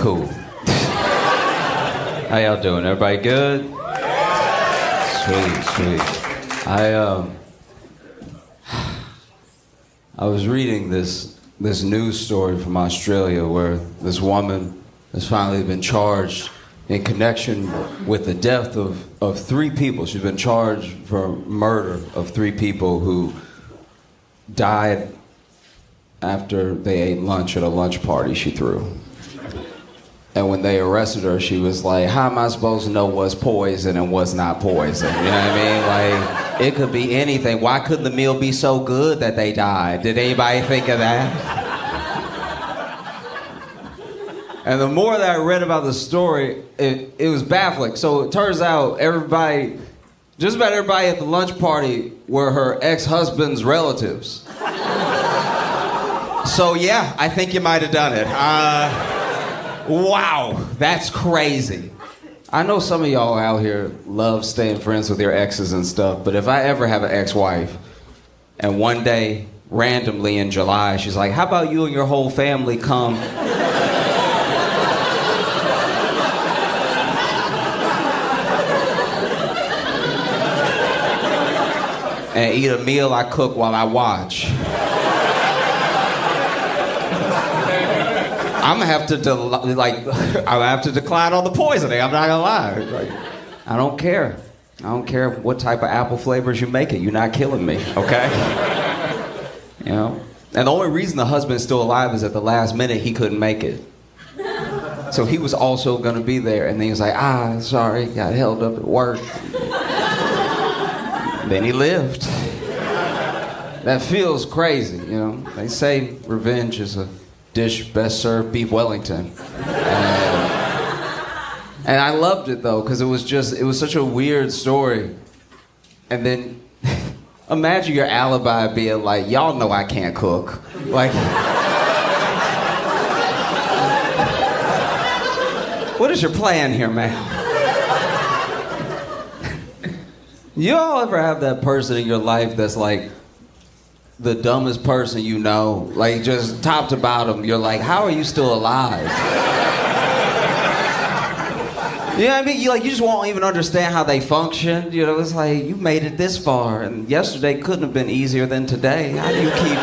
Cool. How y'all doing? Everybody good? Sweet. I was reading this news story from Australia where this woman has finally been charged in connection with the death of 3 people. She's been charged for murder of 3 people who died after they ate lunch at a lunch party she threw. And when they arrested her, she was like, how am I supposed to know what's poison and what's not poison? You know what I mean? Like, it could be anything. Why couldn't the meal be so good that they died? Did anybody think of that? And the more that I read about the story, it was baffling. So it turns out just about everybody at the lunch party were her ex-husband's relatives. So yeah, I think you might have done it. Wow, that's crazy. I know some of y'all out here love staying friends with your exes and stuff, but if I ever have an ex-wife and one day, randomly in July, she's like, how about you and your whole family come and eat a meal I cook while I watch? I'm gonna have to decline all the poisoning. I'm not gonna lie. Like, I don't care. I don't care what type of apple flavors you make it. You're not killing me, okay? You know. And the only reason the husband's still alive is at the last minute he couldn't make it. So he was also gonna be there, and then he was like, sorry, got held up at work. Then he lived. That feels crazy, you know. They say revenge is a dish best served beef Wellington. And I loved it though, because it was such a weird story. And then imagine your alibi being like, y'all know I can't cook. Like, what is your plan here, man? You all ever have that person in your life that's like the dumbest person you know? Like, just top to bottom, you're like, how are you still alive? You know what I mean? You just won't even understand how they function. You know, it's like, you made it this far, and yesterday couldn't have been easier than today. How do you keep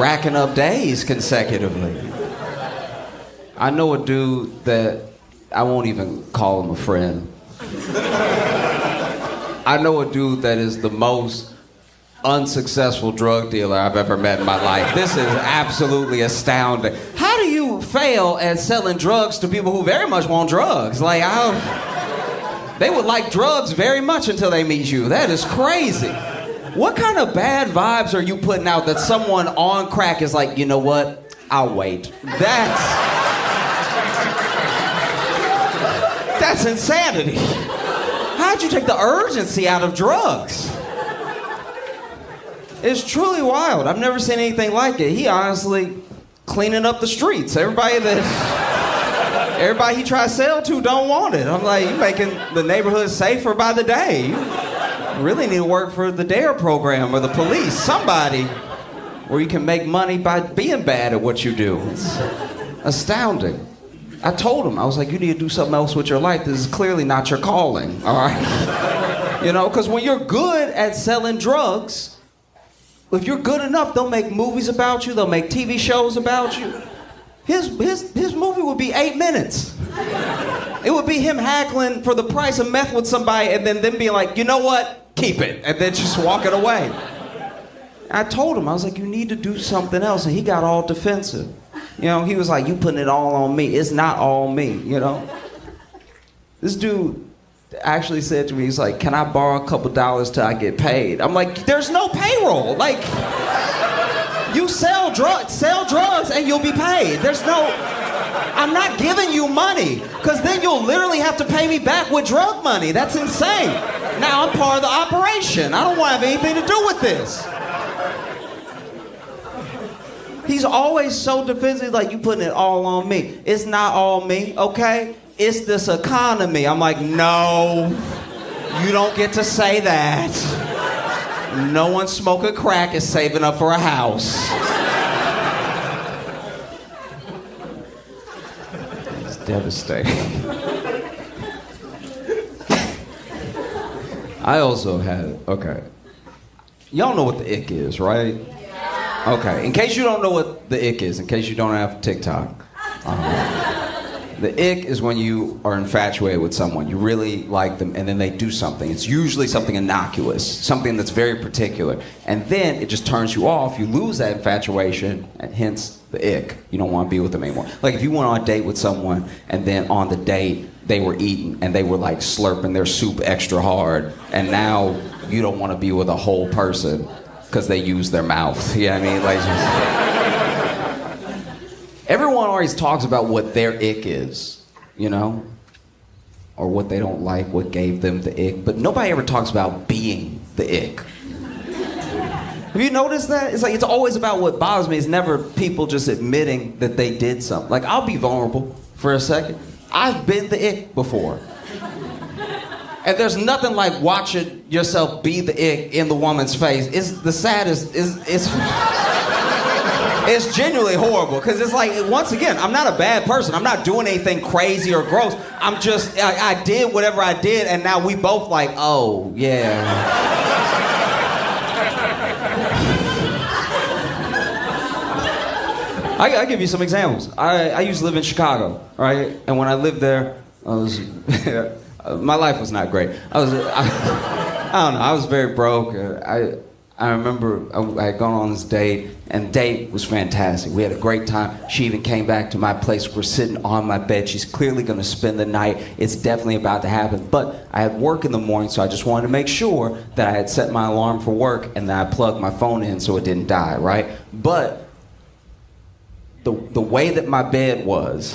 racking up days consecutively? I know a dude that, I won't even call him a friend. I know a dude that is the most unsuccessful drug dealer I've ever met in my life. This is absolutely astounding. How do you fail at selling drugs to people who very much want drugs? Like, they would like drugs very much until they meet you. That is crazy. What kind of bad vibes are you putting out that someone on crack is like, you know what? I'll wait. That's insanity. How'd you take the urgency out of drugs? It's truly wild. I've never seen anything like it. He honestly cleaning up the streets. Everybody he tries to sell to don't want it. I'm like, you making the neighborhood safer by the day. You really need to work for the DARE program or the police. Somebody where you can make money by being bad at what you do. It's astounding. I told him, I was like, you need to do something else with your life. This is clearly not your calling, all right? You know, because when you're good at selling drugs, if you're good enough, they'll make movies about you. They'll make TV shows about you. His movie would be 8 minutes. It would be him haggling for the price of meth with somebody and then them being like, you know what? Keep it. And then just walking away. I told him, I was like, you need to do something else. And he got all defensive. You know, he was like, you putting it all on me. It's not all me, you know? This dude actually said to me, he's like, can I borrow a couple dollars till I get paid? I'm like, there's no payroll. Like, you sell drugs and you'll be paid. I'm not giving you money, because then you'll literally have to pay me back with drug money. That's insane. Now I'm part of the operation. I don't want to have anything to do with this. He's always so defensive, like, you putting it all on me. It's not all me, okay? It's this economy. I'm like, no, you don't get to say that. No one smoking crack is saving up for a house. devastating. I also had, okay. Y'all know what the ick is, right? Yeah. Okay, in case you don't know what the ick is, in case you don't have TikTok, the ick is when you are infatuated with someone. You really like them, and then they do something. It's usually something innocuous, something that's very particular. And then it just turns you off. You lose that infatuation, and hence the ick. You don't want to be with them anymore. Like if you went on a date with someone, and then on the date, they were eating, and they were like slurping their soup extra hard, and now you don't want to be with a whole person because they use their mouth. You know what I mean? Like everyone always talks about what their ick is, you know? Or what they don't like, what gave them the ick. But nobody ever talks about being the ick. Have you noticed that? It's like it's always about what bothers me. It's never people just admitting that they did something. Like, I'll be vulnerable for a second. I've been the ick before. And there's nothing like watching yourself be the ick in the woman's face. It's the saddest, it's genuinely horrible, because it's like, once again, I'm not a bad person. I'm not doing anything crazy or gross. I'm just, I did whatever I did, and now we both like, oh, yeah. I'll give you some examples. I used to live in Chicago, right? And when I lived there, I was, my life was not great. I don't know, I was very broke. I remember I had gone on this date, and the date was fantastic. We had a great time. She even came back to my place. We're sitting on my bed. She's clearly going to spend the night. It's definitely about to happen. But I had work in the morning, so I just wanted to make sure that I had set my alarm for work and that I plugged my phone in so it didn't die, right? But the way that my bed was,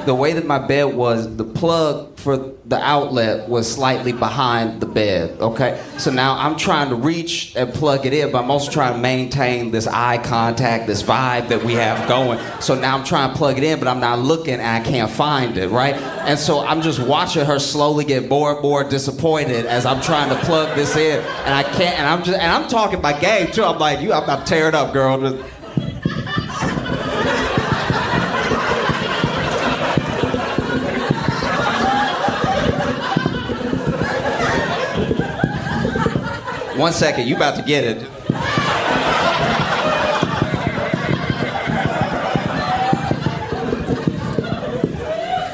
the plug for the outlet was slightly behind the bed, okay? So now I'm trying to reach and plug it in, but I'm also trying to maintain this eye contact, this vibe that we have going. So now I'm trying to plug it in, but I'm not looking and I can't find it, right? And so I'm just watching her slowly get more disappointed as I'm trying to plug this in, and I can't, and I'm talking my game too. I'm like, I'm tearing up, girl. One second, you about to get it.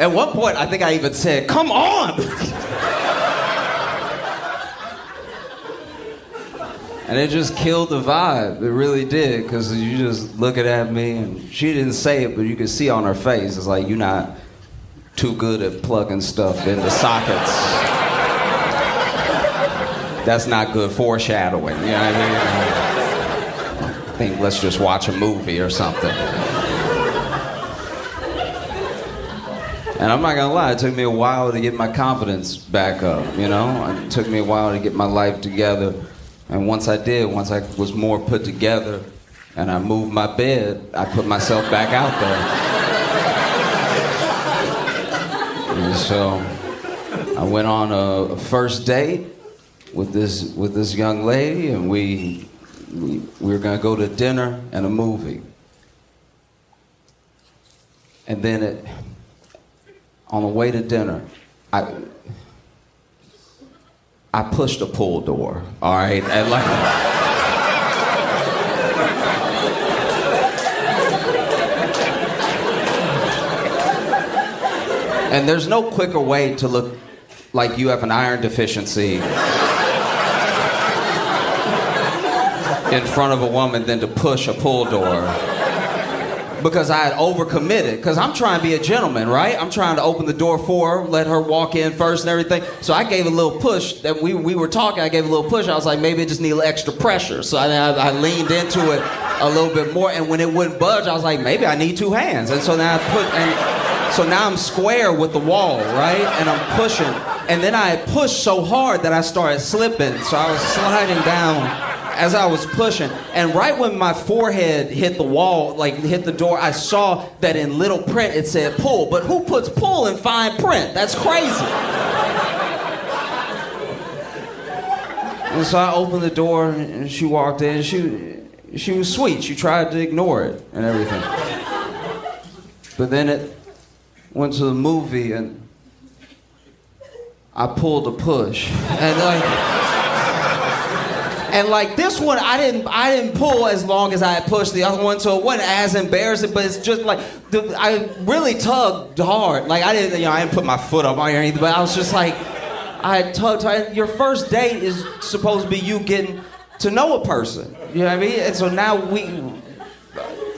At one point, I think I even said, "Come on!" And it just killed the vibe. It really did, because you just looking at me, and she didn't say it, but you could see on her face, it's like, you're not too good at plugging stuff into sockets. That's not good foreshadowing, you know what I mean? I think let's just watch a movie or something. And I'm not gonna lie, it took me a while to get my confidence back up, you know? It took me a while to get my life together. And once I did, once I was more put together and I moved my bed, I put myself back out there. And so I went on a first date with this young lady, and we were gonna go to dinner and a movie. And then on the way to dinner, I pushed a pull door, all right? And like, and there's no quicker way to look like you have an iron deficiency in front of a woman than to push a pull door. Because I had overcommitted, because I'm trying to be a gentleman, right? I'm trying to open the door for her, let her walk in first and everything. So I gave a little push. That we were talking, I gave a little push. I was like, maybe it just needs extra pressure. So I leaned into it a little bit more, and when it wouldn't budge, I was like, maybe I need two hands. And so now so now I'm square with the wall, right? And I'm pushing. And then I had pushed so hard that I started slipping. So I was sliding down as I was pushing. And right when my forehead hit the wall, like hit the door, I saw that in little print it said pull. But who puts pull in fine print? That's crazy. And so I opened the door and she walked in. She was sweet. She tried to ignore it and everything. But then went to the movie and I pulled a push. And like this one, I didn't pull as long as I had pushed the other one, so it wasn't as embarrassing. But it's just like I really tugged hard. Like I didn't put my foot up on or anything. But I was just like, I tugged hard. Your first date is supposed to be you getting to know a person. You know what I mean? And so now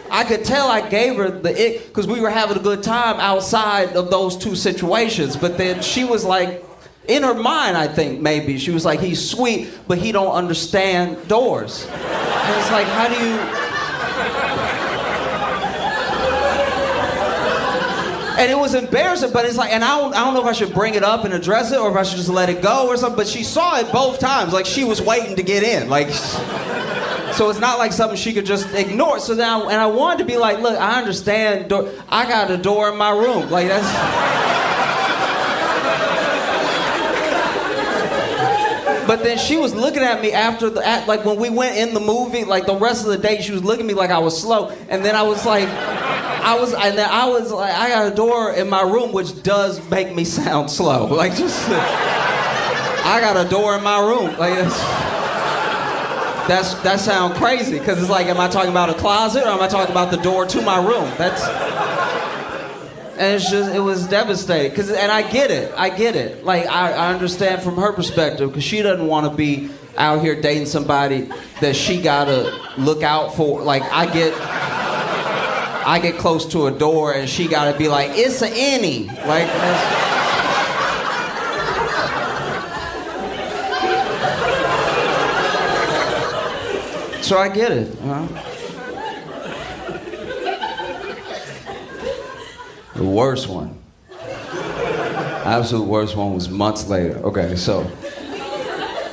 I could tell I gave her the ick because we were having a good time outside of those two situations. But then she was like, in her mind, I think maybe she was like, he's sweet, but he don't understand doors. And it's like, how do you? And it was embarrassing, but it's like, and I don't know if I should bring it up and address it or if I should just let it go or something. But she saw it both times, like she was waiting to get in, like. So it's not like something she could just ignore. So now, and I wanted to be like, look, I understand. I got a door in my room, like that's. But then she was looking at me after like when we went in the movie, like the rest of the day, she was looking at me like I was slow. And then I was like, I got a door in my room, which does make me sound slow. Like just, I got a door in my room. Like that sounds crazy because it's like, am I talking about a closet or am I talking about the door to my room? And it's just, it was devastating. And I get it. Like, I understand from her perspective, because she doesn't want to be out here dating somebody that she gotta look out for. Like, I get close to a door and she gotta be like, it's an innie. Like, so I get it, you know? The worst one, absolute worst one was months later. Okay, so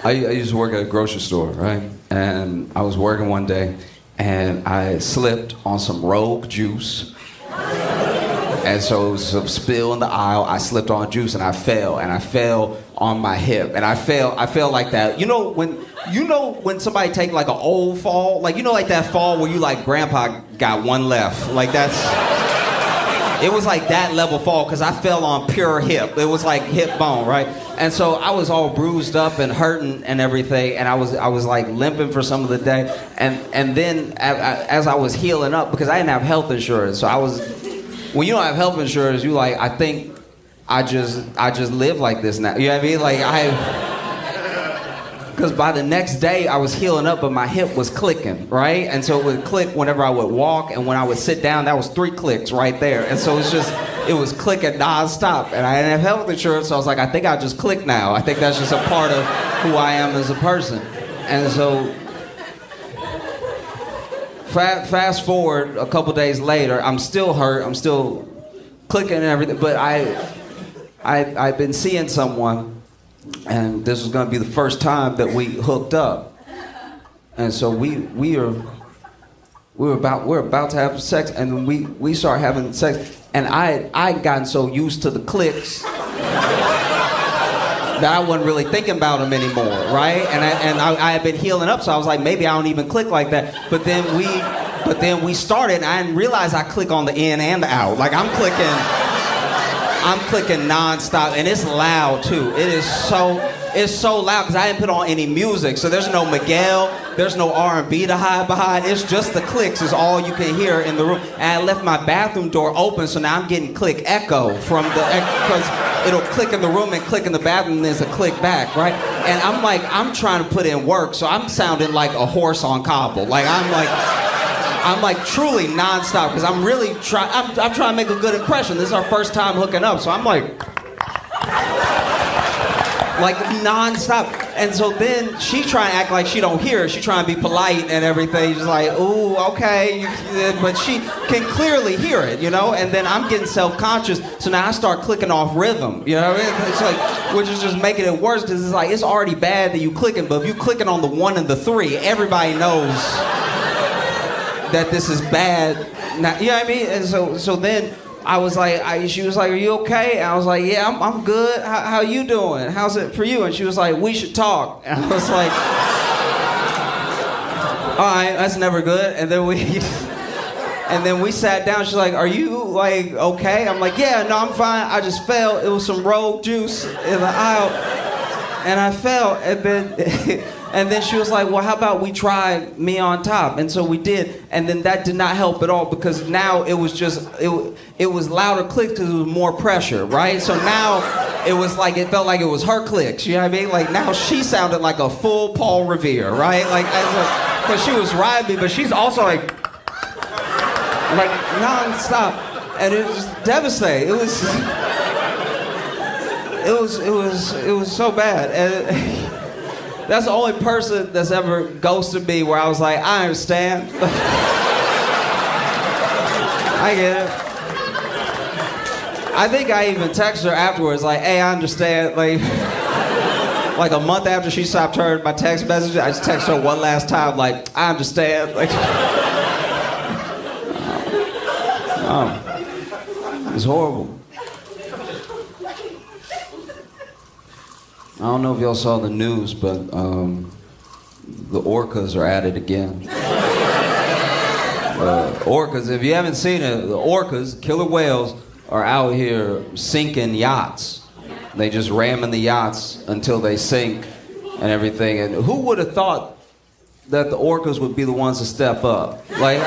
I used to work at a grocery store, right? And I was working one day and I slipped on some Rogue juice. And so it was a spill in the aisle. I slipped on juice and I fell on my hip. And I fell like that. You know when somebody take like an old fall? Like, you know, like that fall where you like, grandpa got one left. Like it was like that level fall because I fell on pure hip. It was like hip bone, right? And so I was all bruised up and hurting and everything, and I was like limping for some of the day. And then as I was healing up, because I didn't have health insurance, so when you don't have health insurance, you like, I think I just live like this now. You know what I mean? Like because by the next day I was healing up, but my hip was clicking, right? And so it would click whenever I would walk, and when I would sit down, that was 3 clicks right there. And so it was clicking nonstop. And I didn't have health insurance, so I was like, I think I'll just click now. I think that's just a part of who I am as a person. And so fast forward a couple days later, I'm still hurt, I'm still clicking and everything, but I've been seeing someone. And this was going to be the first time that we hooked up, and so we're about to have sex, and we start having sex, and I'd gotten so used to the clicks that I wasn't really thinking about them anymore, right? And I had been healing up, so I was like, maybe I don't even click like that. But then we started, and I didn't realize I click on the in and the out. Like I'm clicking nonstop, and it's loud too. It's so loud because I didn't put on any music, so there's no Miguel, there's no R&B to hide behind. It's just the clicks is all you can hear in the room. And I left my bathroom door open, so now I'm getting click echo from because it'll click in the room and click in the bathroom, and there's a click back, right? And I'm trying to put in work, so I'm sounding like a horse on cobble. Like I'm like truly nonstop because I'm really trying. I'm trying to make a good impression. This is our first time hooking up, so I'm like nonstop. And so then she trying to act like she don't hear. She trying to be polite and everything. She's like, ooh, okay, but she can clearly hear it, you know. And then I'm getting self-conscious, so now I start clicking off rhythm, you know what I mean? It's like, which is just making it worse because it's like it's already bad that you clicking, but if you clicking on the 1 and the 3, everybody knows that this is bad. Now, you know what I mean? And so then I was like, she was like, are you okay? And I was like, yeah, I'm good. How you doing? How's it for you? And she was like, we should talk. And I was like, all right, that's never good. And then And then we sat down. She's like, "Are you like okay?" I'm like, "Yeah, no, I'm fine. I just fell. It was some rogue juice in the aisle, and I fell." And then she was like, "Well, how about we try me on top?" And so we did. And then that did not help at all because now it was just it was louder clicks because it was more pressure, right? So now it was like it felt like it was her clicks. You know what I mean? Like now she sounded like a full Paul Revere, right? Like because she was riding me, but she's also like non-stop, and it was devastating. It was so bad. And that's the only person that's ever ghosted me where I was like, I understand. I get it. I think I even texted her afterwards, like, hey, I understand. Like a month after she stopped hearing my text message, I just texted her one last time, like, I understand. Like, it's horrible. I don't know if y'all saw the news, but the orcas are at it again. Orcas, if you haven't seen it, the orcas, killer whales, are out here sinking yachts. They just ram in the yachts until they sink and everything. And who would have thought that the orcas would be the ones to step up? Like,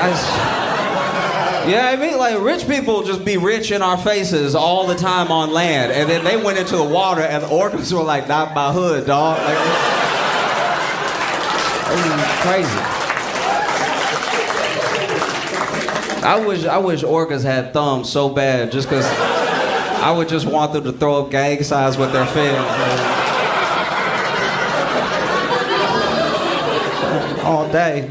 yeah, I mean, like, rich people just be rich in our faces all the time on land, and then they went into the water, and the orcas were like, not my hood, dog. Like, crazy. I wish orcas had thumbs so bad, just because I would just want them to throw up gang signs with their fins. All day.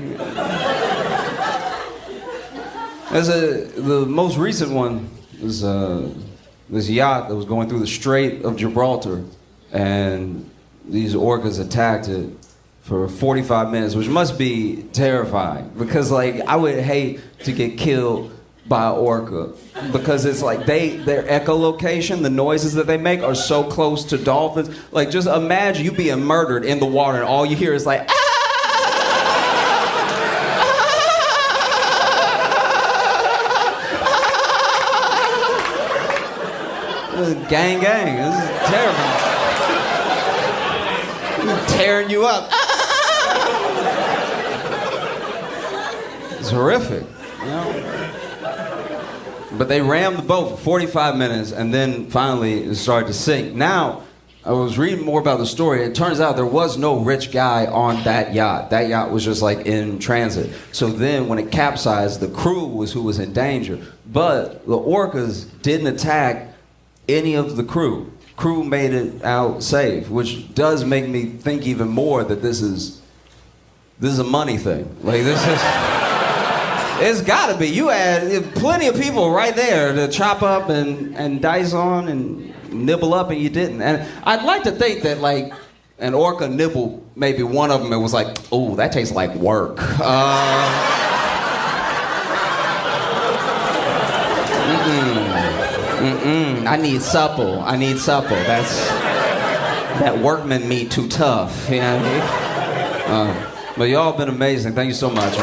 The most recent one was this yacht that was going through the Strait of Gibraltar, and these orcas attacked it for 45 minutes, which must be terrifying because, like, I would hate to get killed by an orca because it's like their echolocation, the noises that they make are so close to dolphins. Like, just imagine you being murdered in the water and all you hear is like, ah! Gang, gang. This is terrible. Tearing you up. It's horrific, you know? But they rammed the boat for 45 minutes, and then finally it started to sink. Now, I was reading more about the story. It turns out there was no rich guy on that yacht. That yacht was just like in transit. So then when it capsized, the crew was who was in danger. But the orcas didn't attack any of the crew. Crew made it out safe, which does make me think even more that this is a money thing. Like, this is, it's gotta be. You had plenty of people right there to chop up and dice on and nibble up, and you didn't. And I'd like to think that, like, an orca nibbled maybe one of them and was like, oh, that tastes like work. I need supple. That workman meat too tough. You know what I mean? But y'all been amazing. Thank you so much.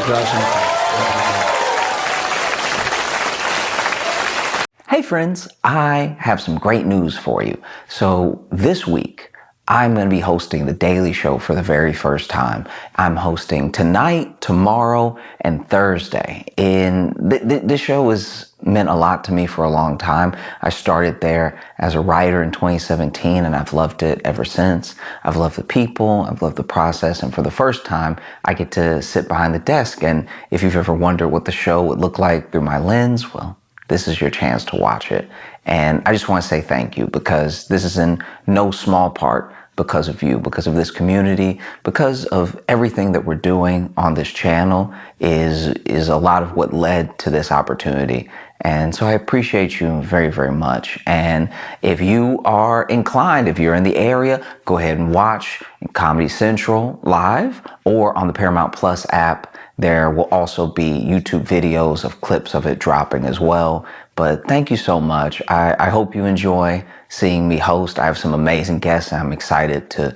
Hey friends, I have some great news for you. So this week, I'm going to be hosting The Daily Show for the very first time. I'm hosting tonight, tomorrow, and Thursday. And this show has meant a lot to me for a long time. I started there as a writer in 2017, and I've loved it ever since. I've loved the people, I've loved the process, and for the first time, I get to sit behind the desk. And if you've ever wondered what the show would look like through my lens, well, this is your chance to watch it. And I just want to say thank you, because this is in no small part because of you, because of this community, because of everything that we're doing on this channel is a lot of what led to this opportunity. And so I appreciate you very, very much. And if you are inclined, if you're in the area, go ahead and watch Comedy Central live or on the Paramount Plus app. There will also be YouTube videos of clips of it dropping as well. But thank you so much. I hope you enjoy seeing me host. I have some amazing guests, and I'm excited to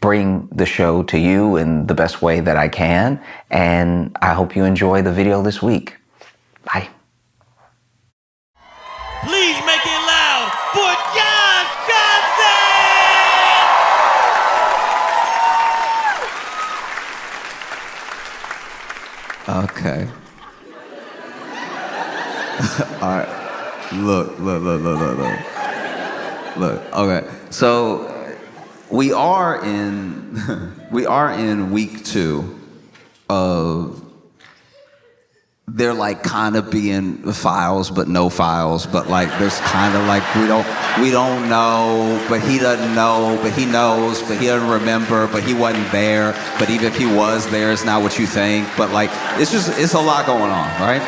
bring the show to you in the best way that I can. And I hope you enjoy the video this week. Bye. Please make it loud for Josh Johnson! Okay. All right. Look. Okay. So we are in week 2 of they're like kind of being files but no files, but like there's kind of like we don't know, but he doesn't know, but he knows, but he doesn't remember, but he wasn't there, but even if he was there, it's not what you think, but like it's a lot going on, right?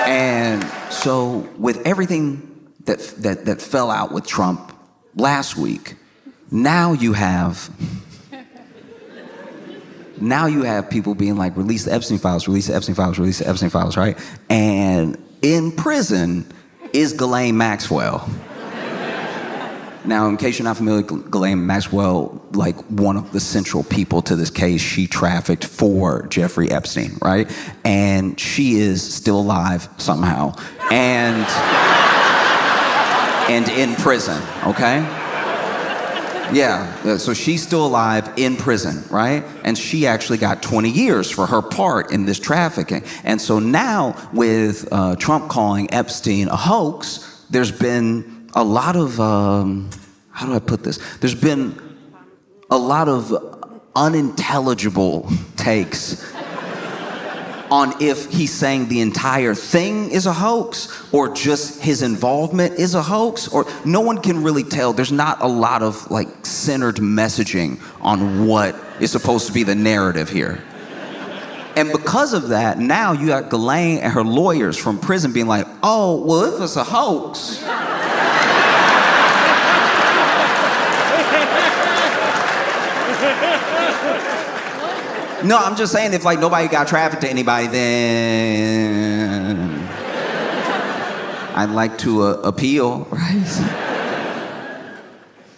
And so with everything that fell out with Trump last week, now you have people being like, release the Epstein files, release the Epstein files, release the Epstein files, right? And in prison is Ghislaine Maxwell. Now, in case you're not familiar, Ghislaine Maxwell, like one of the central people to this case, she trafficked for Jeffrey Epstein, right? And she is still alive somehow, and in prison, okay? Yeah, so she's still alive in prison, right? And she actually got 20 years for her part in this trafficking. And so now with Trump calling Epstein a hoax, there's been a lot of, how do I put this? There's been a lot of unintelligible takes on if he's saying the entire thing is a hoax or just his involvement is a hoax, or no one can really tell. There's not a lot of like centered messaging on what is supposed to be the narrative here. And because of that, now you got Ghislaine and her lawyers from prison being like, oh, well, if it's a hoax, no, I'm just saying if like nobody got trafficked to anybody, then I'd like to appeal, right?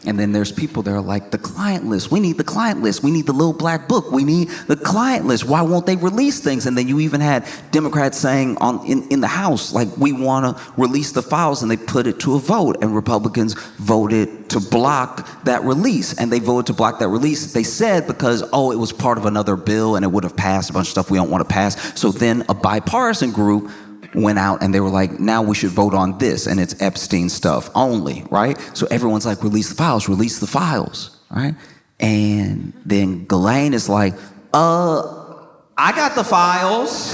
And then there's people that are like, the client list, we need the client list, we need the little black book, we need the client list, why won't they release things? And then you even had Democrats saying in the House, like, we want to release the files, and they put it to a vote, and Republicans voted to block that release. And they voted to block that release, they said, because, oh, it was part of another bill and it would have passed a bunch of stuff we don't want to pass. So then a bipartisan group went out and they were like, now we should vote on this, and it's Epstein stuff only, right? So everyone's like, release the files, right? And then Ghislaine is like, I got the files.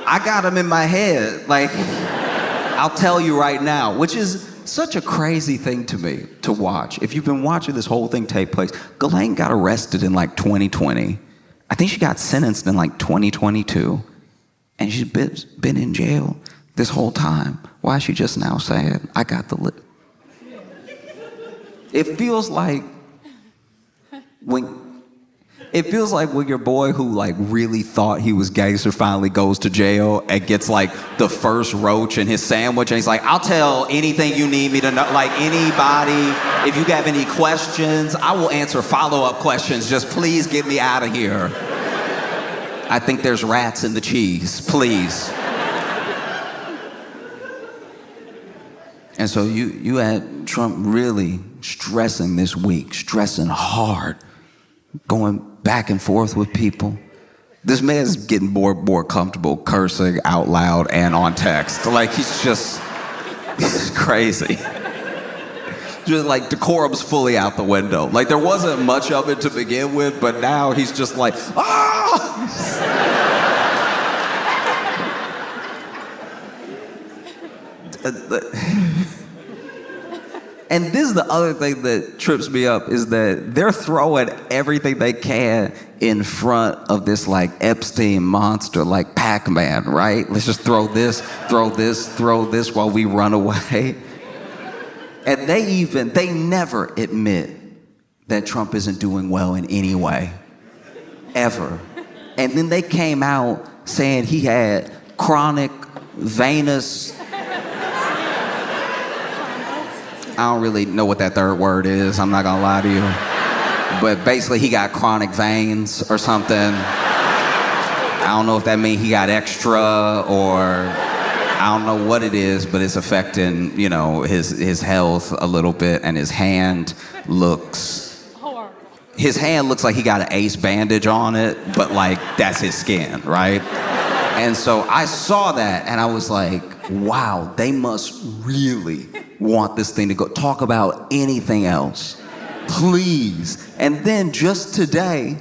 I got them in my head. Like, I'll tell you right now, which is such a crazy thing to me to watch. If you've been watching this whole thing take place, Ghislaine got arrested in like 2020. I think she got sentenced in like 2022, and she's been in jail this whole time. Why is she just now saying, I got the list? It feels like when your boy who like really thought he was gangster finally goes to jail and gets like the first roach in his sandwich, and he's like, I'll tell anything you need me to know, like anybody, if you have any questions, I will answer follow-up questions, just please get me out of here. I think there's rats in the cheese, please. And so you had Trump really stressing this week, stressing hard, going back and forth with people. This man's getting more comfortable cursing out loud and on text. Like, he's crazy. Just like decorum's fully out the window. Like, there wasn't much of it to begin with, but now he's just like, ah! And this is the other thing that trips me up, is that they're throwing everything they can in front of this like Epstein monster, like Pac-Man, right? Let's just throw this while we run away. And they never admit that Trump isn't doing well in any way, ever. And then they came out saying he had chronic venous, I don't really know what that third word is, I'm not gonna lie to you. But basically, he got chronic veins or something. I don't know if that means he got extra or I don't know what it is, but it's affecting, you know, his health a little bit, and his hand looks like he got an ace bandage on it, but like that's his skin, right? And so I saw that and I was like, wow, they must really want this thing to go. Talk about anything else, please. And then just today,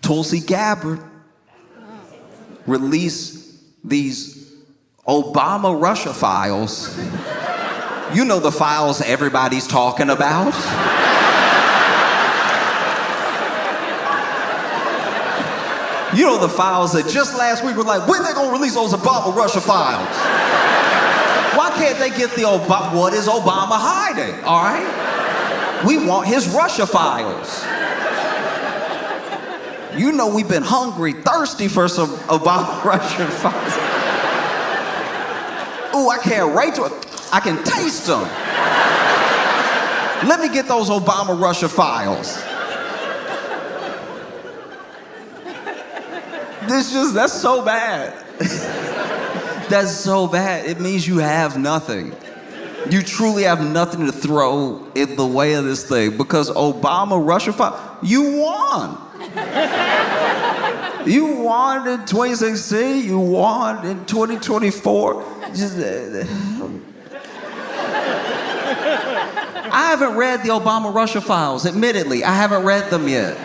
Tulsi Gabbard released these Obama Russia files. You know the files everybody's talking about. You know the files that just last week were like, when they gonna release those Obama Russia files? Why can't they get the Obama? What is Obama hiding? All right, we want his Russia files. You know we've been hungry, thirsty for some Obama Russia files. Ooh, I can't wait to. I can taste them. Let me get those Obama Russia files. That's so bad. That's so bad. It means you have nothing. You truly have nothing to throw in the way of this thing because Obama Russia file, you won. You won in 2016, you won in 2024. I haven't read the Obama Russia files, admittedly. I haven't read them yet.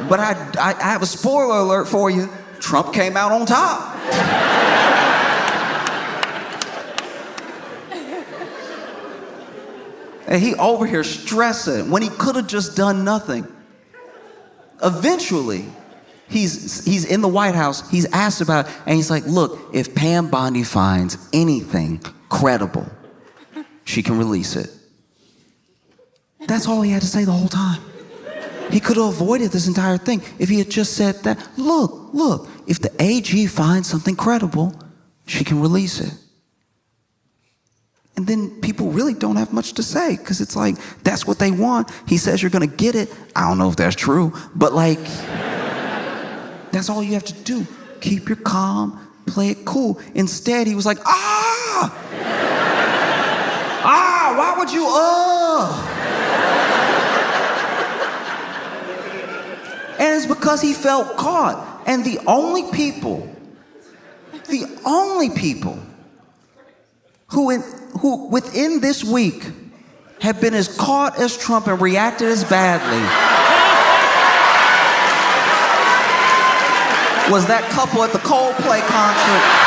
But I have a spoiler alert for you. Trump came out on top. And he over here stressing when he could have just done nothing. Eventually, he's in the White House. He's asked about it, and he's like, look, if Pam Bondi finds anything credible, she can release it. That's all he had to say the whole time. He could have avoided this entire thing if he had just said that, look, if the AG finds something credible, she can release it. And then people really don't have much to say because it's like, that's what they want. He says you're gonna get it. I don't know if that's true, but like, that's all you have to do. Keep your calm, play it cool. Instead, he was like, why would you, And it's because he felt caught. And the only people who within this week have been as caught as Trump and reacted as badly was that couple at the Coldplay concert.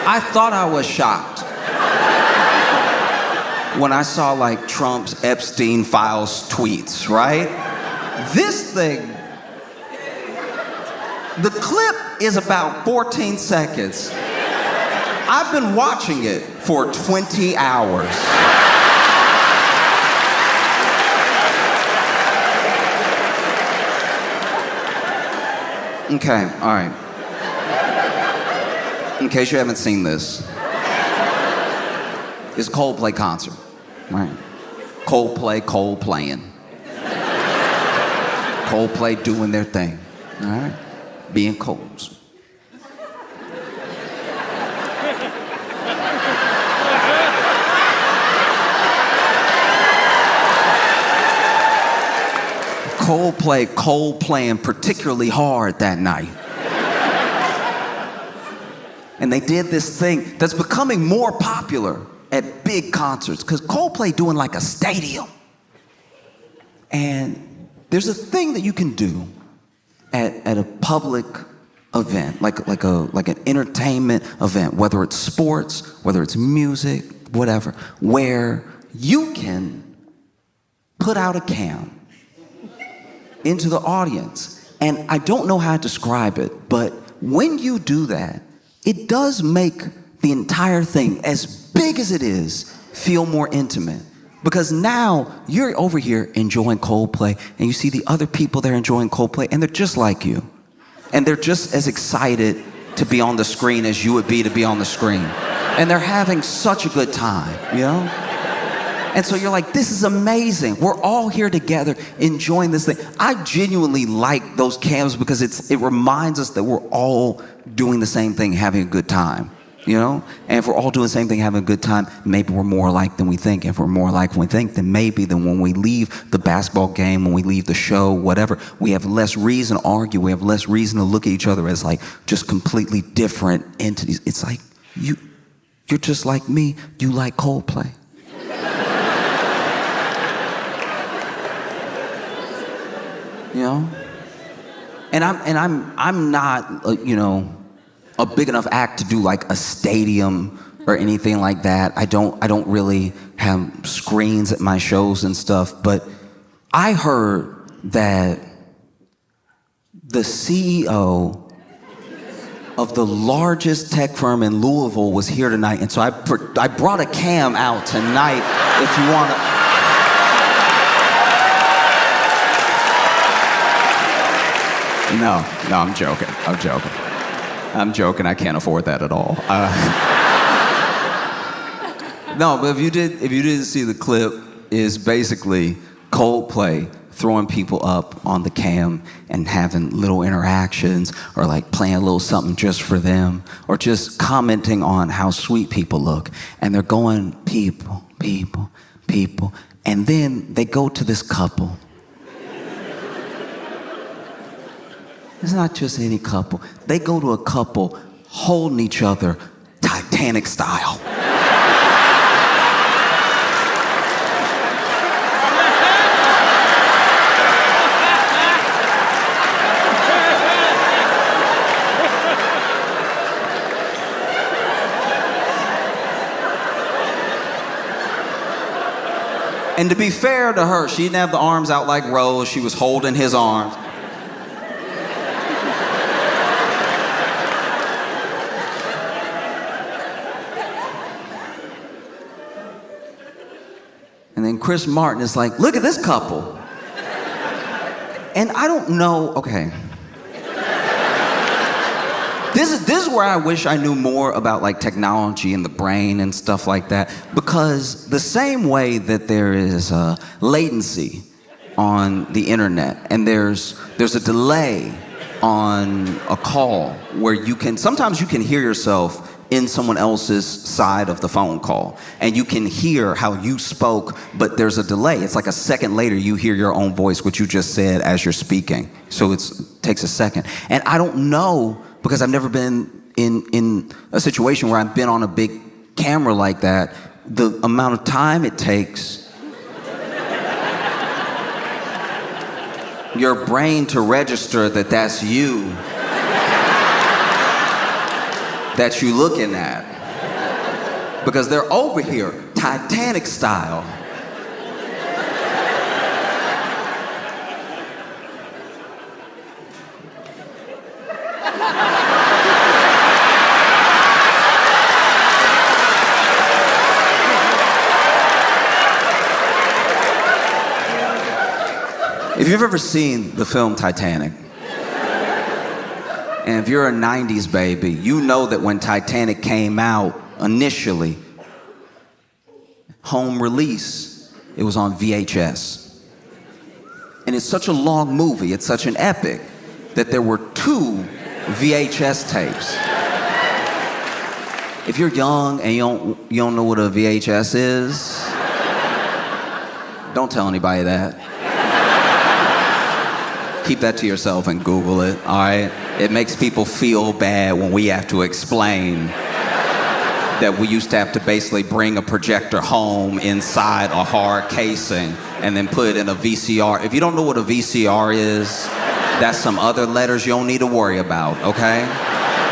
I thought I was shocked when I saw like Trump's Epstein files tweets, right? This thing, the clip is about 14 seconds. I've been watching it for 20 hours. Okay, all right. In case you haven't seen this, it's a Coldplay concert, right? Coldplaying. Coldplay doing their thing, all right? Being colds. Coldplaying particularly hard that night. And they did this thing that's becoming more popular at big concerts, because Coldplay doing like a stadium. And there's a thing that you can do at a public event, like an entertainment event, whether it's sports, whether it's music, whatever, where you can put out a cam into the audience. And I don't know how to describe it, but when you do that, it does make the entire thing, as big as it is, feel more intimate. Because now you're over here enjoying Coldplay, and you see the other people there enjoying Coldplay, and they're just like you. And they're just as excited to be on the screen as you would be to be on the screen. And they're having such a good time, you know? And so you're like, this is amazing. We're all here together enjoying this thing. I genuinely like those cams because it reminds us that we're all doing the same thing, having a good time. You know? And if we're all doing the same thing, having a good time, maybe we're more alike than we think. If we're more alike than we think, then maybe when we leave the basketball game, when we leave the show, whatever, we have less reason to argue. We have less reason to look at each other as like just completely different entities. It's like, you're just like me. You like Coldplay. You know? And I'm not, you know, a big enough act to do like a stadium or anything like that. I don't really have screens at my shows and stuff, but I heard that the CEO of the largest tech firm in Louisville was here tonight, and so I brought a cam out tonight if you want to. No, I'm joking. I'm joking. I can't afford that at all. No, but if you didn't see the clip, is basically Coldplay throwing people up on the cam and having little interactions, or like playing a little something just for them, or just commenting on how sweet people look. And they're going, people, and then they go to this couple. It's not just any couple. They go to a couple holding each other Titanic style. And to be fair to her, she didn't have the arms out like Rose. She was holding his arms. And then Chris Martin is like, look at this couple. And I don't know, okay. This is where I wish I knew more about like technology and the brain and stuff like that. Because the same way that there is latency on the internet, and there's a delay on a call where sometimes you can hear yourself in someone else's side of the phone call, and you can hear how you spoke, but there's a delay. It's like a second later you hear your own voice, what you just said as you're speaking. So it takes a second. And I don't know, because I've never been in a situation where I've been on a big camera like that, the amount of time it takes your brain to register that that's you that you looking at. Because they're over here, Titanic style. If you've ever seen the film Titanic, and if you're a 90s baby, you know that when Titanic came out initially, home release, it was on VHS. And it's such a long movie, it's such an epic, that there were 2 VHS tapes. If you're young and you don't know what a VHS is, don't tell anybody that. Keep that to yourself and Google it, all right? It makes people feel bad when we have to explain that we used to have to basically bring a projector home inside a hard casing and then put it in a VCR. If you don't know what a VCR is, that's some other letters you don't need to worry about, okay?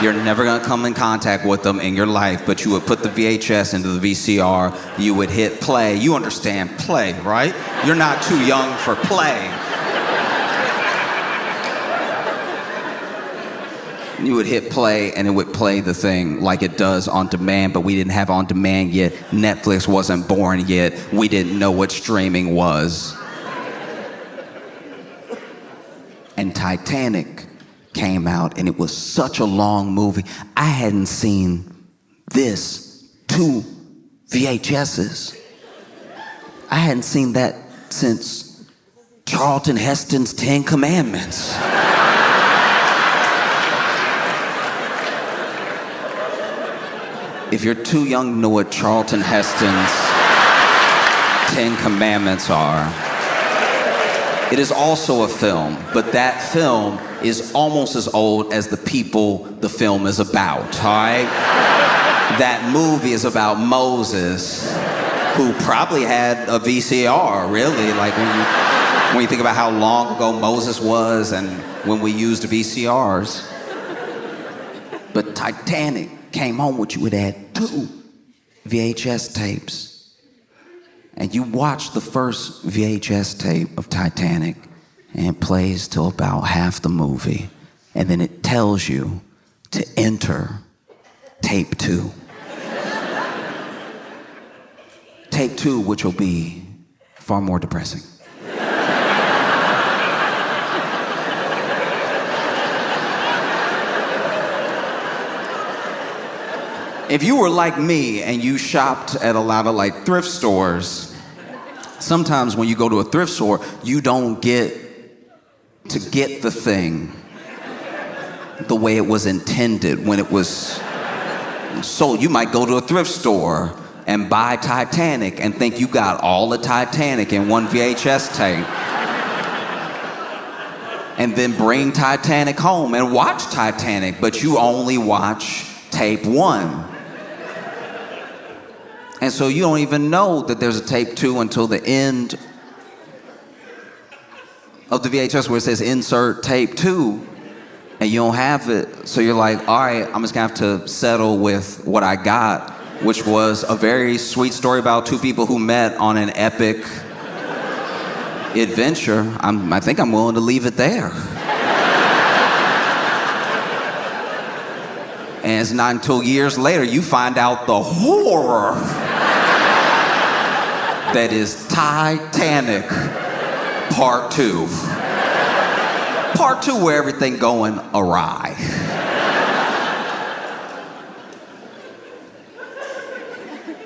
You're never gonna come in contact with them in your life, but you would put the VHS into the VCR, you would hit play. You understand play, right? You're not too young for play. You would hit play and it would play the thing like it does on demand, but we didn't have on demand yet. Netflix wasn't born yet. We didn't know what streaming was. And Titanic came out and it was such a long movie. I hadn't seen this 2 VHSs. I hadn't seen that since Charlton Heston's 10 Commandments. If you're too young to know what Charlton Heston's 10 Commandments are, it is also a film, but that film is almost as old as the people the film is about, all right? That movie is about Moses, who probably had a VCR, really, like when you think about how long ago Moses was and when we used VCRs. But Titanic came home with you, it had 2 VHS tapes. And you watch the first VHS tape of Titanic, and it plays till about half the movie. And then it tells you to enter tape 2. Tape 2, which will be far more depressing. If you were like me and you shopped at a lot of like thrift stores, sometimes when you go to a thrift store, you don't get to get the thing the way it was intended when it was sold. You might go to a thrift store and buy Titanic and think you got all the Titanic in one VHS tape. And then bring Titanic home and watch Titanic, but you only watch tape 1. And so you don't even know that there's a tape 2 until the end of the VHS where it says insert tape 2, and you don't have it. So you're like, all right, I'm just gonna have to settle with what I got, which was a very sweet story about 2 people who met on an epic adventure. I think I'm willing to leave it there. And it's not until years later you find out the horror that is Titanic Part 2. Part 2 where everything going awry.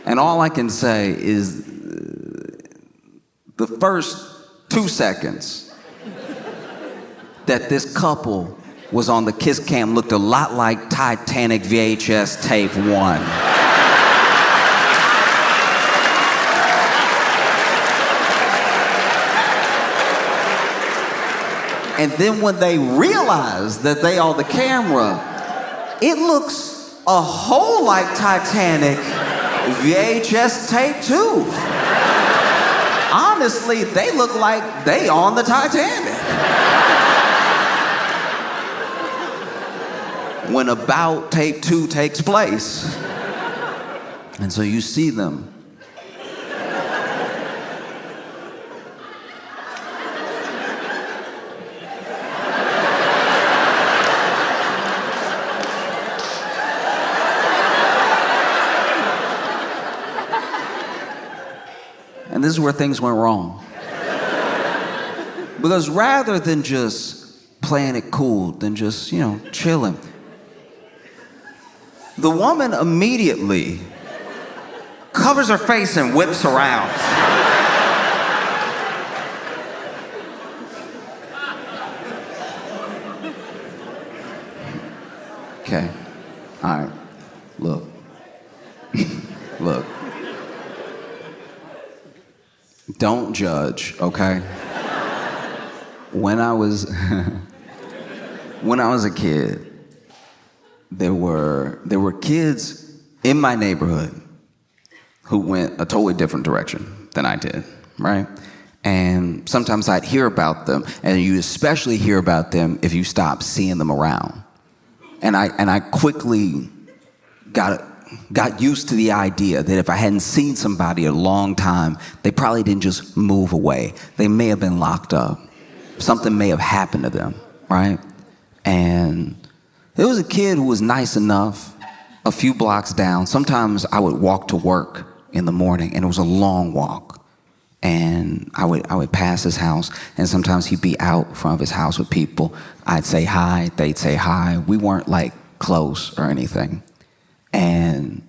And all I can say is the first 2 seconds that this couple was on the kiss cam looked a lot like Titanic VHS tape 1. And then when they realize that they are the camera, it looks a whole like Titanic VHS tape 2. Honestly, they look like they on the Titanic. When about tape 2 takes place. And so you see them. And this is where things went wrong. Because rather than just playing it cool, than just, chilling, the woman immediately covers her face and whips around. Okay, all right, look, look. Don't judge, okay? When I was a kid, there were kids in my neighborhood who went a totally different direction than I did, right? And sometimes I'd hear about them, and you especially hear about them if you stop seeing them around. And I quickly got used to the idea that if I hadn't seen somebody a long time, they probably didn't just move away. They may have been locked up. Something may have happened to them, right? And There was a kid who was nice enough a few blocks down. Sometimes I would walk to work in the morning, and it was a long walk. And I would pass his house, and sometimes he'd be out front of his house with people. I'd say hi, they'd say hi. We weren't like close or anything. And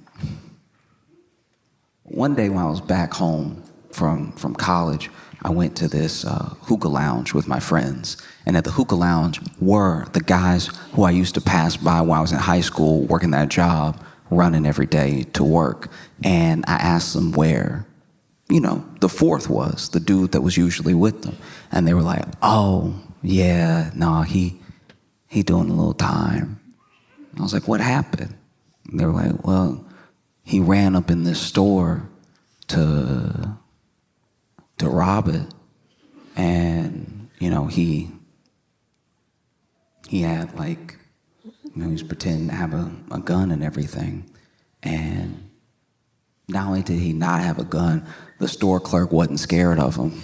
one day when I was back home from college, I went to this hookah lounge with my friends. And at the hookah lounge were the guys who I used to pass by when I was in high school, working that job, running every day to work. And I asked them where, the fourth was, the dude that was usually with them. And they were like, oh, yeah, no, he doing a little time. I was like, what happened? And they were like, well, he ran up in this store to rob it. And, he had he was pretending to have a gun and everything. And not only did he not have a gun, the store clerk wasn't scared of him.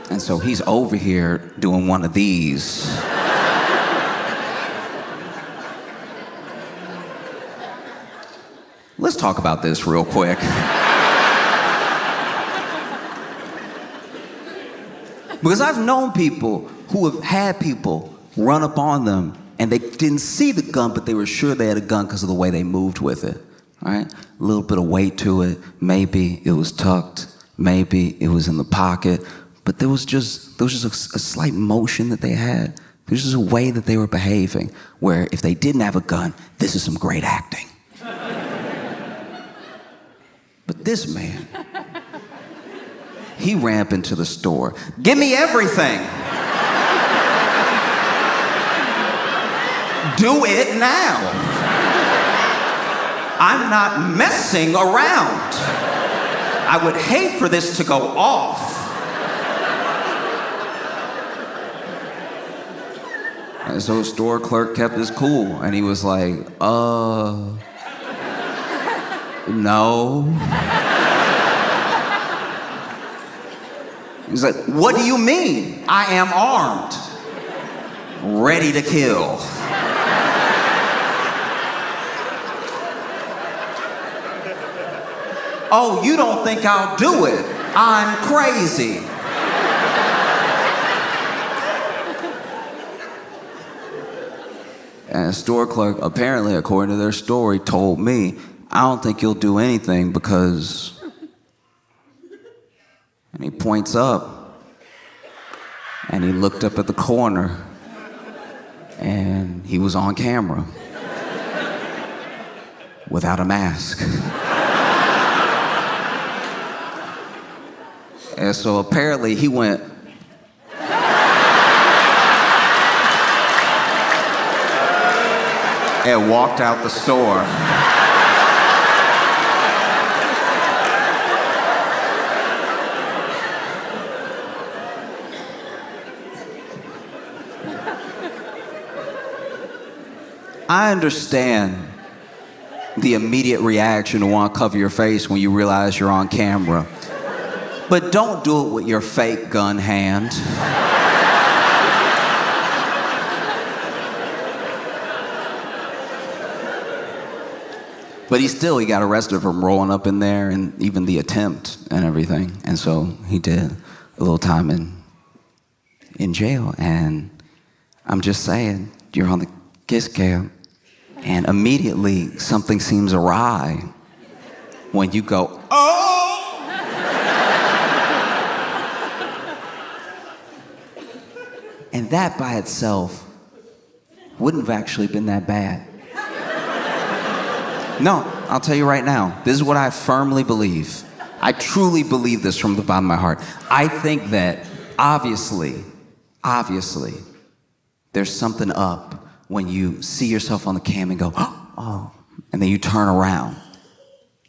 And so he's over here doing one of these. Let's talk about this real quick. Because I've known people who have had people run up on them and they didn't see the gun, but they were sure they had a gun because of the way they moved with it, right? A little bit of weight to it. Maybe it was tucked. Maybe it was in the pocket. But there was just a slight motion that they had. There was just a way that they were behaving where if they didn't have a gun, this is some great acting. But this man, he ran up into the store. Give me everything. Do it now. I'm not messing around. I would hate for this to go off. And so the store clerk kept his cool, and he was like, no. He's like, what do you mean? I am armed. Ready to kill. Oh, you don't think I'll do it? I'm crazy. And the store clerk, apparently, according to their story, told me, I don't think you'll do anything because... And he points up, and he looked up at the corner, and he was on camera without a mask. And so apparently he went, and walked out the store. I understand the immediate reaction to want to cover your face when you realize you're on camera. But don't do it with your fake gun hand. But he got arrested from rolling up in there and even the attempt and everything. And so he did a little time in jail. And I'm just saying, you're on the kiss cam. And immediately something seems awry when you go, oh! And that by itself wouldn't have actually been that bad. No, I'll tell you right now, this is what I firmly believe. I truly believe this from the bottom of my heart. I think that obviously, there's something up when you see yourself on the cam and go, oh, and then you turn around.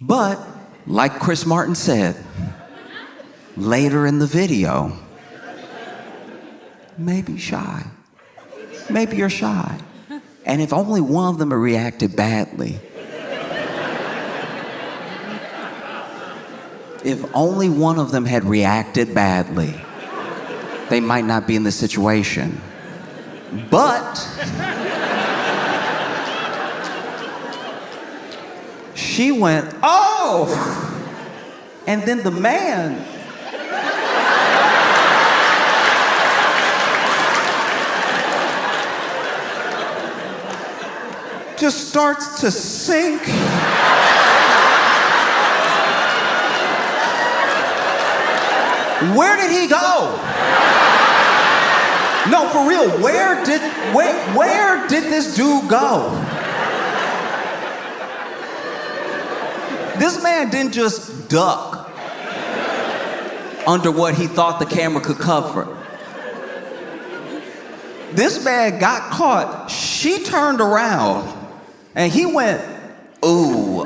But, like Chris Martin said, later in the video, maybe shy. Maybe you're shy. And if only one of them had reacted badly, If only one of them had reacted badly, they might not be in this situation. But she went, oh! And then the man just starts to sink. Where did he go? No, for real, where did this dude go? This man didn't just duck under what he thought the camera could cover. This man got caught. She turned around and he went, ooh,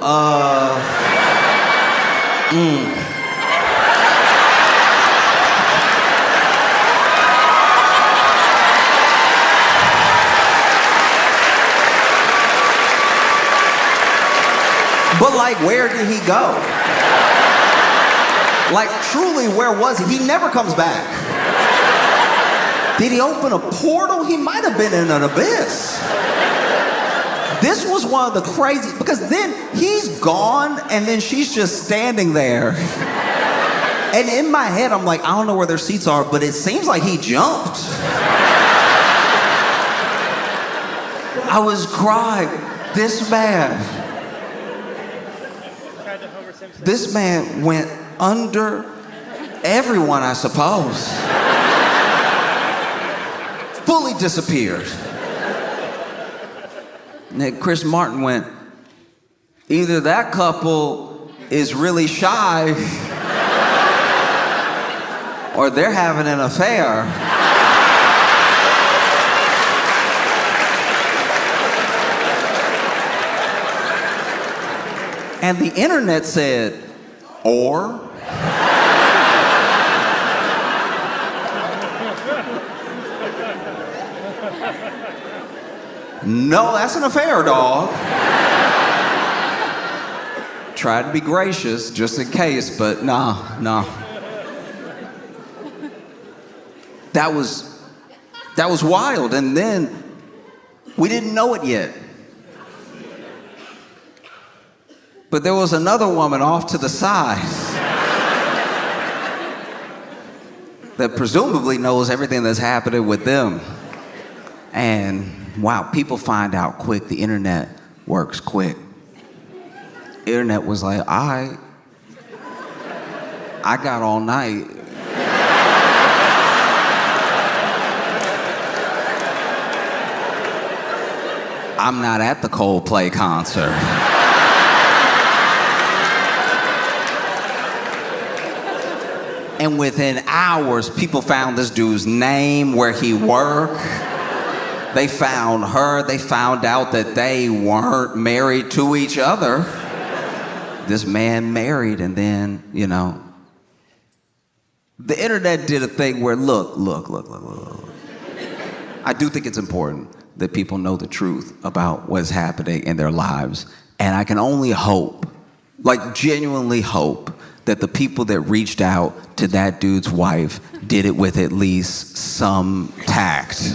But like, where did he go? Like, truly, where was he? He never comes back. Did he open a portal? He might have been in an abyss. This was one of the crazy, because then he's gone and then she's just standing there. And in my head, I'm like, I don't know where their seats are, but it seems like he jumped. I was crying. This man went under everyone, I suppose. Fully disappeared. And then Chris Martin went, either that couple is really shy or they're having an affair. And the internet said, or? No, that's an affair, dog. Tried to be gracious just in case, but no. That was wild, and then we didn't know it yet. But there was another woman off to the side that presumably knows everything that's happening with them. And wow, people find out quick. The internet works quick. Internet was like, I got all night. I'm not at the Coldplay concert. And within hours, people found this dude's name, where he worked. They found her. They found out that they weren't married to each other. This man married, and then, you know, the internet did a thing where, look. I do think it's important that people know the truth about what's happening in their lives. And I can only hope, like genuinely hope, that the people that reached out to that dude's wife did it with at least some tact.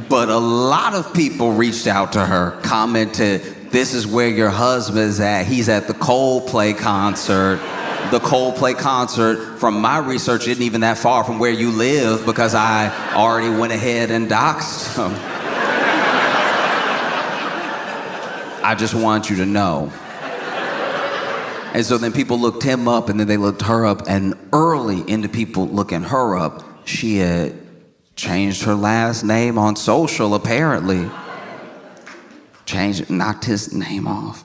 But a lot of people reached out to her, commented, this is where your husband's at. He's at the Coldplay concert. The Coldplay concert, from my research, isn't even that far from where you live, because I already went ahead and doxed him. I just want you to know. And so then people looked him up, and then they looked her up, and early into people looking her up, she had changed her last name on social, apparently. Knocked his name off.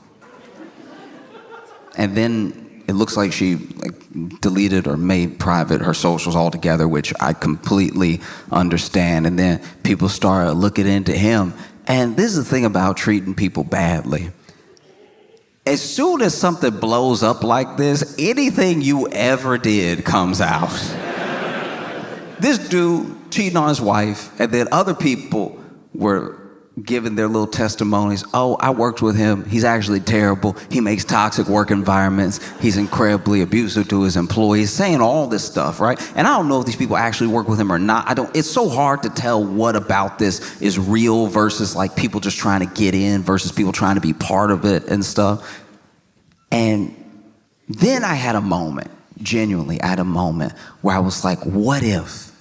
And then it looks like she deleted or made private her socials altogether, which I completely understand. And then people started looking into him. And this is the thing about treating people badly. As soon as something blows up like this, anything you ever did comes out. This dude cheating on his wife, and then other people were giving their little testimonies. Oh, I worked with him. He's actually terrible. He makes toxic work environments. He's incredibly abusive to his employees, saying all this stuff, right? And I don't know if these people actually work with him or not. It's so hard to tell what about this is real versus like people just trying to get in versus people trying to be part of it and stuff. And then I had a moment, genuinely, I had a moment where I was like, what if?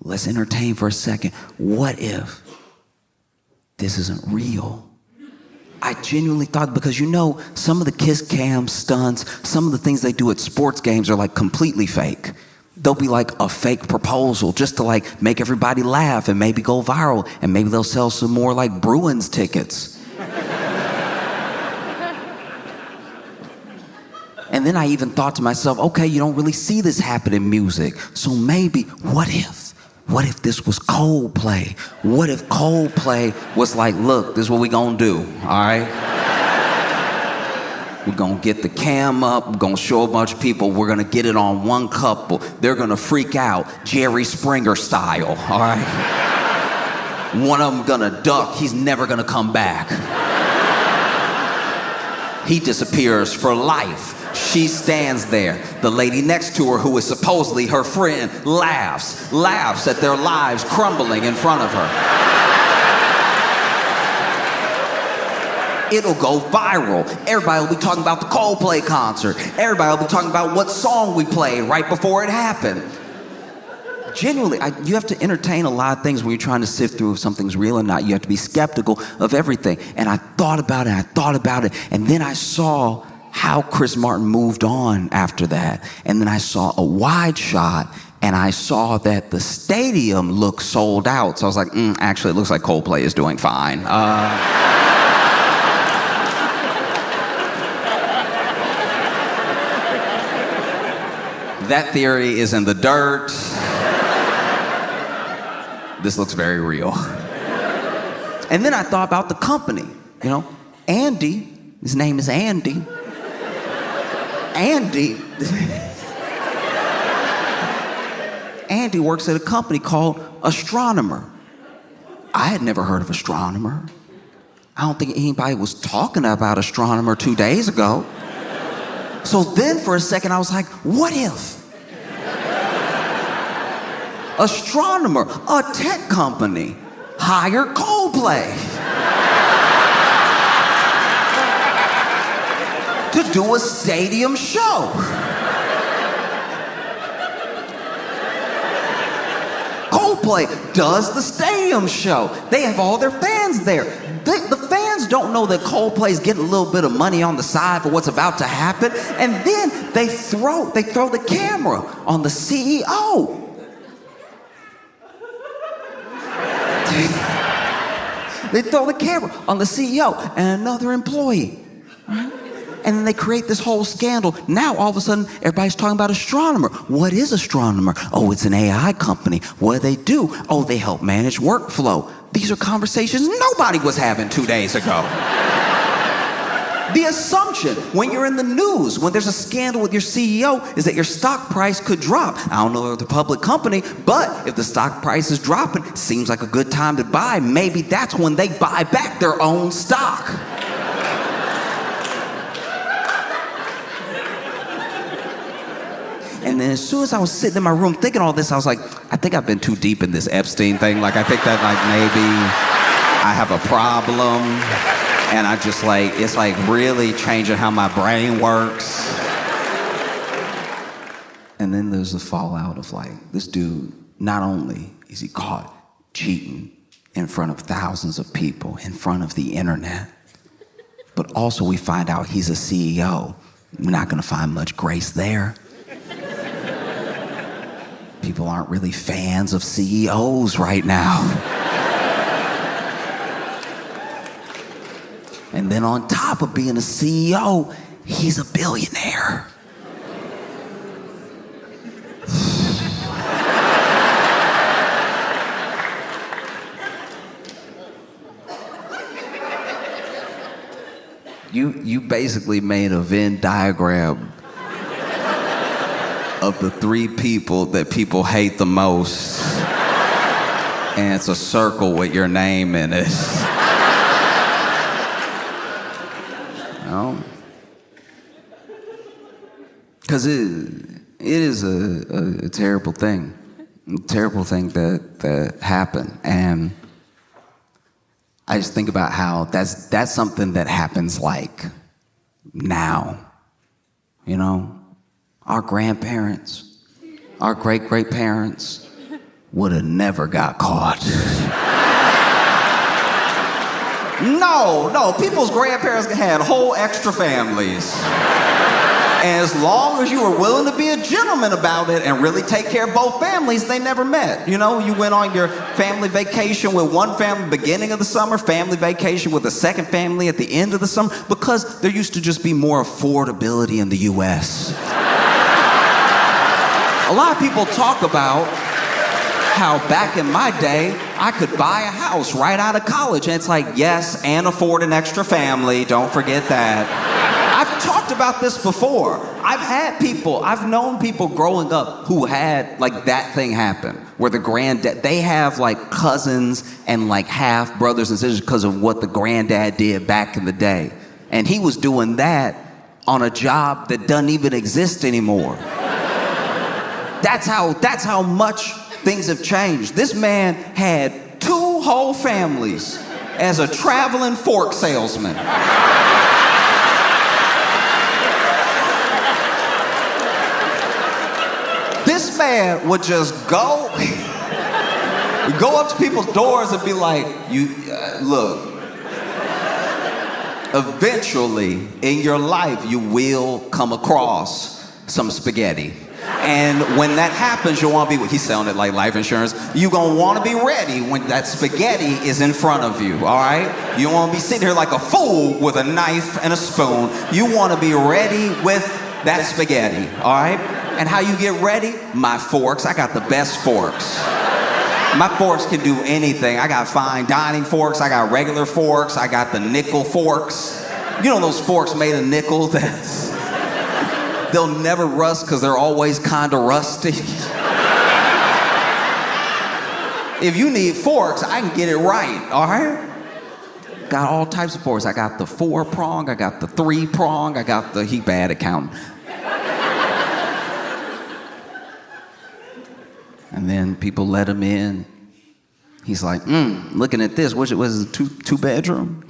Let's entertain for a second. What if this isn't real? I genuinely thought, because some of the kiss cam stunts, some of the things they do at sports games are like completely fake. They'll be like a fake proposal just to like make everybody laugh and maybe go viral, and maybe they'll sell some more like Bruins tickets. And then I even thought to myself, okay, you don't really see this happen in music, so maybe, what if this was Coldplay? What if Coldplay was like, look, this is what we gonna do, all right? We're gonna get the cam up, we're gonna show a bunch of people, we're gonna get it on one couple, they're gonna freak out, Jerry Springer style, all right? One of them gonna duck, he's never gonna come back. He disappears for life. She stands there. The lady next to her, who is supposedly her friend, laughs at their lives crumbling in front of her. It'll go viral. Everybody will be talking about the Coldplay concert. Everybody will be talking about what song we played right before it happened. Genuinely, you have to entertain a lot of things when you're trying to sift through if something's real or not. You have to be skeptical of everything. And I thought about it, and then I saw how Chris Martin moved on after that. And then I saw a wide shot, and I saw that the stadium looked sold out. So I was like, actually, it looks like Coldplay is doing fine. That theory is in the dirt. This looks very real. And then I thought about the company. Andy, his name is Andy. Andy works at a company called Astronomer. I had never heard of Astronomer. I don't think anybody was talking about Astronomer 2 days ago. So then for a second I was like, what if? Astronomer, a tech company, hire Coldplay to do a stadium show. Coldplay does the stadium show. They have all their fans there. The fans don't know that Coldplay's getting a little bit of money on the side for what's about to happen, and then they throw the camera on the CEO. They throw the camera on the CEO and another employee. And then they create this whole scandal. Now, all of a sudden, everybody's talking about Astronomer. What is Astronomer? Oh, it's an AI company. What do they do? Oh, they help manage workflow. These are conversations nobody was having 2 days ago. The assumption when you're in the news, when there's a scandal with your CEO, is that your stock price could drop. I don't know if it's a public company, but if the stock price is dropping, it seems like a good time to buy. Maybe that's when they buy back their own stock. And then as soon as I was sitting in my room thinking all this, I was like, I think I've been too deep in this Epstein thing. Like, I think that maybe I have a problem. And I just it's really changing how my brain works. And then there's the fallout of this dude, not only is he caught cheating in front of thousands of people, in front of the internet, but also we find out he's a CEO. We're not gonna find much grace there. People aren't really fans of CEOs right now. And then on top of being a CEO, he's a billionaire. You basically made a Venn diagram of the three people that people hate the most. and it's a circle with your name in it. Because it is a terrible thing. A terrible thing that happened. And I just think about how that's something that happens like now. You know? Our grandparents, our great-great-parents would have never got caught. No, people's grandparents had whole extra families. And as long as you were willing to be a gentleman about it and really take care of both families, they never met. You know, you went on your family vacation with one family beginning of the summer, family vacation with a second family at the end of the summer, because there used to just be more affordability in the US. A lot of people talk about how back in my day, I could buy a house right out of college. And it's like, yes, and afford an extra family. Don't forget that. I've talked about this before. I've known people growing up who had like that thing happen, where the granddad, they have like cousins and like half brothers and sisters because of what the granddad did back in the day. And he was doing that on a job that doesn't even exist anymore. That's how much things have changed. This man had 2 whole families as a traveling fork salesman. This man would just go up to people's doors and be like, look, eventually in your life you will come across some spaghetti. And when that happens, you'll want to be, he's selling it like life insurance, you're going to want to be ready when that spaghetti is in front of you, all right? You don't want to be sitting here like a fool with a knife and a spoon. You want to be ready with that spaghetti, all right? And how you get ready? My forks. I got the best forks. My forks can do anything. I got fine dining forks. I got regular forks. I got the nickel forks. You know those forks made of nickel they'll never rust because they're always kind of rusty. If you need forks, I can get it right, all right? Got all types of forks. I got the 4-prong, I got the 3-prong, I got he bad at counting. And then people let him in. He's like, looking at this, what was it, two bedroom?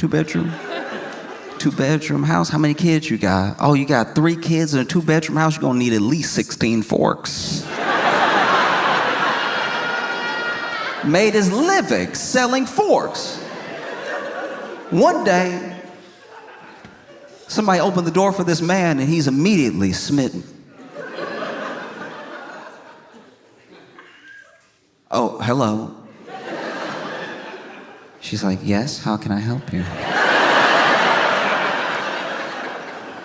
Two-bedroom house? How many kids you got? Oh, you got 3 kids in a 2-bedroom house? You're gonna need at least 16 forks. Made his living selling forks. One day, somebody opened the door for this man and he's immediately smitten. Oh, hello. She's like, yes, how can I help you?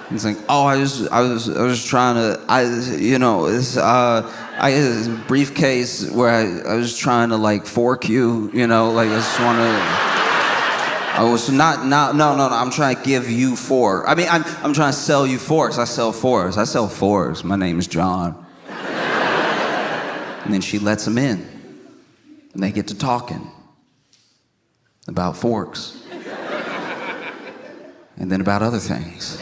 He's like, oh, I was trying to, I had this briefcase where I was trying to like fork you, like I just want to, I was no, I'm trying to give you fork. I mean, I'm trying to sell you forks. I sell forks. My name is John. And then she lets him in. And they get to talking about forks. And then about other things.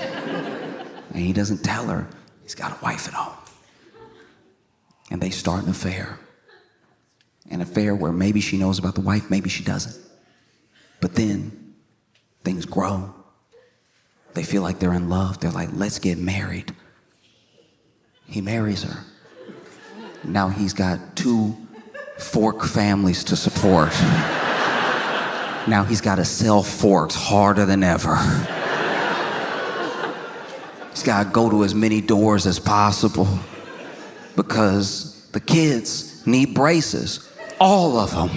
And he doesn't tell her he's got a wife at home. And they start an affair. An affair where maybe she knows about the wife, maybe she doesn't. But then things grow. They feel like they're in love. They're like, let's get married. He marries her. Now he's got 2 fork families to support. Now he's got to sell forks harder than ever. He's got to go to as many doors as possible because the kids need braces. All of them.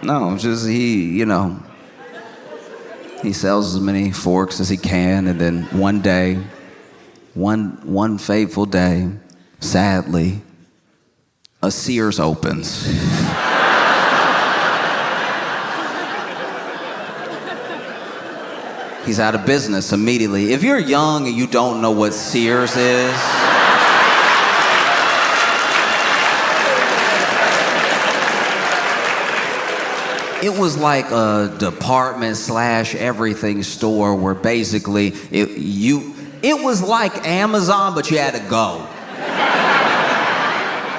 No, just he sells as many forks as he can, and then one day, one fateful day, sadly, a Sears opens. He's out of business immediately. If you're young and you don't know what Sears is, it was like a department/everything store where basically it was like Amazon, but you had to go.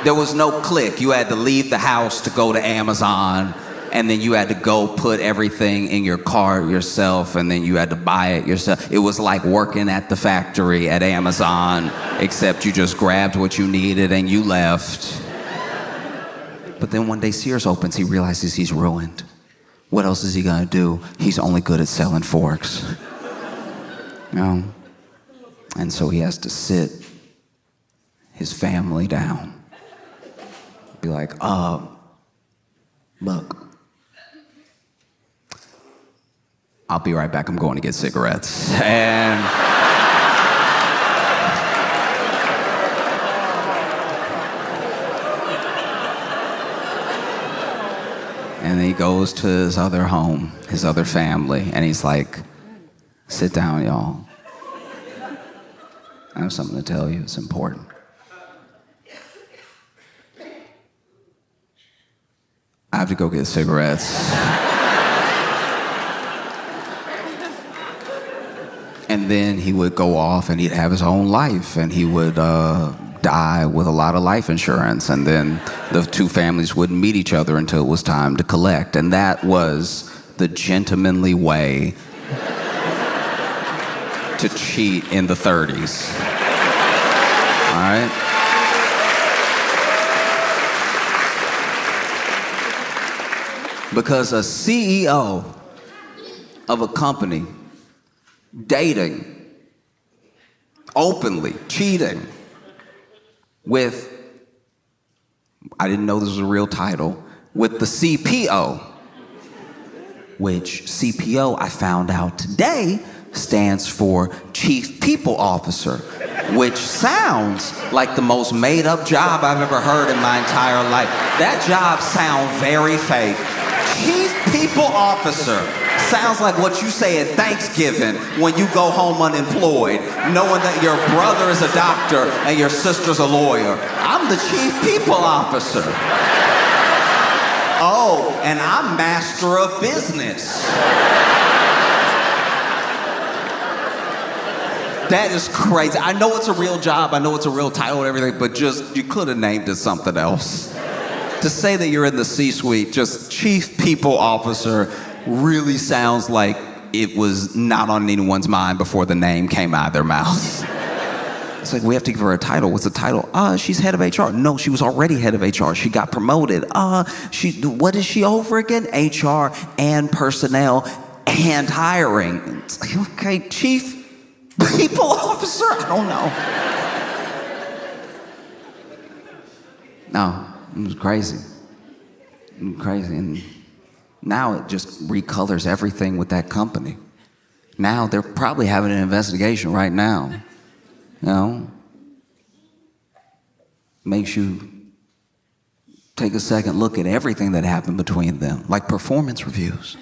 There was no click. You had to leave the house to go to Amazon, and then you had to go put everything in your cart yourself, and then you had to buy it yourself. It was like working at the factory at Amazon, except you just grabbed what you needed and you left. But then one day Sears opens, he realizes he's ruined. What else is he gonna do? He's only good at selling forks. You know? And so he has to sit his family down. Be like, look, I'll be right back, I'm going to get cigarettes. And then he goes to his other home, his other family, and he's like, sit down, y'all. I have something to tell you, it's important. I have to go get cigarettes. And then he would go off and he'd have his own life, and he would die with a lot of life insurance, and then the two families wouldn't meet each other until it was time to collect. And that was the gentlemanly way to cheat in the 30s. All right? Because a CEO of a company dating, openly cheating with, I didn't know this was a real title, with the CPO, which CPO, I found out today, stands for Chief People Officer, which sounds like the most made-up job I've ever heard in my entire life. That job sounds very fake. Chief People Officer sounds like what you say at Thanksgiving when you go home unemployed, knowing that your brother is a doctor and your sister's a lawyer. I'm the Chief People Officer. Oh, and I'm Master of Business. That is crazy. I know it's a real job, I know it's a real title and everything, but just, you could have named it something else. To say that you're in the C-suite, just Chief People Officer, really sounds like it was not on anyone's mind before the name came out of their mouth. It's like, we have to give her a title. What's the title? She's head of HR. No, she was already head of HR. She got promoted. What is she over again? HR and personnel and hiring. It's like, okay, Chief People Officer? I don't know. No, it was crazy. Crazy. And now it just recolors everything with that company. Now they're probably having an investigation right now. You know? Makes you take a second look at everything that happened between them, like performance reviews.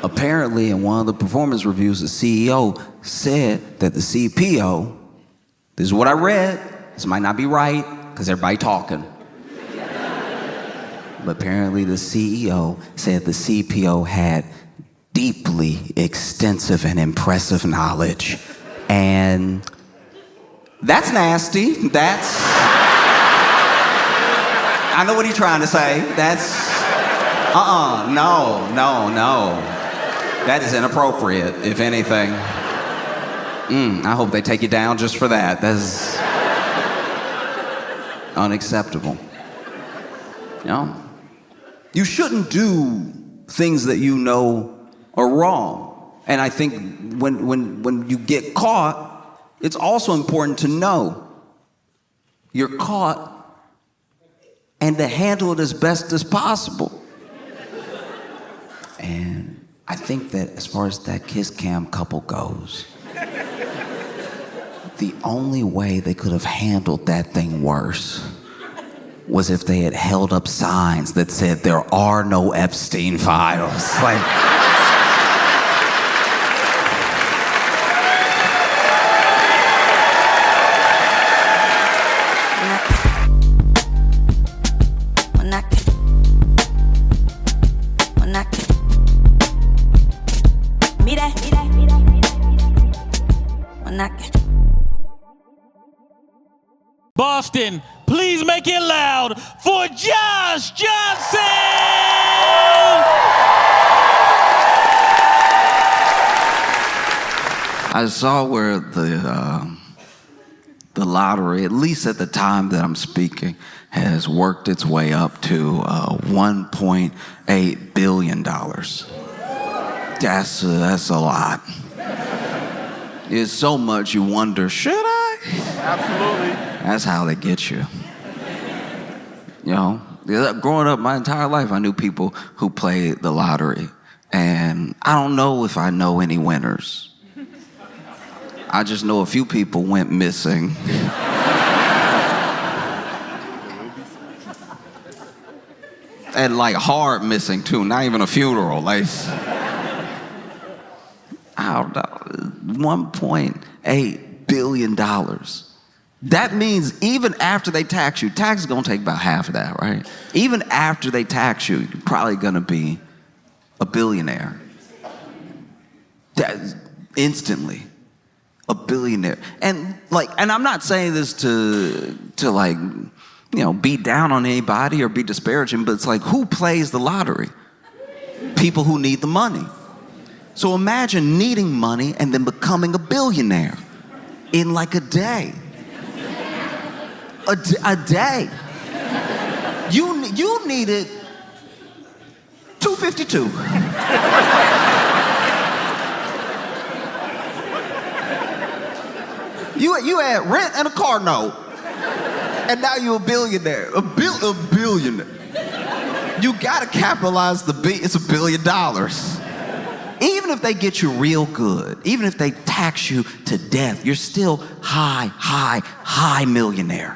Apparently, in one of the performance reviews, the CEO said that the CPO, this is what I read, this might not be right, because everybody talking. But apparently the CEO said the CPO had deeply extensive and impressive knowledge. And that's nasty. That's, I know what he's trying to say. That's, no. That is inappropriate, if anything. I hope they take you down just for that. That's unacceptable. You know? You shouldn't do things that you know are wrong. And I think when you get caught, it's also important to know you're caught and to handle it as best as possible. And I think that as far as that kiss cam couple goes, the only way they could have handled that thing worse was if they had held up signs that said there are no Epstein files. Like, Boston, please make it loud for Josh Johnson! I saw where the lottery, at least at the time that I'm speaking, has worked its way up to $1.8 billion. That's a lot. It's so much you wonder, should I? Absolutely. That's how they get you. You know, growing up my entire life, I knew people who played the lottery. And I don't know if I know any winners. I just know a few people went missing. And like hard missing too, not even a funeral. Like, I don't know, $1.8 billion. That means even after they tax you, tax is gonna take about half of that, right? Even after they tax you, you're probably gonna be a billionaire. Instantly, a billionaire. And I'm not saying this to like, you know, beat down on anybody or be disparaging, but it's like, who plays the lottery? People who need the money. So imagine needing money and then becoming a billionaire in like a day. A day. You needed 252. You had rent and a car note, and now you're a billionaire. A billionaire. You gotta capitalize the B. It's $1 billion. Even if they get you real good, even if they tax you to death, you're still high millionaire.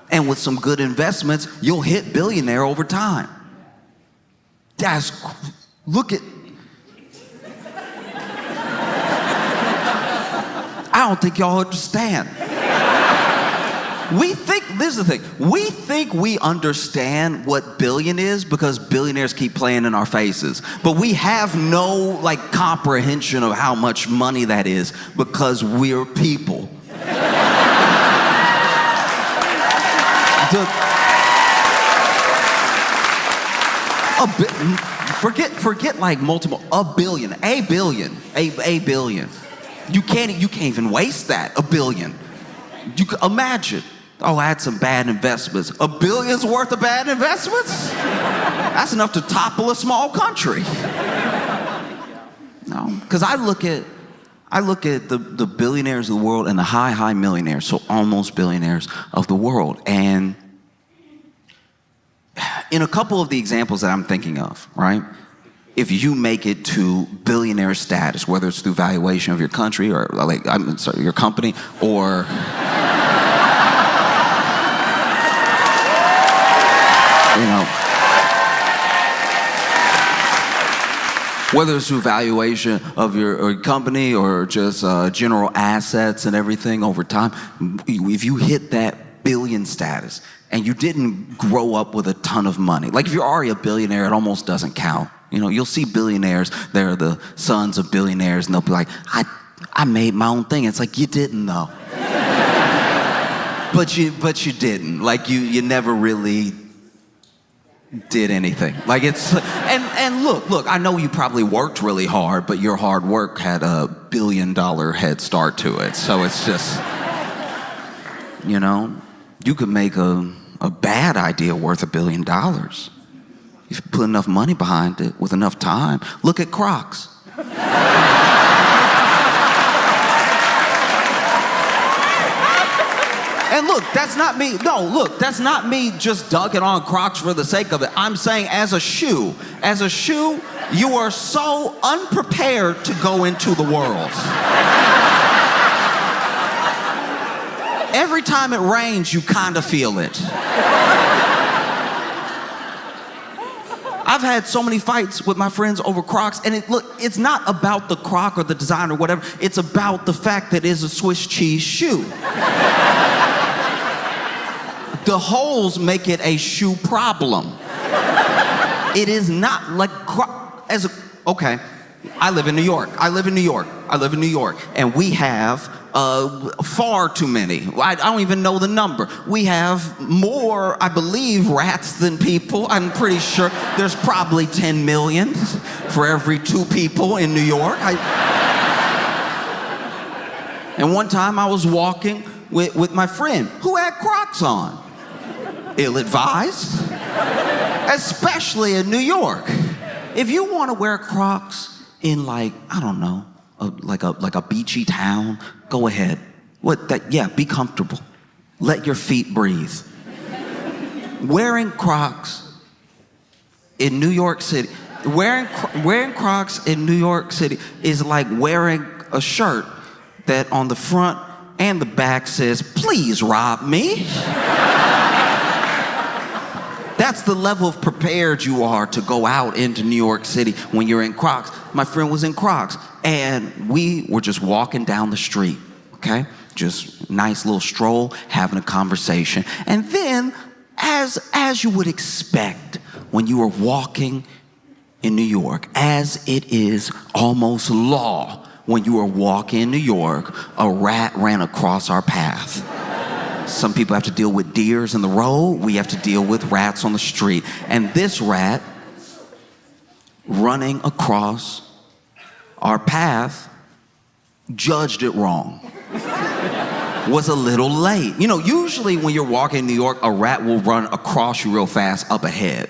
And with some good investments, you'll hit billionaire over time. Look at, I don't think y'all understand. This is the thing, we think we understand what billion is because billionaires keep playing in our faces. But we have no comprehension of how much money that is because we're people. Forget like multiple, a billion. You can't even waste that, $1 billion. You can imagine, I had some bad investments. $1 billion's worth of bad investments? That's enough to topple a small country. No, because I look at the billionaires of the world and the high millionaires, so almost billionaires of the world. And in a couple of the examples that I'm thinking of, right? If you make it to billionaire status, whether it's through valuation of your country or your company, or whether it's through valuation of your company or just general assets and everything over time, if you hit that billion status and you didn't grow up with a ton of money, like if you're already a billionaire, it almost doesn't count. You know, you'll see billionaires, they're the sons of billionaires, and they'll be like, I made my own thing. It's like, you didn't though. But you didn't. Like you never really did anything. Like it's, and look, I know you probably worked really hard, but your hard work had a $1 billion head start to it. So it's just, you could make a bad idea worth $1 billion. If you put enough money behind it with enough time. Look at Crocs. And look, that's not me. No, look, that's not me just dunking on Crocs for the sake of it. I'm saying as a shoe, you are so unprepared to go into the world. Every time it rains, you kind of feel it. I've had so many fights with my friends over Crocs, and it's not about the Croc or the design or whatever. It's about the fact that it's a Swiss cheese shoe. The holes make it a shoe problem. It is not like okay, I live in New York. And we have far too many. I don't even know the number. We have more, I believe, rats than people. I'm pretty sure there's probably 10 million for every 2 people in New York. And one time I was walking with my friend who had Crocs on. Ill-advised, especially in New York. If you want to wear Crocs in like, I don't know, like a beachy town, go ahead. Be comfortable. Let your feet breathe. Wearing Crocs in New York City, wearing Crocs in New York City is like wearing a shirt that on the front and the back says, "Please rob me." That's the level of prepared you are to go out into New York City when you're in Crocs. My friend was in Crocs, and we were just walking down the street, okay? Just nice little stroll, having a conversation. And then, as you would expect when you are walking in New York, as it is almost law when you are walking in New York, a rat ran across our path. Some people have to deal with deers in the road. We have to deal with rats on the street. And this rat running across our path judged it wrong. Was a little late. You know, usually when you're walking in New York, a rat will run across you real fast up ahead.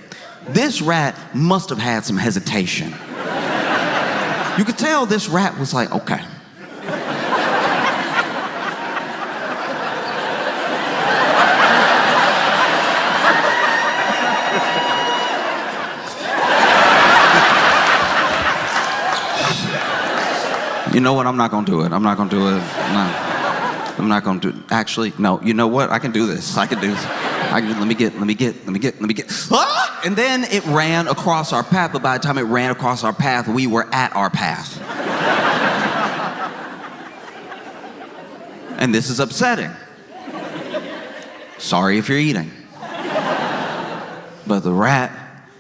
This rat must have had some hesitation. You could tell this rat was like, okay. You know what? I'm not gonna do it. No. I'm not gonna do it. Actually, no. You know what? I can do this. Let me get. Ah! And then it ran across our path, but by the time it ran across our path, we were at our path. And this is upsetting. Sorry if you're eating. But the rat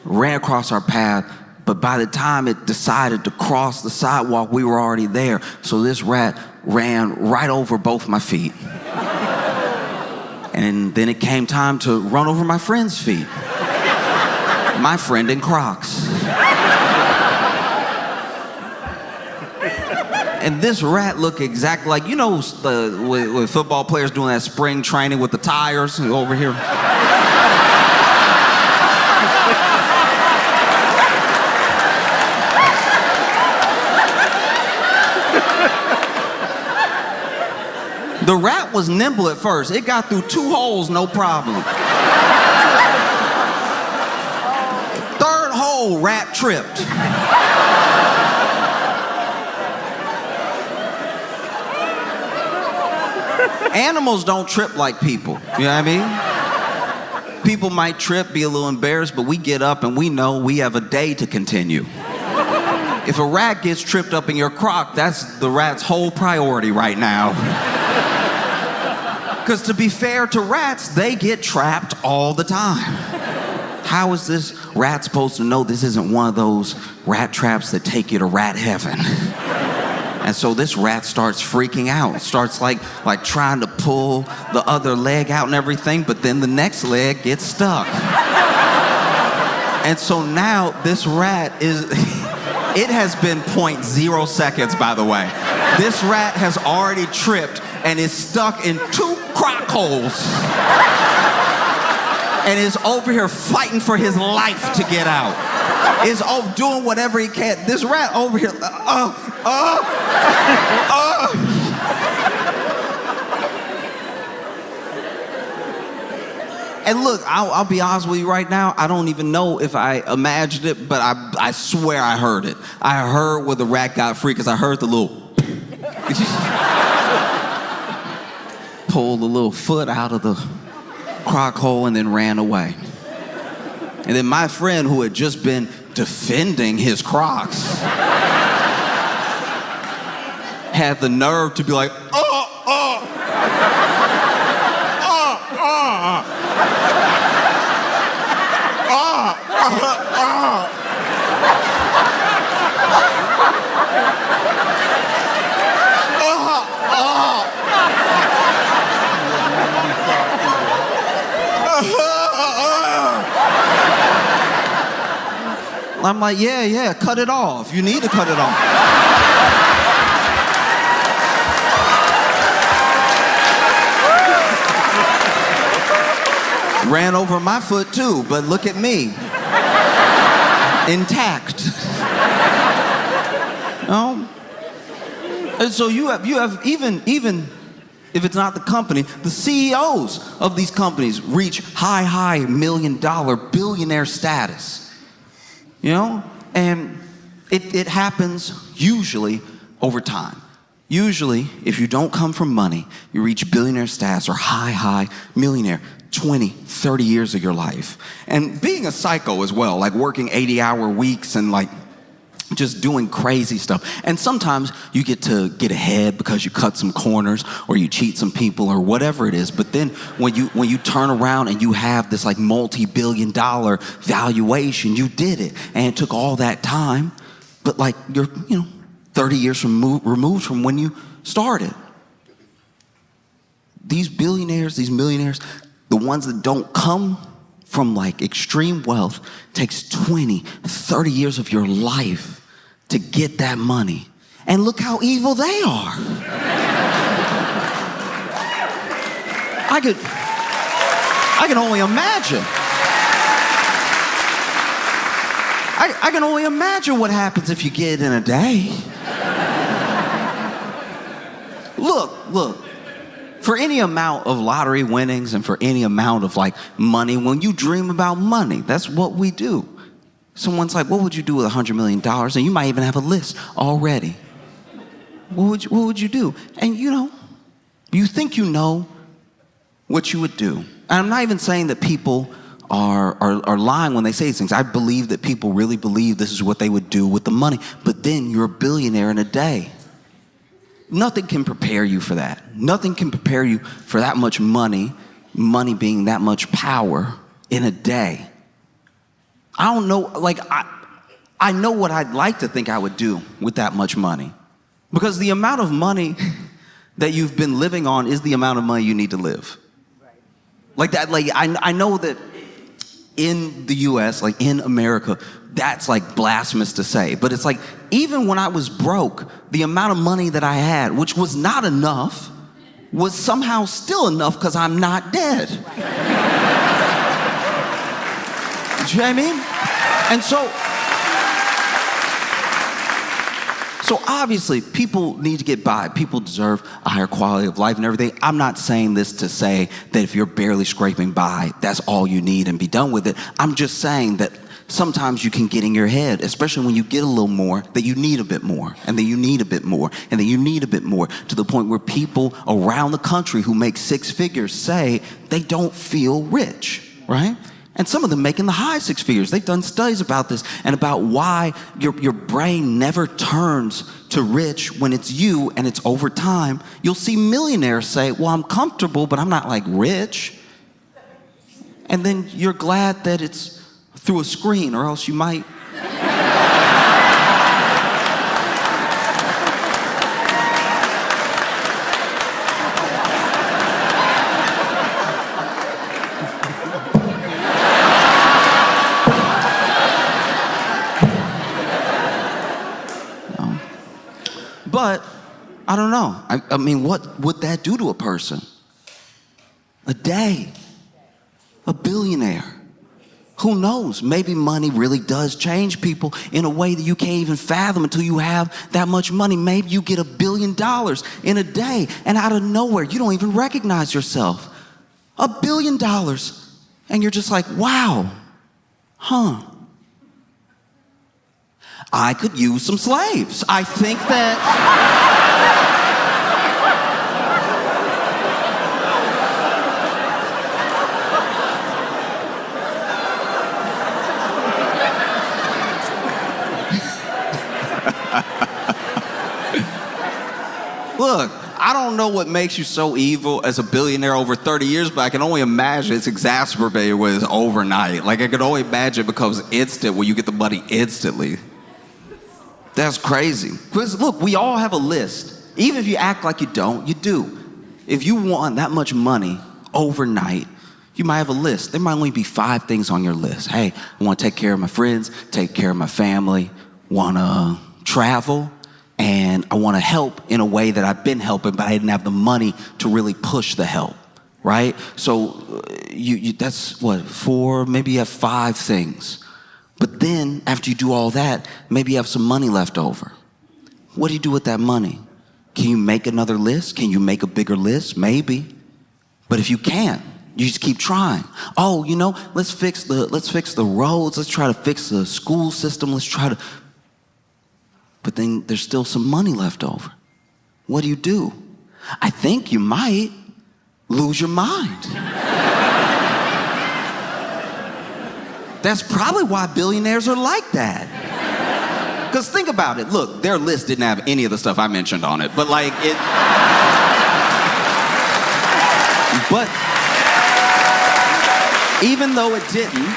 ran across our path, but by the time it decided to cross the sidewalk, we were already there. So this rat ran right over both my feet. And then it came time to run over my friend's feet. My friend in Crocs. And this rat looked exactly like, you know, with football players doing that spring training with the tires over here. The rat was nimble at first. It got through 2 holes, no problem. Third hole, rat tripped. Animals don't trip like people, you know what I mean? People might trip, be a little embarrassed, but we get up and we know we have a day to continue. If a rat gets tripped up in your crock, that's the rat's whole priority right now. Because to be fair to rats, they get trapped all the time. How is this rat supposed to know this isn't one of those rat traps that take you to rat heaven? And so this rat starts freaking out, starts like trying to pull the other leg out and everything, but then the next leg gets stuck. And so now this rat it has been 0.0 seconds, by the way. This rat has already tripped and is stuck in 2 crock holes. And is over here fighting for his life to get out. Is doing whatever he can. This rat over here, And look, I'll be honest with you right now, I don't even know if I imagined it, but I swear I heard it. I heard where the rat got free, because I heard the little pull the little foot out of the crock hole and then ran away. And then my friend who had just been defending his Crocs had the nerve to be like, I'm like, yeah, cut it off. You need to cut it off. Ran over my foot too, but look at me. Intact. And so you have even if it's not the company, the CEOs of these companies reach high $1 million billionaire status. And it happens usually over time. Usually, if you don't come from money, you reach billionaire status or high millionaire 20, 30 years of your life. And being a psycho as well, like working 80-hour weeks and like just doing crazy stuff. And sometimes you get to get ahead because you cut some corners or you cheat some people or whatever it is. But then when you turn around and you have this like multi-billion-dollar valuation, you did it. And it took all that time, but like you're 30 years removed from when you started. These billionaires, these millionaires, the ones that don't come from like extreme wealth, takes 20, 30 years of your life to get that money. And look how evil they are. I can only imagine. I can only imagine what happens if you get it in a day. Look. For any amount of lottery winnings and for any amount of like money, when you dream about money, that's what we do. Someone's like, what would you do with $100 million? And you might even have a list already. What would you do? And you think you know what you would do. And I'm not even saying that people are lying when they say these things. I believe that people really believe this is what they would do with the money. But then you're a billionaire in a day. Nothing can prepare you for that. Nothing can prepare you for that much money being that much power in a day. I don't know, like, I know what I'd like to think I would do with that much money. Because the amount of money that you've been living on is the amount of money you need to live. Right. Like that, like, I know that in the US, like in America, that's like blasphemous to say. But it's like, even when I was broke, the amount of money that I had, which was not enough, was somehow still enough because I'm not dead. You know what I mean? And so obviously people need to get by. People deserve a higher quality of life and everything. I'm not saying this to say that if you're barely scraping by, that's all you need and be done with it. I'm just saying that sometimes you can get in your head, especially when you get a little more, that you need a bit more, and then you need a bit more, and then you need a bit more, to the point where people around the country who make six figures say they don't feel rich, right? And some of them making the high six figures. They've done studies about this and about why your brain never turns to rich when it's you and it's over time. You'll see millionaires say, well, I'm comfortable, but I'm not like rich. And then you're glad that it's through a screen, or else you might. But I don't know. I mean, what would that do to a person? A day. A billionaire. Who knows? Maybe money really does change people in a way that you can't even fathom until you have that much money. Maybe you get $1 billion in a day, and out of nowhere, you don't even recognize yourself. $1 billion. And you're just like, wow. Huh. I could use some slaves. I think that... Look, I don't know what makes you so evil as a billionaire over 30 years, but I can only imagine it's exacerbated when it's overnight. Like, I can only imagine it becomes instant when you get the money instantly. That's crazy. Because, look, we all have a list. Even if you act like you don't, you do. If you want that much money overnight, you might have a list. There might only be 5 things on your list. Hey, I want to take care of my friends, take care of my family, want to travel, and I want to help in a way that I've been helping, but I didn't have the money to really push the help, right? So that's what, 4, maybe you have 5 things. But then, after you do all that, maybe you have some money left over. What do you do with that money? Can you make another list? Can you make a bigger list? Maybe. But if you can't, you just keep trying. Oh, let's fix the roads. Let's try to fix the school system. But then there's still some money left over. What do? I think you might lose your mind. That's probably why billionaires are like that. Because think about it. Look, their list didn't have any of the stuff I mentioned on it. But even though it didn't,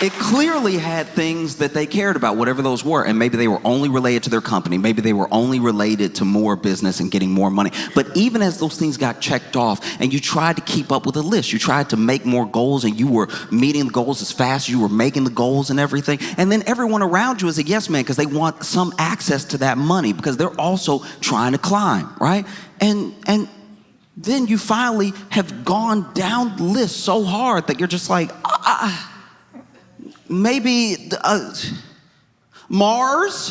it clearly had things that they cared about, whatever those were. And maybe they were only related to their company. Maybe they were only related to more business and getting more money. But even as those things got checked off and you tried to keep up with a list, you tried to make more goals and you were meeting the goals as fast as you were making the goals and everything. And then everyone around you is a yes man because they want some access to that money because they're also trying to climb, right? And then you finally have gone down the list so hard that you're just like, maybe Mars?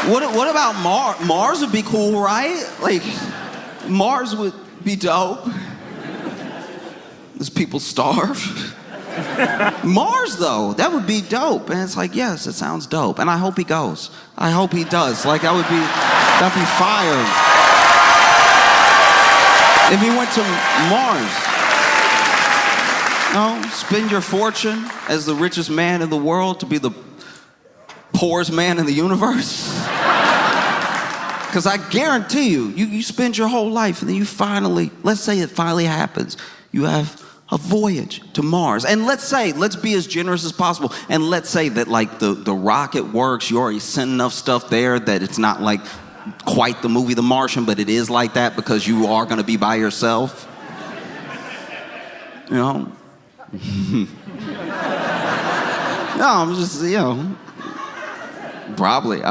What about Mars? Mars would be cool, right? Like, Mars would be dope. As people starve. Mars, though, that would be dope. And it's like, yes, it sounds dope. And I hope he goes. I hope he does. Like, that'd be fire. If he went to Mars. Spend your fortune as the richest man in the world to be the poorest man in the universe. Because I guarantee you spend your whole life and then you finally, let's say it finally happens, you have a voyage to Mars. And let's be as generous as possible. And let's say that like the rocket works, you already sent enough stuff there that it's not like quite the movie The Martian, but it is like that because you are going to be by yourself. No, I'm just, probably.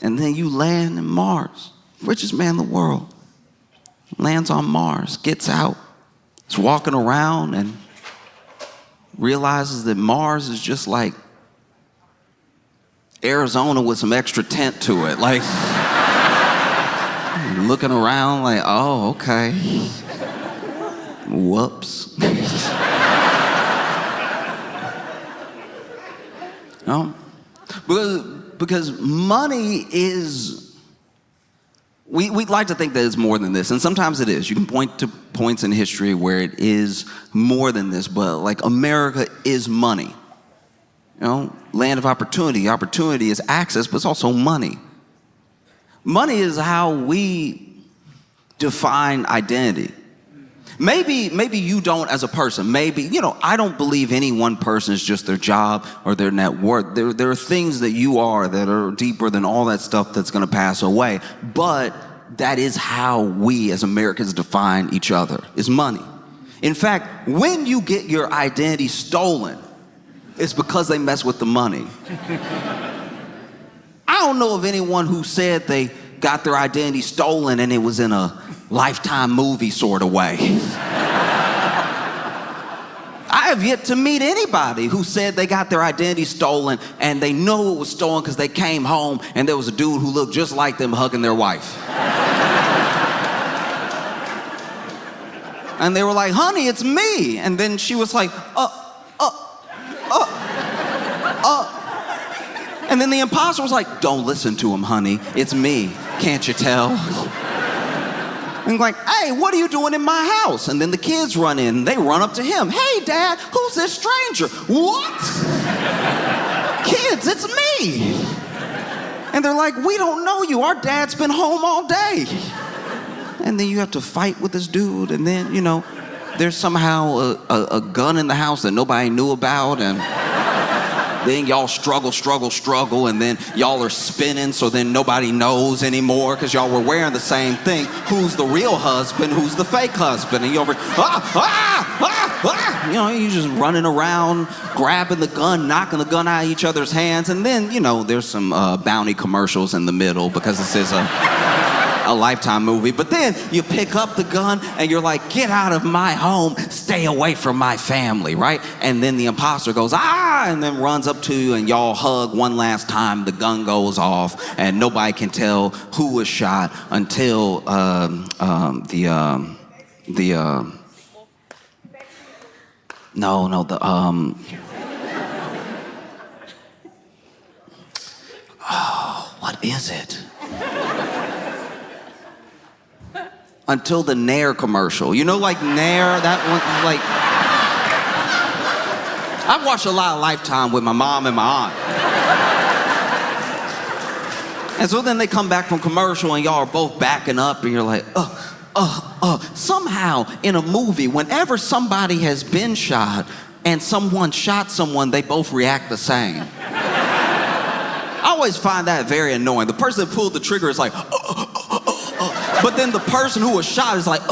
And then you land in Mars, richest man in the world. Lands on Mars, gets out, is walking around and realizes that Mars is just like Arizona with some extra tent to it. Like, looking around like, oh, okay. Whoops. No? Because money is... We'd like to think that it's more than this, and sometimes it is. You can point to points in history where it is more than this, but like America is money. Land of opportunity. Opportunity is access, but it's also money. Money is how we define identity. Maybe you don't as a person. Maybe, I don't believe any one person is just their job or their net worth. There are things that you are that are deeper than all that stuff that's going to pass away. But that is how we as Americans define each other, is money. In fact, when you get your identity stolen, it's because they mess with the money. I don't know of anyone who said they got their identity stolen and it was in a Lifetime movie sort of way. I have yet to meet anybody who said they got their identity stolen and they know it was stolen because they came home and there was a dude who looked just like them hugging their wife. And they were like, honey, it's me. And then she was like, And then the imposter was like, don't listen to him, honey. It's me. Can't you tell? And like, hey, what are you doing in my house? And then the kids run in and they run up to him. Hey, Dad, who's this stranger? What? Kids, it's me. And they're like, we don't know you. Our dad's been home all day. And then you have to fight with this dude. And then, there's somehow a gun in the house that nobody knew about. And then y'all struggle, and then y'all are spinning, so then nobody knows anymore because y'all were wearing the same thing. Who's the real husband? Who's the fake husband? And you're over, you're just running around, grabbing the gun, knocking the gun out of each other's hands. And then, there's some bounty commercials in the middle because this is a Lifetime movie. But then you pick up the gun and you're like, get out of my home, stay away from my family, right? And then the imposter goes, and then runs up to you and y'all hug one last time. The gun goes off and nobody can tell who was shot until oh, what is it? Until the Nair commercial. Like Nair, that one, like... I've watched a lot of Lifetime with my mom and my aunt. And so then they come back from commercial and y'all are both backing up and you're like, Somehow in a movie, whenever somebody has been shot and someone shot someone, they both react the same. I always find that very annoying. The person that pulled the trigger is like, but then the person who was shot is like,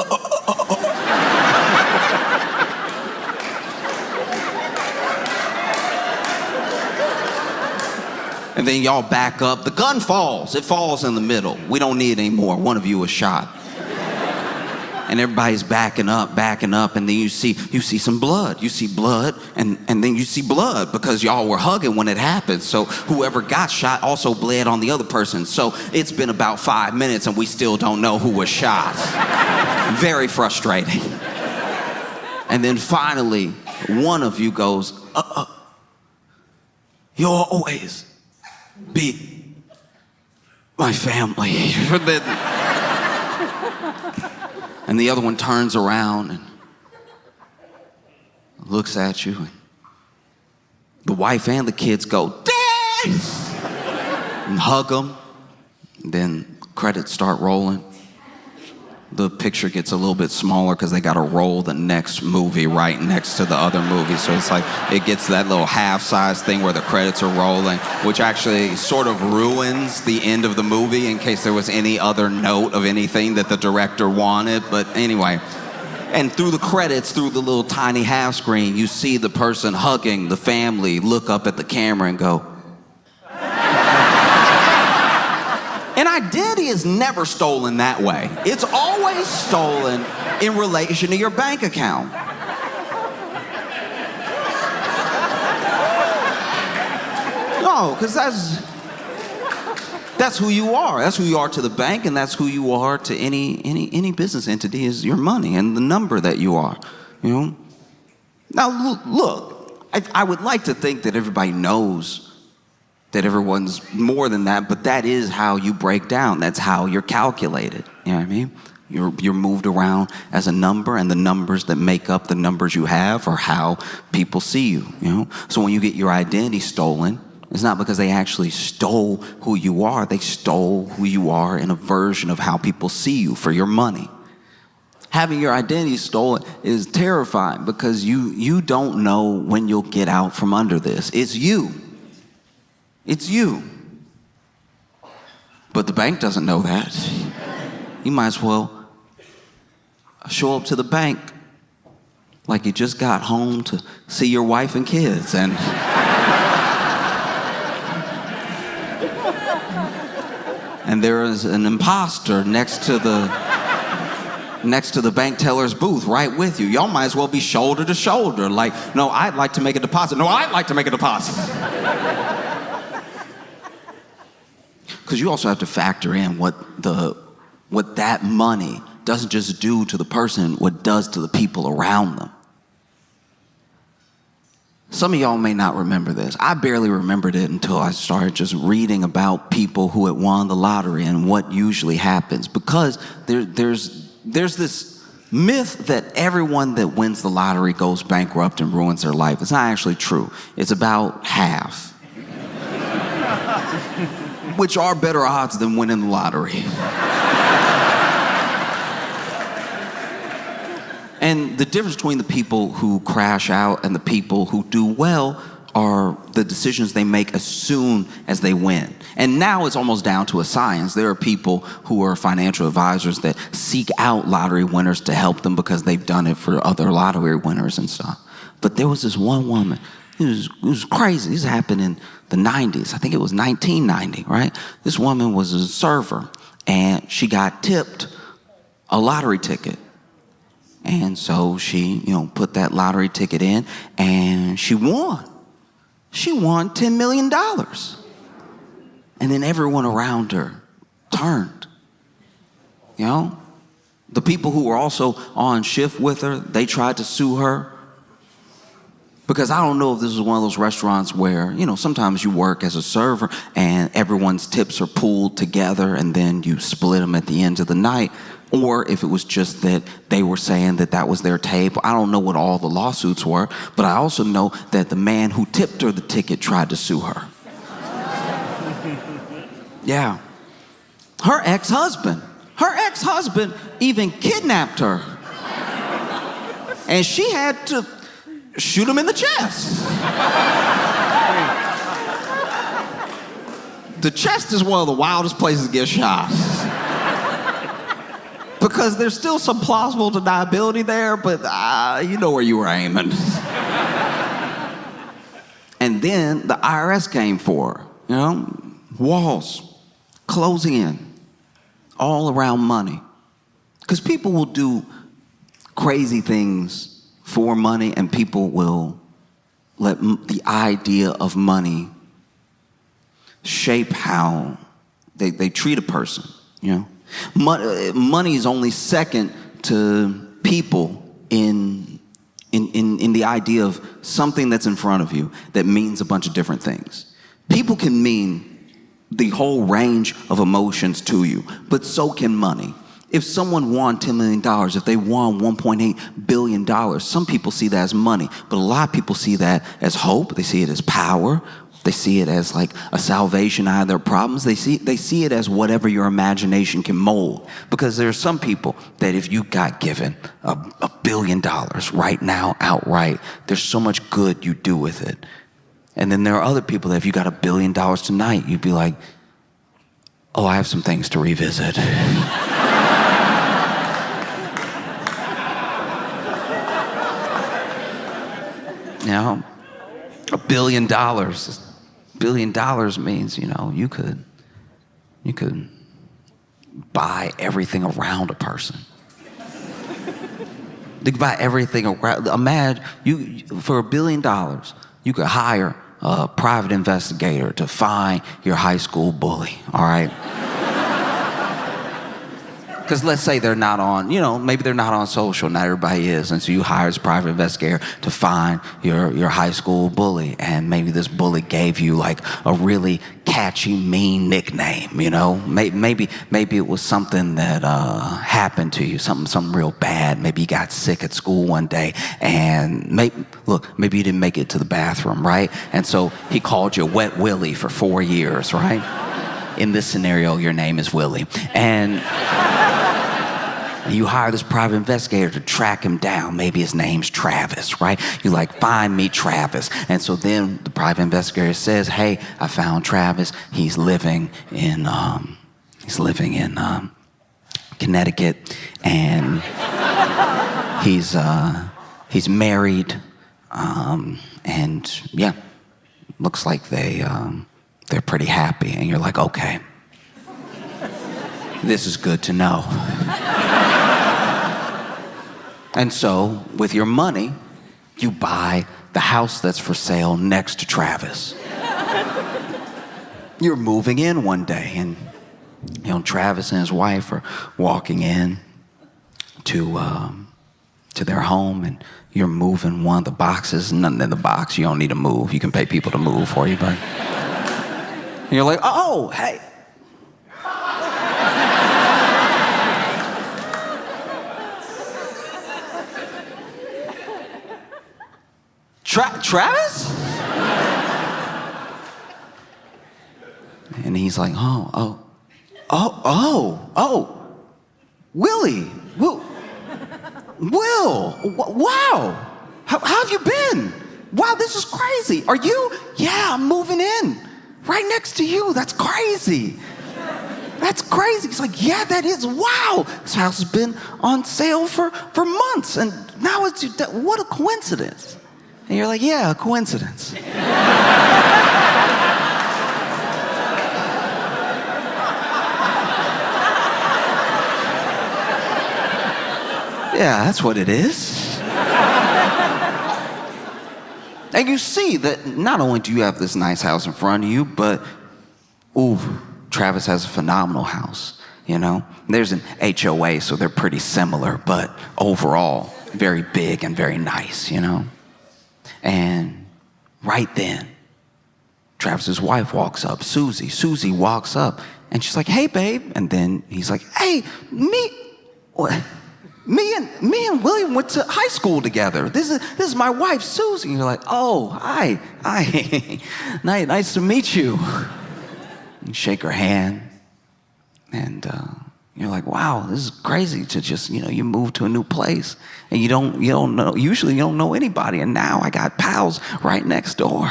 And then y'all back up. The gun falls. It falls in the middle. We don't need it anymore. One of you was shot. And everybody's backing up, and then you see some blood. You see blood, and then you see blood because y'all were hugging when it happened. So whoever got shot also bled on the other person. So it's been about 5 minutes and we still don't know who was shot. Very frustrating. And then finally, one of you goes, you'll always be my family. And the other one turns around and looks at you. And the wife and the kids go, Dad! And hug them. And then credits start rolling. The picture gets a little bit smaller because they got to roll the next movie right next to the other movie. So it's like it gets that little half-size thing where the credits are rolling, which actually sort of ruins the end of the movie in case there was any other note of anything that the director wanted. But anyway, and through the credits, through the little tiny half screen, you see the person hugging the family look up at the camera and go, and identity is never stolen that way. It's always stolen in relation to your bank account. No, because that's who you are. That's who you are to the bank, and that's who you are to any business entity is your money and the number that you are. Now, look, I would like to think that everybody knows that everyone's more than that, but that is how you break down. That's how you're calculated. You know what I mean? You're moved around as a number, and the numbers that make up the numbers you have are how people see you. So when you get your identity stolen, it's not because they actually stole who you are. They stole who you are in a version of how people see you for your money. Having your identity stolen is terrifying because you don't know when you'll get out from under this. It's you. It's you. But the bank doesn't know that. You might as well show up to the bank like you just got home to see your wife and kids and there is an imposter next to the bank teller's booth right with you. Y'all might as well be shoulder to shoulder. Like, no, I'd like to make a deposit. No, I'd like to make a deposit. Because you also have to factor in what that money doesn't just do to the person, what it does to the people around them. Some of y'all may not remember this. I barely remembered it until I started just reading about people who had won the lottery and what usually happens. Because there's there's this myth that everyone that wins the lottery goes bankrupt and ruins their life. It's not actually true. It's about half. Which are better odds than winning the lottery. And the difference between the people who crash out and the people who do well are the decisions they make as soon as they win. And now it's almost down to a science. There are people who are financial advisors that seek out lottery winners to help them because they've done it for other lottery winners and stuff. But there was this one woman, it was crazy. This happened in the 90s. I think it was 1990, right? This woman was a server and she got tipped a lottery ticket. And so she, put that lottery ticket in and she won. She won $10 million. And then everyone around her turned. The people who were also on shift with her, they tried to sue her. Because I don't know if this is one of those restaurants where, sometimes you work as a server and everyone's tips are pooled together and then you split them at the end of the night. Or if it was just that they were saying that was their table. I don't know what all the lawsuits were, but I also know that the man who tipped her the ticket tried to sue her. Yeah. Her ex-husband even kidnapped her. And she had to shoot him in the chest. The chest is one of the wildest places to get shot. Because there's still some plausible deniability there, but you know where you were aiming. And then the IRS came for her, walls closing in all around money. Because people will do crazy things for money and people will let the idea of money shape how they treat a person, Money is only second to people in the idea of something that's in front of you that means a bunch of different things. People can mean the whole range of emotions to you, but so can money. If someone won $10 million, if they won $1.8 billion, some people see that as money, but a lot of people see that as hope. They see it as power. They see it as like a salvation out of their problems. They see it as whatever your imagination can mold. Because there are some people that if you got given $1 billion right now outright, there's so much good you do with it. And then there are other people that if you got $1 billion tonight, you'd be like, oh, I have some things to revisit. $1 billion. $1 billion means, you could buy everything around a person. You could buy everything around. Imagine for $1 billion, you could hire a private investigator to find your high school bully. All right. Because let's say they're not on, maybe they're not on social, not everybody is. And so you hire this private investigator to find your high school bully. And maybe this bully gave you like a really catchy, mean nickname, Maybe it was something that happened to you, something real bad. Maybe you got sick at school one day and maybe you didn't make it to the bathroom, right? And so he called you Wet Willie for 4 years, right? In this scenario, your name is Willie. And you hire this private investigator to track him down. Maybe his name's Travis, right? You find me Travis. And so then the private investigator says, hey, I found Travis. He's living in Connecticut, and he's married, and yeah, looks like they're pretty happy. And you're like, okay, this is good to know. And so, with your money, you buy the house that's for sale next to Travis. You're moving in one day, and Travis and his wife are walking in to their home, and you're moving one of the boxes. Nothing in the box. You don't need to move. You can pay people to move for you, but and you're like, oh, hey. Travis? And he's like, oh, Willie, Will, wow, how have you been? Wow, this is crazy. Are you? Yeah, I'm moving in right next to you. That's crazy. That's crazy. He's like, yeah, that is. Wow, this house has been on sale for months, and now it's what a coincidence. And you're like, yeah, a coincidence. Yeah, that's what it is. And you see that not only do you have this nice house in front of you, but, ooh, Travis has a phenomenal house, you know? There's an HOA, so they're pretty similar, but overall, very big and very nice, you know? And right then, Travis's wife walks up, Susie. Susie walks up, and she's like, hey, babe. And then he's like, hey, me and William went to high school together. This is my wife, Susie. And you're like, oh, hi, nice to meet you. You shake her hand, and you're like, wow, this is crazy to just, you move to a new place, and you don't know, usually you don't know anybody, and now I got pals right next door.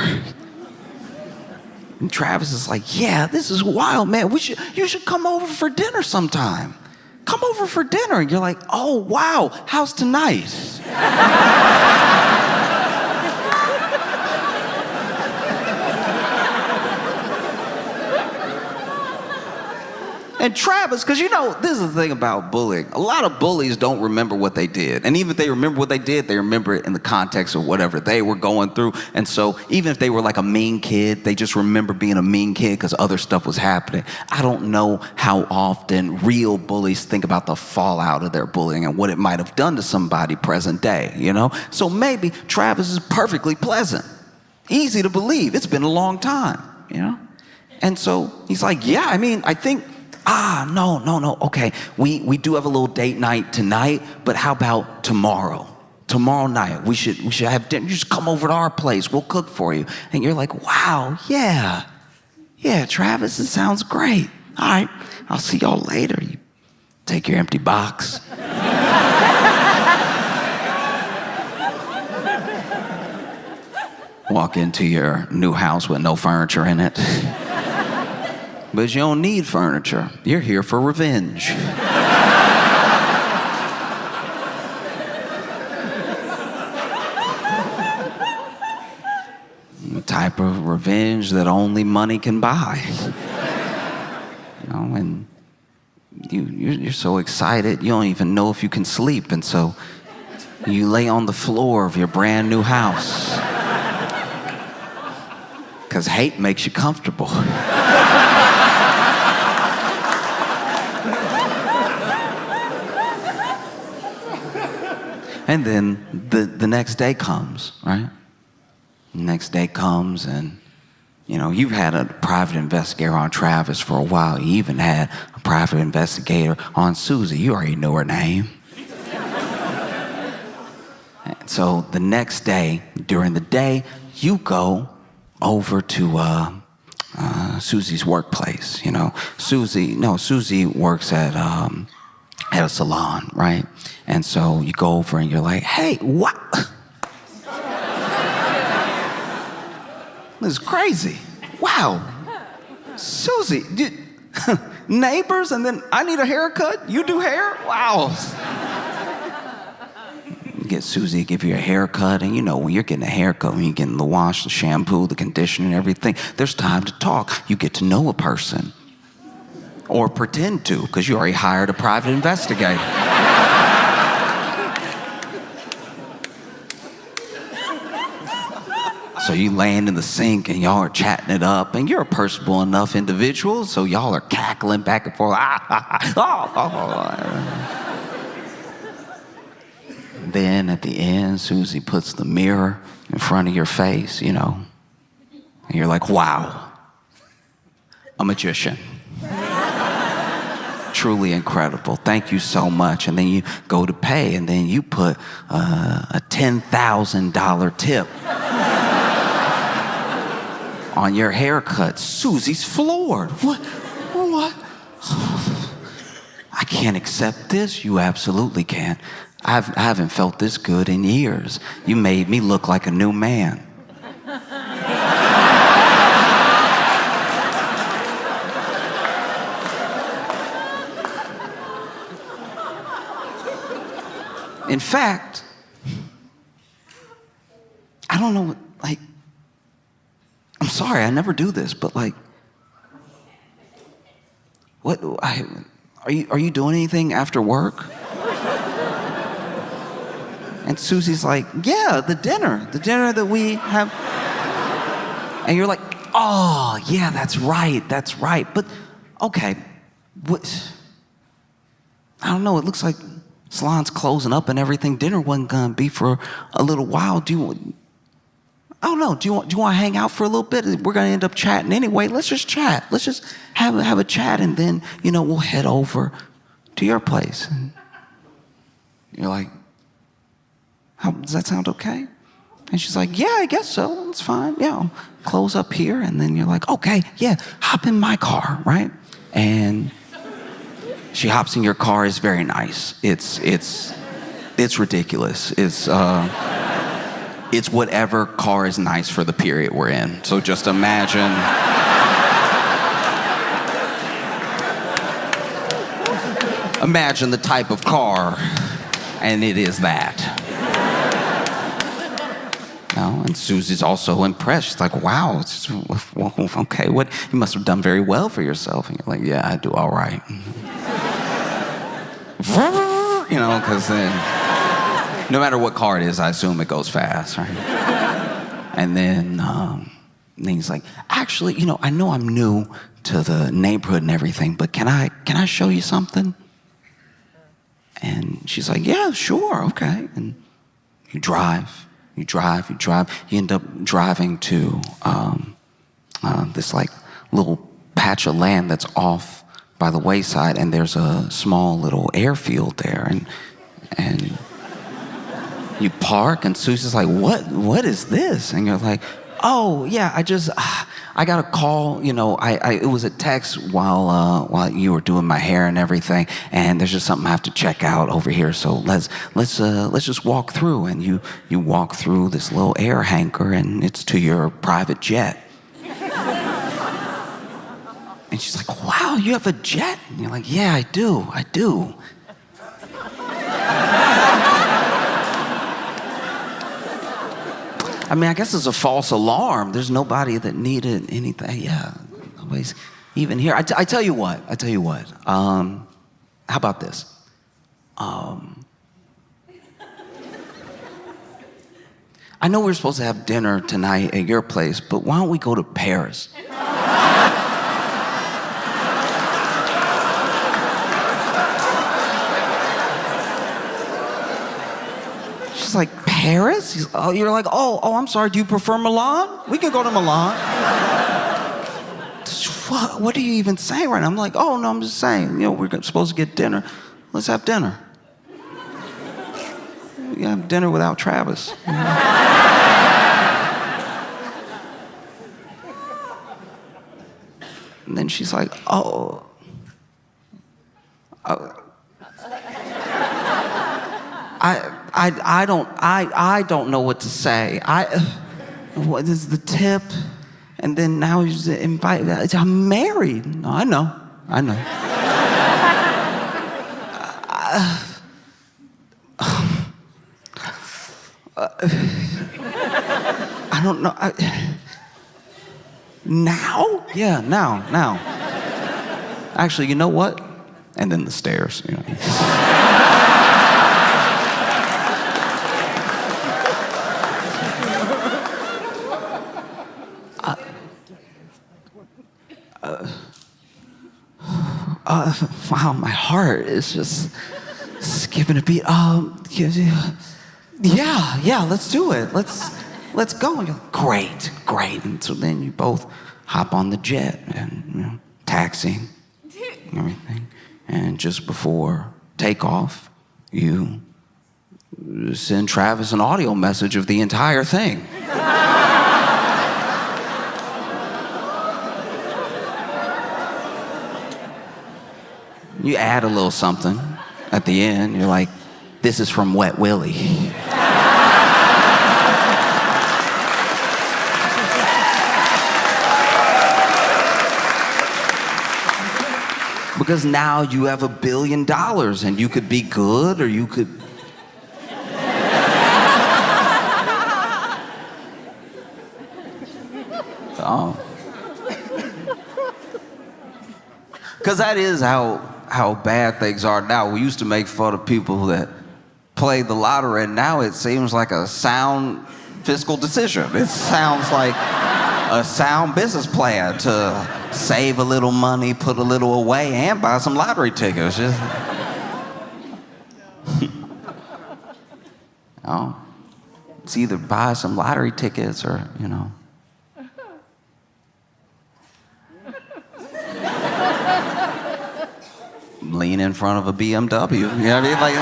And Travis is like, yeah, this is wild, man. You should come over for dinner sometime. Come over for dinner. And you're like, oh, wow, how's tonight? And Travis, because this is the thing about bullying. A lot of bullies don't remember what they did. And even if they remember what they did, they remember it in the context of whatever they were going through. And so even if they were like a mean kid, they just remember being a mean kid because other stuff was happening. I don't know how often real bullies think about the fallout of their bullying and what it might have done to somebody present day, So maybe Travis is perfectly pleasant. Easy to believe. It's been a long time, And so he's like, yeah, I think... no. Okay, we do have a little date night tonight, but how about tomorrow? Tomorrow night, we should have dinner. You just come over to our place. We'll cook for you. And you're like, wow, yeah, Travis, it sounds great. All right, I'll see y'all later. You take your empty box. Walk into your new house with no furniture in it. But you don't need furniture. You're here for revenge. The type of revenge that only money can buy. And you're so excited, you don't even know if you can sleep. And so you lay on the floor of your brand new house. Because hate makes you comfortable. And then the next day comes, right? The next day comes, and you've had a private investigator on Travis for a while. You even had a private investigator on Susie. You already know her name. And so the next day, during the day, you go over to Susie's workplace. Susie works at a salon, right? And so you go over and you're like, hey, what? This is crazy. Wow. Susie, neighbors, and then I need a haircut? You do hair? Wow. You get Susie to give you a haircut, and when you're getting a haircut, when you're getting the wash, the shampoo, the conditioner, and everything, there's time to talk. You get to know a person. Or pretend to, because you already hired a private investigator. So you laying in the sink and y'all are chatting it up, and you're a personable enough individual, so y'all are cackling back and forth. Then at the end, Susie puts the mirror in front of your face, and you're like, wow, a magician. Truly incredible. Thank you so much. And then you go to pay, and then you put a $10,000 tip on your haircut. Susie's floored. What? I can't accept this. You absolutely can't. I haven't felt this good in years. You made me look like a new man. In fact, I don't know, like, I'm sorry, I never do this, but like, are you doing anything after work? And Susie's like, yeah, the dinner that we have. And you're like, oh, yeah, that's right. But, okay, what? I don't know, it looks like salon's closing up and everything. Dinner wasn't gonna be for a little while. I don't know, do you want to hang out for a little bit? We're gonna end up chatting anyway. Let's just chat. Let's just have a chat, and then, we'll head over to your place. And you're like, does that sound okay? And she's like, yeah, I guess so. It's fine. Yeah, I'll close up here. And then you're like, okay, yeah, hop in my car, right? And she hops in your car. It's very nice. It's ridiculous. It's whatever car is nice for the period we're in. So just imagine. Imagine the type of car, and it is that. And Susie's also impressed. She's like, wow, okay, you must have done very well for yourself. And you're like, yeah, I do all right. Because then, no matter what car it is, I assume it goes fast, right? And then he's like, actually, I know I'm new to the neighborhood and everything, but can I show you something? And she's like, yeah, sure, okay. And you drive. You end up driving to this like little patch of land that's off by the wayside, and there's a small little airfield there, and you park, and Susie's like, what is this? And you're like, oh yeah, I got a call, it was a text while you were doing my hair and everything, and there's just something I have to check out over here, so let's just walk through. And you walk through this little air hangar, and it's to your private jet. And she's like, wow, you have a jet? And you're like, yeah, I do. I mean, I guess it's a false alarm. There's nobody that needed anything. Yeah, nobody's even here. I tell you what. How about this? I know we're supposed to have dinner tonight at your place, but why don't we go to Paris? She's like, Paris? You're like, oh, I'm sorry, do you prefer Milan? We can go to Milan. What are you even saying right now? I'm like, oh, no, I'm just saying, we're supposed to get dinner. Let's have dinner. We have dinner without Travis. And then she's like, oh. I don't know what to say. What is the tip? And then now he's invited. I'm married. No, I know. I don't know. Now? Yeah, now. Actually, you know what? And then the stairs. Wow, my heart is just skipping a beat. Yeah, let's do it. Let's go. And you're like, great. And so then you both hop on the jet and taxiing and everything. And just before takeoff, you send Travis an audio message of the entire thing. You add a little something at the end. You're like, this is from Wet Willie. Because now you have $1 billion and you could be good or you could... Oh. Because that is how bad things are now. We used to make fun of people that played the lottery, and now it seems like a sound fiscal decision. It sounds like a sound business plan to save a little money, put a little away, and buy some lottery tickets. Just... Oh. It's either buy some lottery tickets or, you know. Lean in front of a BMW. You know what I mean? Like,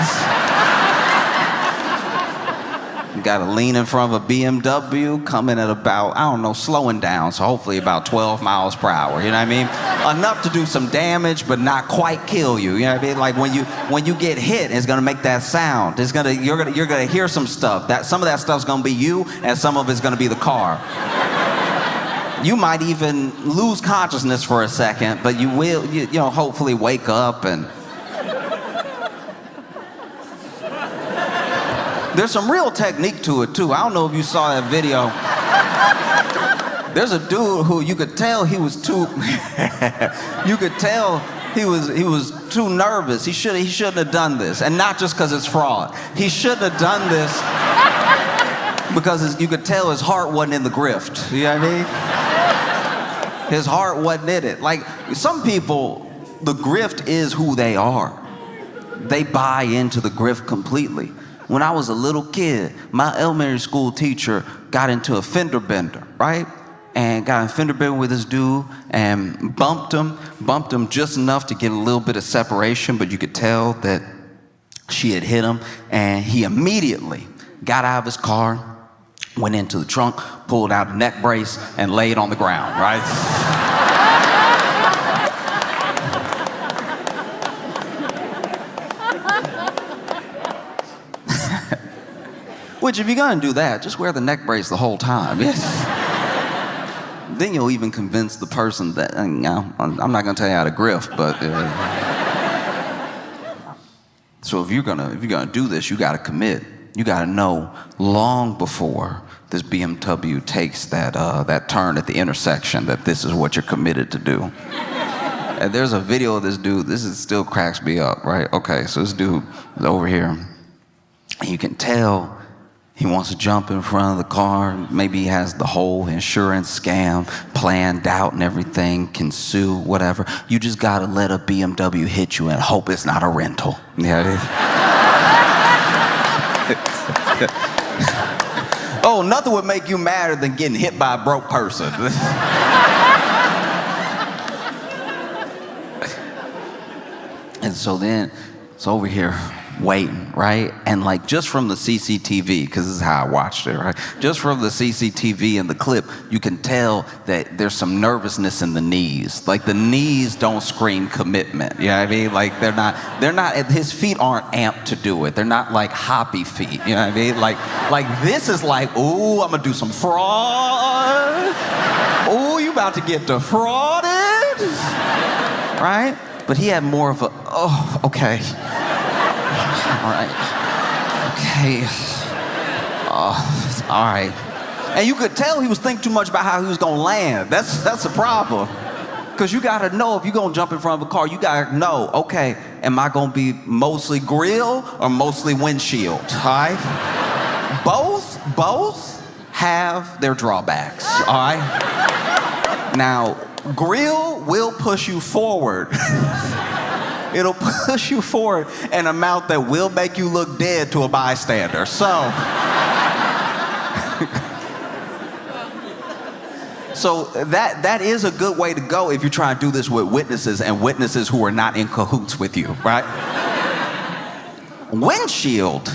you gotta lean in front of a BMW, coming at about, I don't know, slowing down, so hopefully about 12 miles per hour. You know what I mean? Enough to do some damage, but not quite kill you. You know what I mean? Like when you get hit, it's gonna make that sound. You're gonna hear some stuff. Some of that stuff's gonna be you, and some of it's gonna be the car. You might even lose consciousness for a second, but you will, you know, hopefully wake up and... There's some real technique to it, too. I don't know if you saw that video. There's a dude who you could tell he was too... you could tell he was too nervous. He shouldn't have done this. And not just because it's fraud. He shouldn't have done this because you could tell his heart wasn't in the grift. You know what I mean? His heart wasn't in it. Like, some people, the grift is who they are. They buy into the grift completely. When I was a little kid, my elementary school teacher got into a fender bender, right? And got in a fender bender with this dude and bumped him just enough to get a little bit of separation, but you could tell that she had hit him. And he immediately got out of his car, went into the trunk, pulled out a neck brace, and laid on the ground, right? Which, if you're gonna do that, just wear the neck brace the whole time. Then you'll even convince the person that, you know, I'm not gonna tell you how to grift, but... So if you're gonna do this, you gotta commit. You gotta know long before this BMW takes that turn at the intersection that this is what you're committed to do. And there's a video of this dude. This still cracks me up, right? Okay, so this dude is over here, and you can tell he wants to jump in front of the car. Maybe he has the whole insurance scam planned out and everything, can sue, whatever. You just gotta let a BMW hit you and hope it's not a rental. Yeah, it is. Oh, nothing would make you madder than getting hit by a broke person. And so then it's over here waiting, right? And like just from the CCTV, because this is how I watched it, right? Just from the CCTV and the clip, you can tell that there's some nervousness in the knees. Like the knees don't scream commitment. You know what I mean? Like they're not, his feet aren't amped to do it. They're not like hoppy feet. You know what I mean? Like this is like, ooh, I'm gonna do some fraud. Ooh, you about to get defrauded. Right? But he had more of a, oh, okay. All right. Okay. All right. And you could tell he was thinking too much about how he was gonna land. That's the problem. Because you gotta know if you're gonna jump in front of a car, you gotta know, okay, am I gonna be mostly grill or mostly windshield? All right? Both have their drawbacks, all right? Now, grill will push you forward. It'll push you forward an amount that will make you look dead to a bystander. So that is a good way to go if you're trying to do this with witnesses and witnesses who are not in cahoots with you, right? Windshield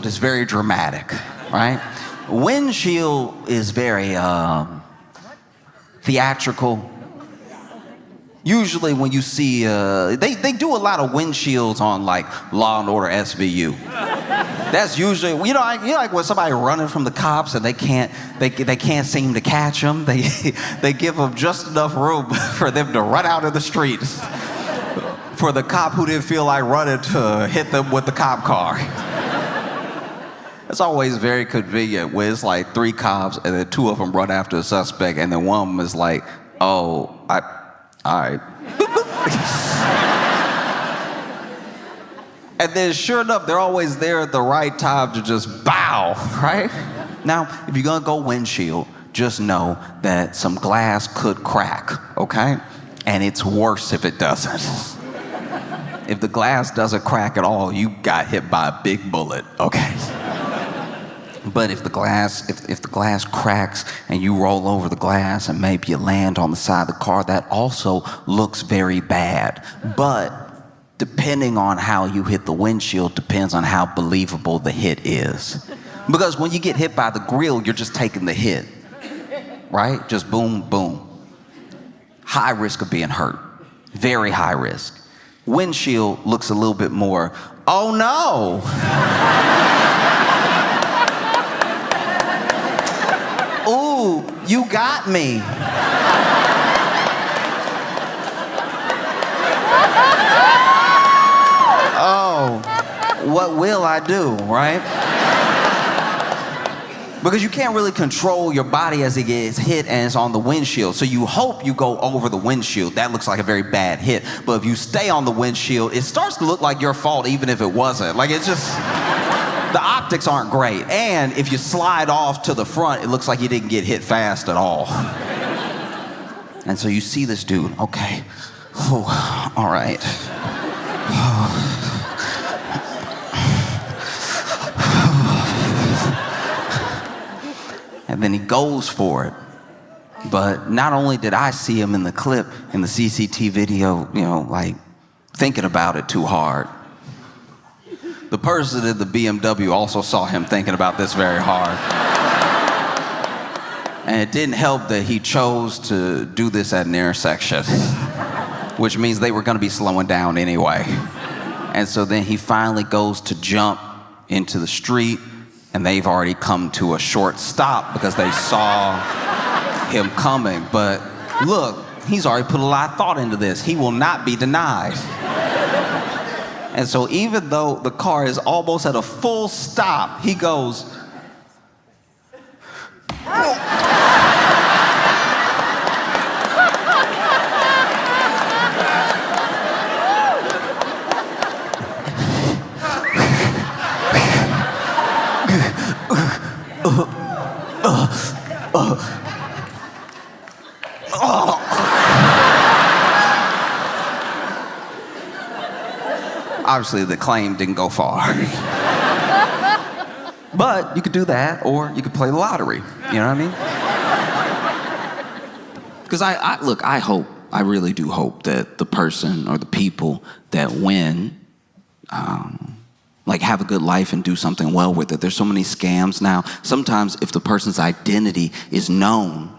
is very dramatic, right? Windshield is very theatrical. Usually when you see, they do a lot of windshields on like Law and Order SVU. That's usually, like when somebody running from the cops and they can't seem to catch them. They give them just enough room for them to run out of the street. For the cop who didn't feel like running to hit them with the cop car. It's always very convenient when it's like 3 cops and then 2 of them run after a suspect and then one of them is like, oh, all right. And then sure enough, they're always there at the right time to just bow, right? Now, if you're gonna go windshield, just know that some glass could crack, okay? And it's worse if it doesn't. If the glass doesn't crack at all, you got hit by a big bullet, okay? But if the glass cracks and you roll over the glass and maybe you land on the side of the car, that also looks very bad. But depending on how you hit the windshield depends on how believable the hit is. Because when you get hit by the grill, you're just taking the hit, right? Just boom, boom. High risk of being hurt, very high risk. Windshield looks a little bit more, oh no. Ooh, you got me. Oh, what will I do, right? Because you can't really control your body as it gets hit and it's on the windshield. So you hope you go over the windshield. That looks like a very bad hit. But if you stay on the windshield, it starts to look like your fault even if it wasn't. Like it's just, the optics aren't great. And if you slide off to the front, it looks like you didn't get hit fast at all. And so you see this dude, okay, all right. And then he goes for it. But not only did I see him in the clip, in the CCTV video, like thinking about it too hard, the person in the BMW also saw him thinking about this very hard. And it didn't help that he chose to do this at an intersection, which means they were going to be slowing down anyway. And so then he finally goes to jump into the street, and they've already come to a short stop because they saw him coming. But look, he's already put a lot of thought into this. He will not be denied. And so even though the car is almost at a full stop, he goes, Obviously, the claim didn't go far. But you could do that, or you could play the lottery. You know what I mean? Because I really do hope that the person or the people that win, have a good life and do something well with it. There's so many scams now. Sometimes if the person's identity is known,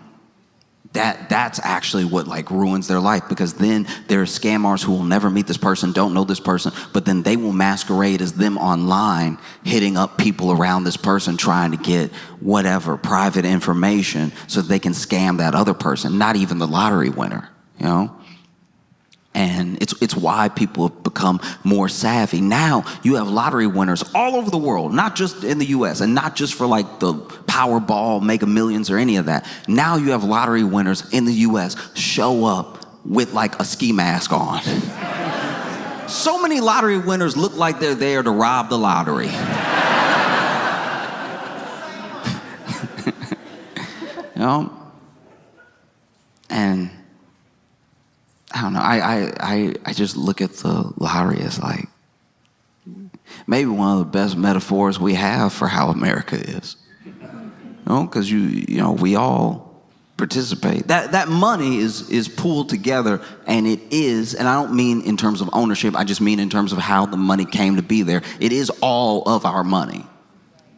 that's actually what ruins their life, because then there are scammers who will never meet this person, don't know this person, but then they will masquerade as them online, hitting up people around this person, trying to get whatever private information so that they can scam that other person, not even the lottery winner, And it's why people have become more savvy. Now you have lottery winners all over the world, not just in the US, and not just for the Powerball, Mega Millions, or any of that. Now you have lottery winners in the US show up with a ski mask on. So many lottery winners look like they're there to rob the lottery. And I don't know, I just look at the lottery as maybe one of the best metaphors we have for how America is. Because we all participate. That money is pooled together, and it is, and I don't mean in terms of ownership, I just mean in terms of how the money came to be there. It is all of our money.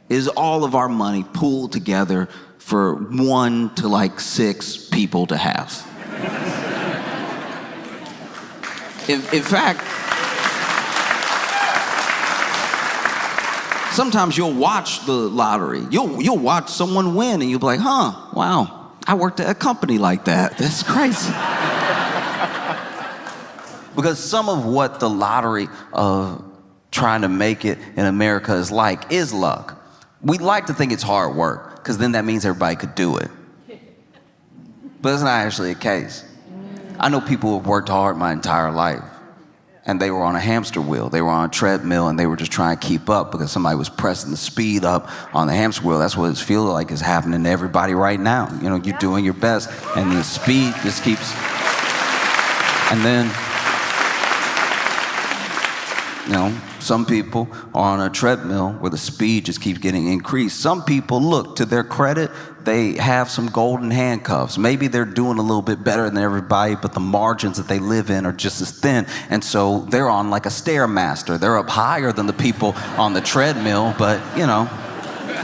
It is all of our money pooled together for 1 to 6 people to have. In fact, sometimes you'll watch the lottery. You'll watch someone win and you'll be like, wow, I worked at a company like that. That's crazy. Because some of what the lottery of trying to make it in America is luck. We like to think it's hard work, because then that means everybody could do it. But it's not actually the case. I know people who have worked hard my entire life, and they were on a hamster wheel. They were on a treadmill, and they were just trying to keep up because somebody was pressing the speed up on the hamster wheel. That's what it feels like is happening to everybody right now. You know, you're doing your best, and the speed just keeps... And then... You know, some people are on a treadmill where the speed just keeps getting increased. Some people, look, to their credit, they have some golden handcuffs. Maybe they're doing a little bit better than everybody, but the margins that they live in are just as thin. And so they're on like a Stairmaster. They're up higher than the people on the treadmill, but, you know,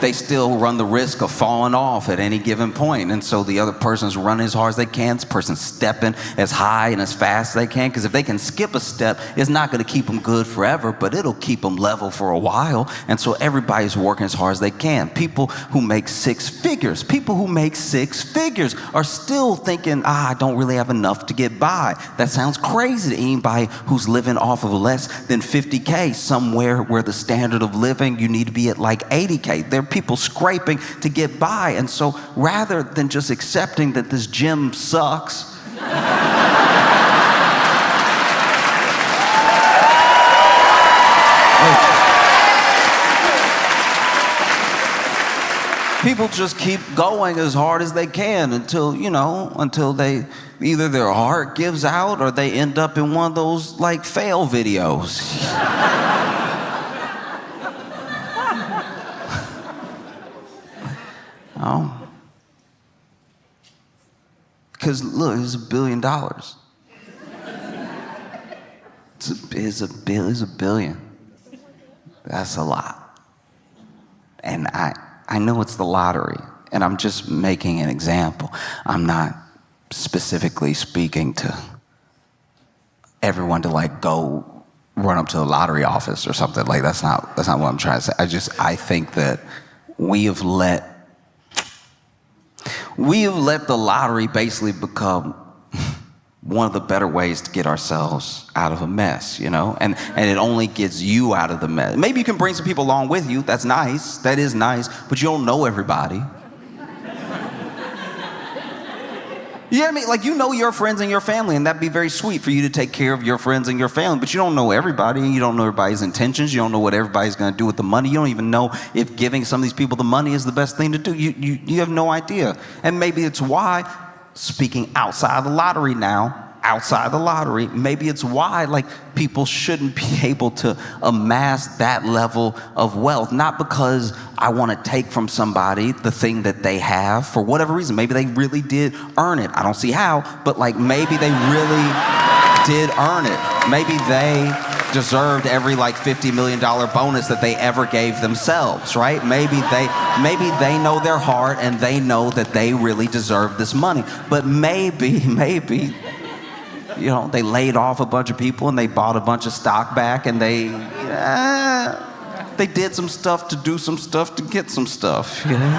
they still run the risk of falling off at any given point. And so the other person's running as hard as they can. This person's stepping as high and as fast as they can. Because if they can skip a step, it's not going to keep them good forever, but it'll keep them level for a while. And so everybody's working as hard as they can. People who make six figures are still thinking, I don't really have enough to get by. That sounds crazy to anybody who's living off of less than 50K, somewhere where the standard of living, you need to be at like 80K. There are people scraping to get by. And so rather than just accepting that this gym sucks, people just keep going as hard as they can until they either their heart gives out or they end up in one of those like fail videos. Because look, it's $1 billion. It's a billion. That's a lot. And I know it's the lottery, and I'm just making an example. I'm not specifically speaking to everyone to like go run up to the lottery office or something. Like that's not what I'm trying to say. I think that we have let the lottery basically become one of the better ways to get ourselves out of a mess, you know? And it only gets you out of the mess. Maybe you can bring some people along with you. That's nice. That is nice. But you don't know everybody. You know what I mean? Like, you know your friends and your family, and that'd be very sweet for you to take care of your friends and your family, but you don't know everybody, and you don't know everybody's intentions. You don't know what everybody's going to do with the money. You don't even know if giving some of these people the money is the best thing to do. You have no idea. And maybe it's why, speaking outside the lottery now, maybe it's why like people shouldn't be able to amass that level of wealth. Not because I want to take from somebody the thing that they have for whatever reason. Maybe they really did earn it. I don't see how, but like maybe they really did earn it. Maybe they deserved every like $50 million bonus that they ever gave themselves, right? Maybe they know their heart and they know that they really deserve this money. But maybe you know, they laid off a bunch of people and they bought a bunch of stock back and they did some stuff to do some stuff to get some stuff, you know?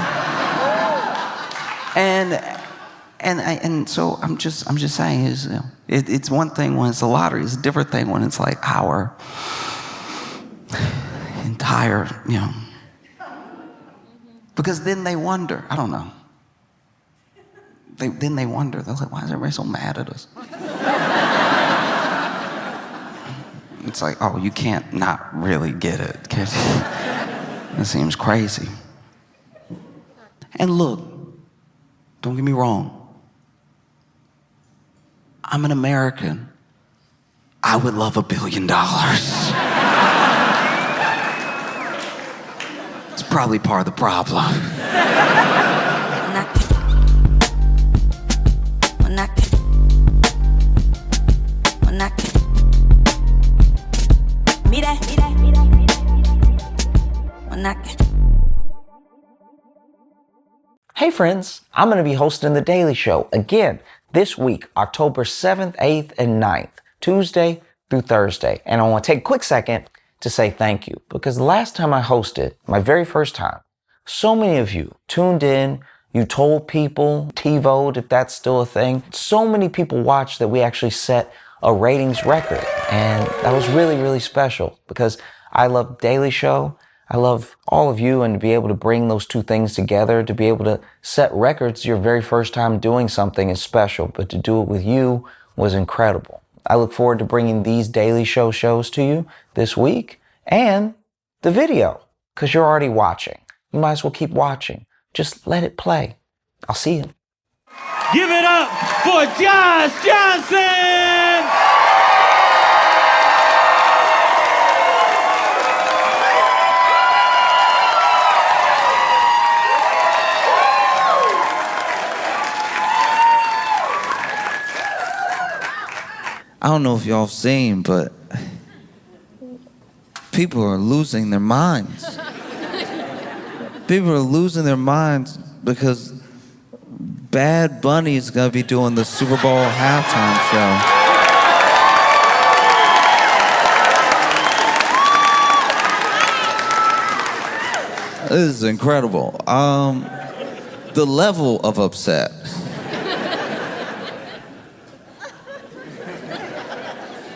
And so I'm just saying is, you know, it's one thing when it's a lottery, it's a different thing when it's like our entire, you know. Because then they wonder, I don't know. Then they wonder, they're like, why is everybody so mad at us? It's like, oh, you can't not really get it. It seems crazy. And look, don't get me wrong. I'm an American. I would love $1 billion. It's probably part of the problem. Hey friends, I'm going to be hosting The Daily Show again this week, October 7th, 8th, and 9th, Tuesday, through Thursday. And I want to take a quick second to say thank you, because the last time I hosted, my very first time, so many of you tuned in, you told people, TiVoed if that's still a thing. So many people watched that we actually set a ratings record. And that was really, really special because I love Daily Show. I love all of you, and to be able to bring those two things together, to be able to set records your very first time doing something is special, but to do it with you was incredible. I look forward to bringing these Daily Show shows to you this week and the video, because you're already watching. You might as well keep watching. Just let it play. I'll see you. Give it up for Josh Johnson! I don't know if y'all have seen, but people are losing their minds. People are losing their minds because Bad Bunny is going to be doing the Super Bowl halftime show. This is incredible. The level of upset.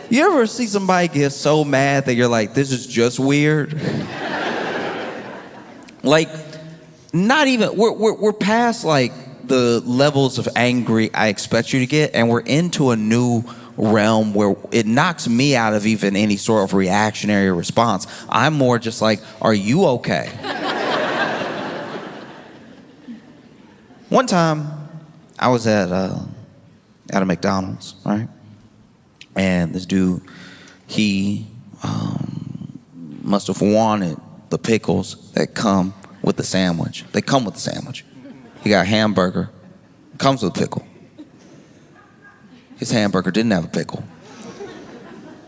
You ever see somebody get so mad that you're like, this is just weird? Like, not even, we're past like the levels of angry I expect you to get, and we're into a new realm where it knocks me out of even any sort of reactionary response. I'm more just like, are you okay? One time, I was at a McDonald's, right? And this dude, he must have wanted the pickles that come with the sandwich. They come with the sandwich. He got a hamburger, comes with a pickle. His hamburger didn't have a pickle.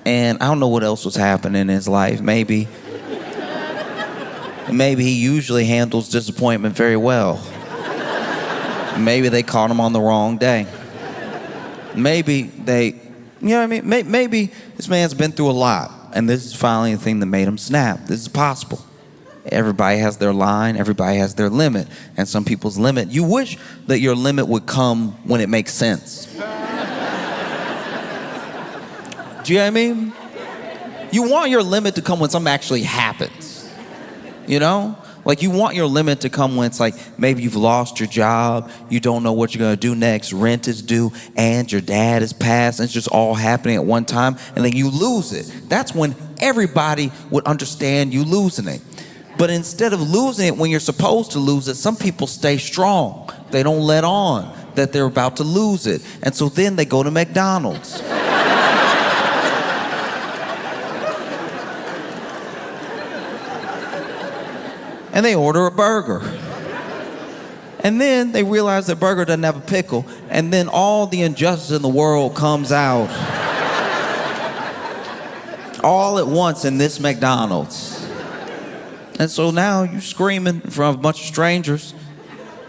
And I don't know what else was happening in his life. Maybe he usually handles disappointment very well. Maybe they caught him on the wrong day. Maybe they... You know what I mean? Maybe this man's been through a lot, and this is finally the thing that made him snap. This is possible. Everybody has their line. Everybody has their limit. And some people's limit, you wish that your limit would come when it makes sense. Do you know what I mean? You want your limit to come when something actually happens. You know? Like, you want your limit to come when it's like, maybe you've lost your job, you don't know what you're gonna do next, rent is due, and your dad has passed, and it's just all happening at one time, and then you lose it. That's when everybody would understand you losing it. But instead of losing it when you're supposed to lose it, some people stay strong. They don't let on that they're about to lose it. And so then they go to McDonald's. And they order a burger. And then they realize the burger doesn't have a pickle, and then all the injustice in the world comes out. All at once in this McDonald's. And so now you're screaming in front of a bunch of strangers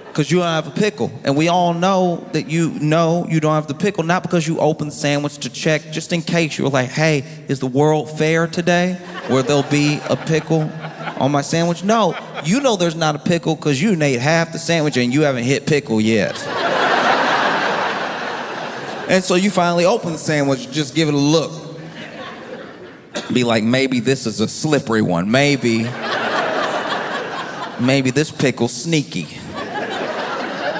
because you don't have a pickle. And we all know that you know you don't have the pickle, not because you opened the sandwich to check, just in case you were like, hey, is the world fair today where there'll be a pickle on my sandwich? No, you know there's not a pickle because you ate half the sandwich and you haven't hit pickle yet. And so you finally open the sandwich, just give it a look. Be like, maybe this is a slippery one. Maybe this pickle's sneaky.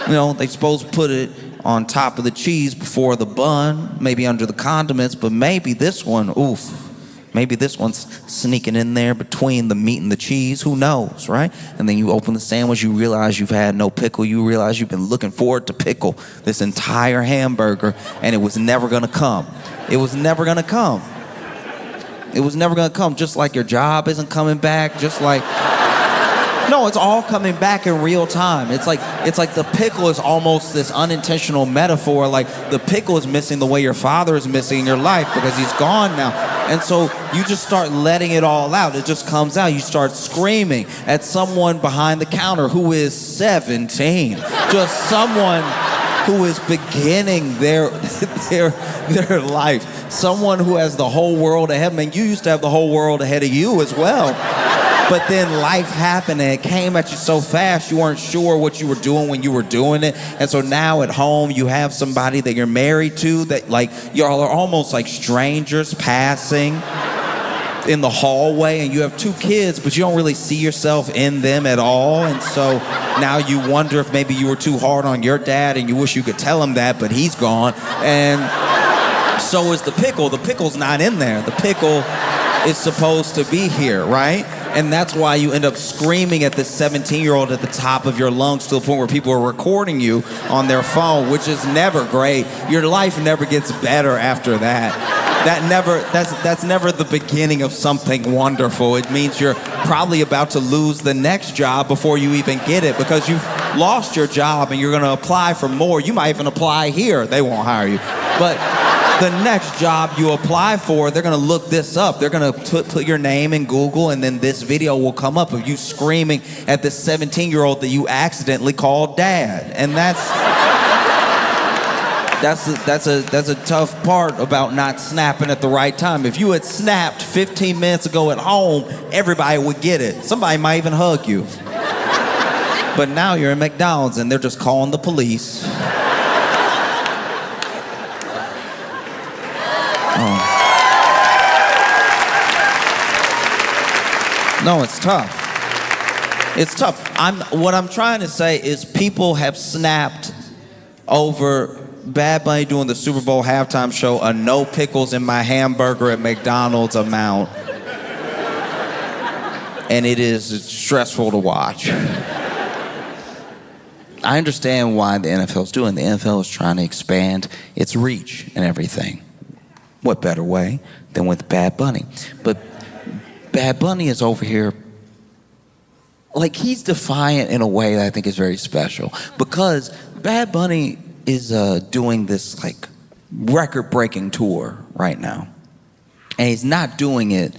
You know, they supposed to put it on top of the cheese before the bun, maybe under the condiments, but maybe this one, oof. Maybe this one's sneaking in there between the meat and the cheese. Who knows, right? And then you open the sandwich, you realize you've had no pickle. You realize you've been looking forward to pickle this entire hamburger, and it was never gonna come. It was never gonna come. It was never gonna come, just like your job isn't coming back, just like... No, it's all coming back in real time. It's like the pickle is almost this unintentional metaphor, like the pickle is missing the way your father is missing in your life because he's gone now. And so you just start letting it all out. It just comes out. You start screaming at someone behind the counter who is 17. Just someone who is beginning their life. Someone who has the whole world ahead of them. And you used to have the whole world ahead of you as well. But then life happened and it came at you so fast you weren't sure what you were doing when you were doing it. And so now at home you have somebody that you're married to that like y'all are almost like strangers passing in the hallway, and you have 2 kids, but you don't really see yourself in them at all. And so now you wonder if maybe you were too hard on your dad and you wish you could tell him that, but he's gone. And so is the pickle. The pickle's not in there. The pickle is supposed to be here, right? And that's why you end up screaming at this 17-year-old at the top of your lungs to the point where people are recording you on their phone, which is never great. Your life never gets better after that. That's never the beginning of something wonderful. It means you're probably about to lose the next job before you even get it because you've lost your job and you're going to apply for more. You might even apply here. They won't hire you. But the next job you apply for, they're going to look this up. They're going to put your name in Google, and then this video will come up of you screaming at this 17-year-old that you accidentally called dad. And that's a tough part about not snapping at the right time. If you had snapped 15 minutes ago at home, everybody would get it. Somebody might even hug you. But now you're at McDonald's and they're just calling the police. No, it's tough. It's tough. What I'm trying to say is people have snapped over Bad Bunny doing the Super Bowl halftime show, a no pickles in my hamburger at McDonald's amount. And it's stressful to watch. I understand why the NFL is doing. The NFL is trying to expand its reach and everything. What better way than with Bad Bunny? But Bad Bunny is over here, like he's defiant in a way that I think is very special. Because Bad Bunny is doing this like record-breaking tour right now. And he's not doing it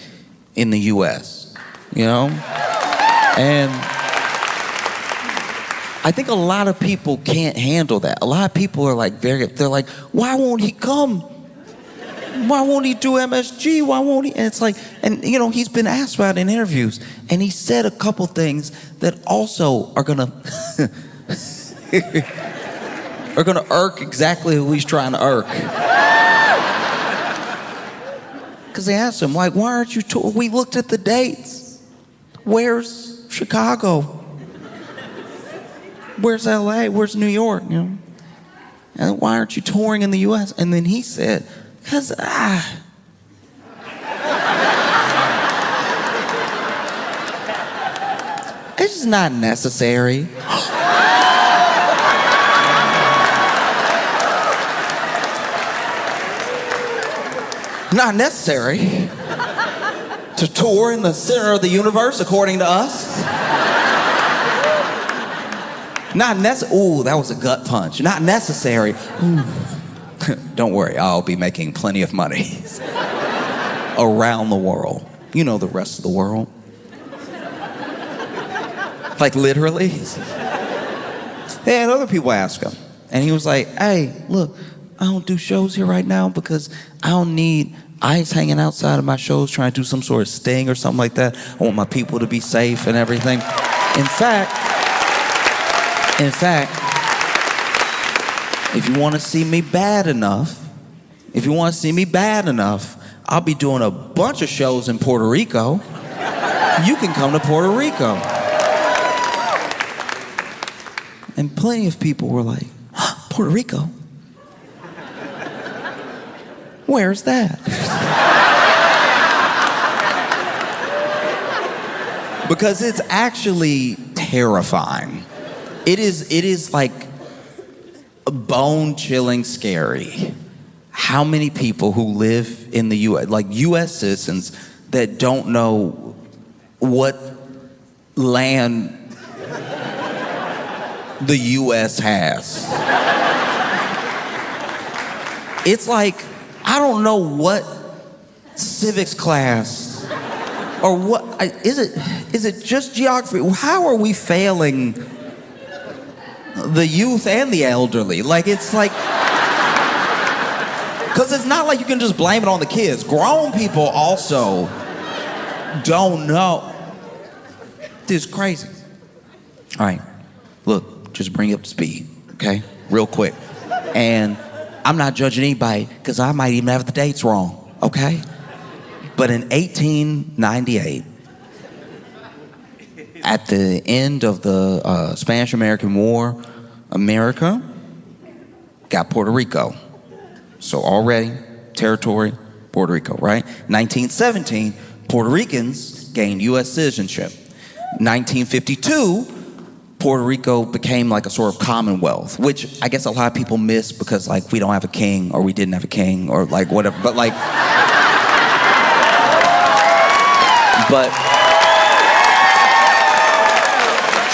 in the US, you know? And I think a lot of people can't handle that. A lot of people are like they're like, why won't he come? Why won't he do MSG? Why won't he? And it's like, and you know, he's been asked about it in interviews, and he said a couple things that also are gonna irk exactly who he's trying to irk. Because they asked him, like, why aren't you touring? We looked at the dates. Where's Chicago? Where's LA? Where's New York? You know? And why aren't you touring in the US? And then he said, because it's just not necessary. Not necessary to tour in the center of the universe, according to us. Not necessary. Ooh, that was a gut punch. Not necessary. Don't worry, I'll be making plenty of money around the world. You know, the rest of the world. Like literally. They had other people ask him, and he was like, "Hey, look, I don't do shows here right now because I don't need ICE hanging outside of my shows trying to do some sort of sting or something like that. I want my people to be safe and everything. In fact, if you want to see me bad enough, I'll be doing a bunch of shows in Puerto Rico. You can come to Puerto Rico." And plenty of people were like, Puerto Rico? Where's that? Because it's actually terrifying. It is like bone-chilling scary how many people who live in the U.S., like U.S. citizens, that don't know what land the U.S. has. It's like, I don't know what civics class or what, is it just geography? How are we failing the youth and the elderly. Like, it's like... Because it's not like you can just blame it on the kids. Grown people also don't know. This is crazy. All right, look, just bring it up to speed, okay? Real quick. And I'm not judging anybody, because I might even have the dates wrong, okay? But in 1898, at the end of the Spanish-American War, America got Puerto Rico. So already, territory, Puerto Rico, right? 1917, Puerto Ricans gained U.S. citizenship. 1952, Puerto Rico became like a sort of commonwealth, which I guess a lot of people miss because, like, we don't have a king, or we didn't have a king, or like whatever. But like,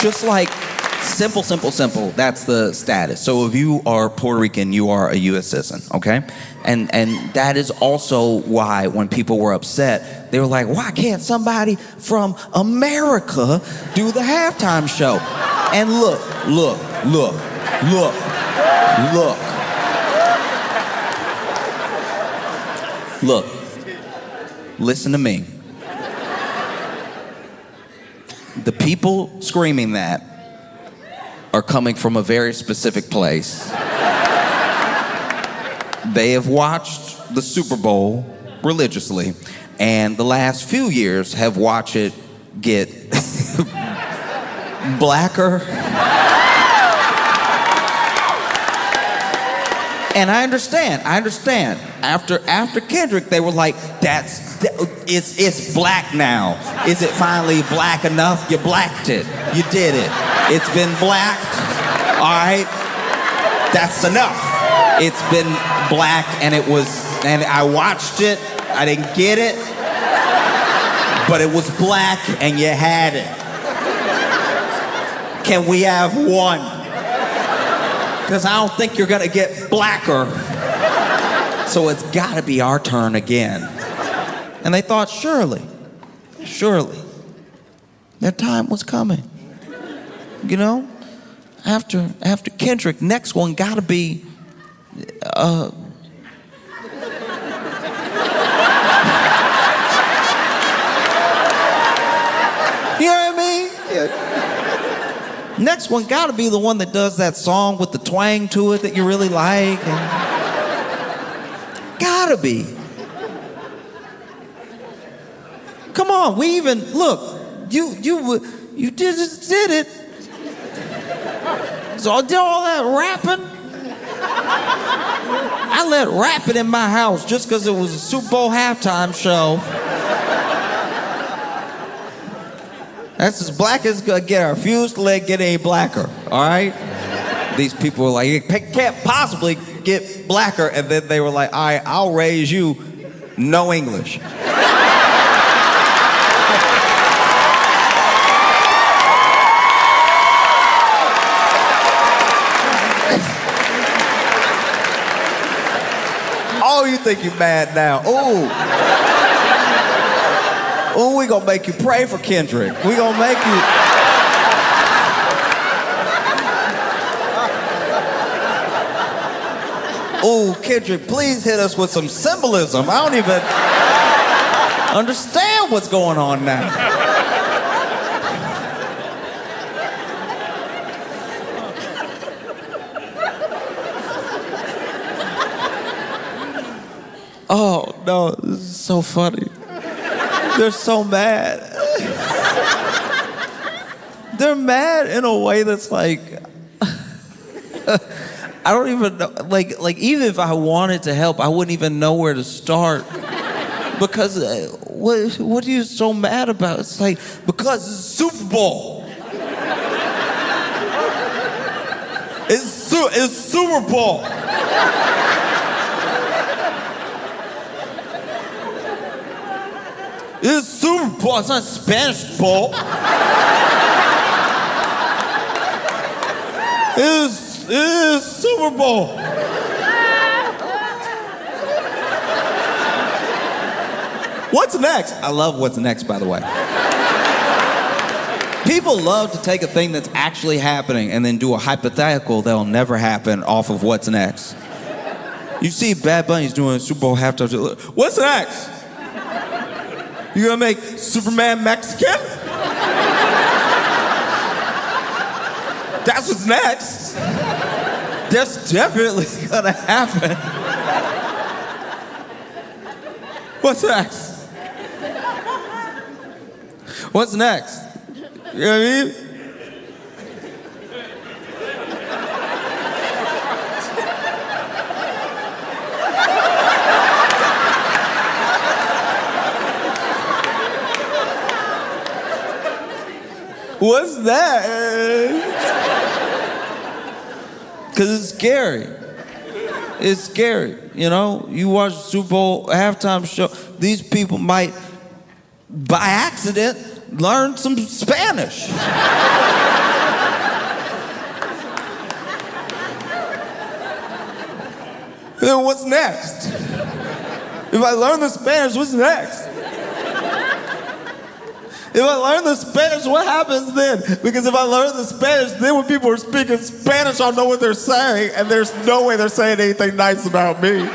just like simple, that's the status. So if you are Puerto Rican, you are a U.S. citizen, okay? And that is also why when people were upset, they were like, why can't somebody from America do the halftime show? And look. Listen to me. The people screaming that are coming from a very specific place. They have watched the Super Bowl religiously, and the last few years have watched it get blacker. And I understand. After Kendrick, they were like, it's black now. Is it finally black enough? You blacked it. You did it. It's been blacked. All right? That's enough. It's been black, and I watched it. I didn't get it. But it was black, and you had it. Can we have one? Because I don't think you're gonna get blacker. So it's gotta be our turn again. And they thought, surely, their time was coming. You know? After Kendrick, next one gotta be, you know what I mean? Yeah. Next one gotta be the one that does that song with the twang to it that you really like. Gotta be. Come on, we even, look, you did it. So I did all that rapping. I let rapping in my house just because it was a Super Bowl halftime show. That's as black as gonna get. I refuse to let it get any blacker, all right? These people were like, it can't possibly get blacker. And then they were like, all right, I'll raise you no English. Oh, you think you're mad now? Ooh, we gonna make you pray for Kendrick. We gonna make you. Ooh, Kendrick, please hit us with some symbolism. I don't even understand what's going on now. Oh, no, this is so funny. They're so mad. They're mad in a way that's like, I don't even know, like even if I wanted to help, I wouldn't even know where to start. Because what are you so mad about? It's like, because it's Super Bowl. It's Super Bowl. It's Super Bowl. It's not Spanish Bowl. It's Super Bowl. What's next? I love what's next, by the way. People love to take a thing that's actually happening and then do a hypothetical that'll never happen off of what's next. You see Bad Bunny's doing a Super Bowl halftime show. What's next? You gonna make Superman Mexican? That's what's next. That's definitely gonna happen. What's next? What's next? You know what I mean? What's that? Because it's scary. It's scary, you know? You watch the Super Bowl halftime show, these people might, by accident, learn some Spanish. Then what's next? If I learn the Spanish, what's next? If I learn the Spanish, what happens then? Because if I learn the Spanish, then when people are speaking Spanish, I'll know what they're saying, and there's no way they're saying anything nice about me.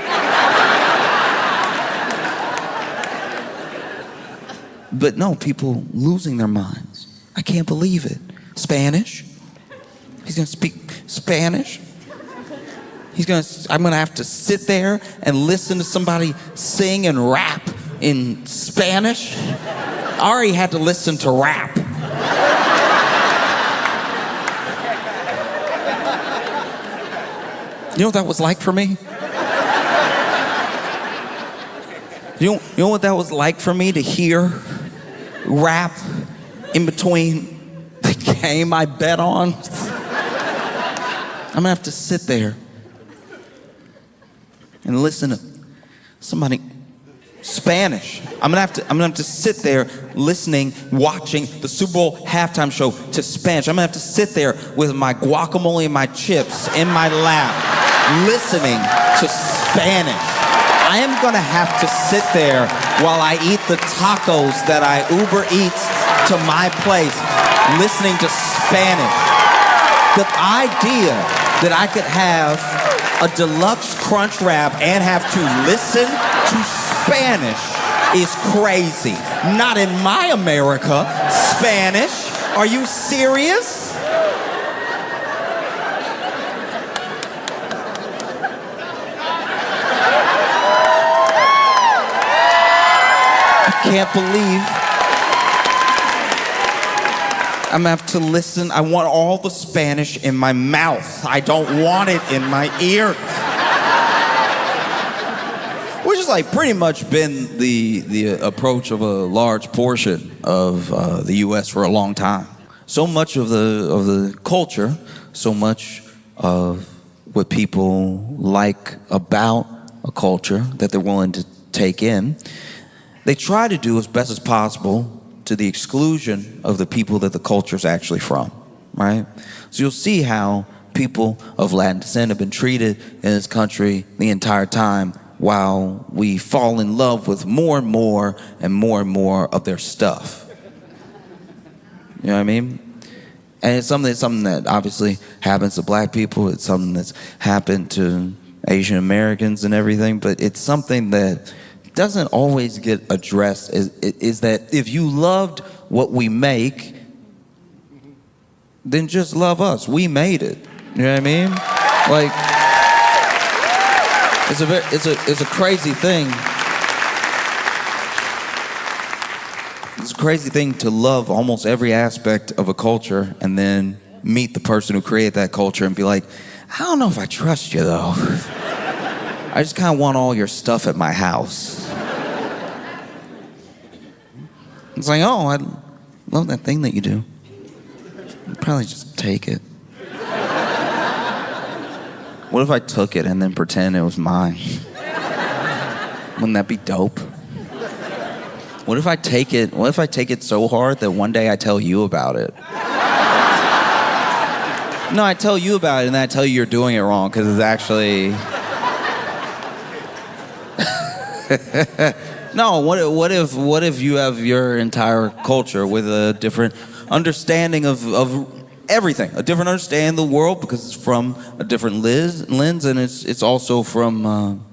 But no, people losing their minds. I can't believe it. Spanish? He's gonna speak Spanish? I'm gonna have to sit there and listen to somebody sing and rap in Spanish? I already had to listen to rap. You know what that was like for me? You know what that was like for me to hear rap in between the game I bet on? I'm gonna have to sit there and listen to somebody Spanish. I'm gonna have to sit there listening, watching the Super Bowl halftime show to Spanish. I'm gonna have to sit there with my guacamole and my chips in my lap, listening to Spanish. I am gonna have to sit there while I eat the tacos that I Uber Eats to my place, listening to Spanish. The idea that I could have a deluxe crunch wrap and have to listen to Spanish is crazy. Not in my America. Spanish? Are you serious? I can't believe I'm gonna have to listen. I want all the Spanish in my mouth. I don't want it in my ears. Which has like pretty much been the approach of a large portion of the U.S. for a long time. So much of the culture, so much of what people like about a culture that they're willing to take in, they try to do as best as possible to the exclusion of the people that the culture's actually from, right? So you'll see how people of Latin descent have been treated in this country the entire time while we fall in love with more and more and more and more of their stuff. You know what I mean? And it's something that obviously happens to black people. It's something that's happened to Asian Americans and everything, but it's something that doesn't always get addressed, is that if you loved what we make, then just love us. We made it. You know what I mean? Like, it's a crazy thing. It's a crazy thing to love almost every aspect of a culture and then meet the person who created that culture and be like, I don't know if I trust you though. I just kind of want all your stuff at my house. It's like, oh, I love that thing that you do. I'd probably just take it. What if I took it and then pretend it was mine? Wouldn't that be dope? What if I take it so hard that one day I tell you about it? No, I tell you about it and then I tell you you're doing it wrong because it's actually... No, what if you have your entire culture with a different understanding of everything, a different understanding of the world because it's from a different lens, and it's also from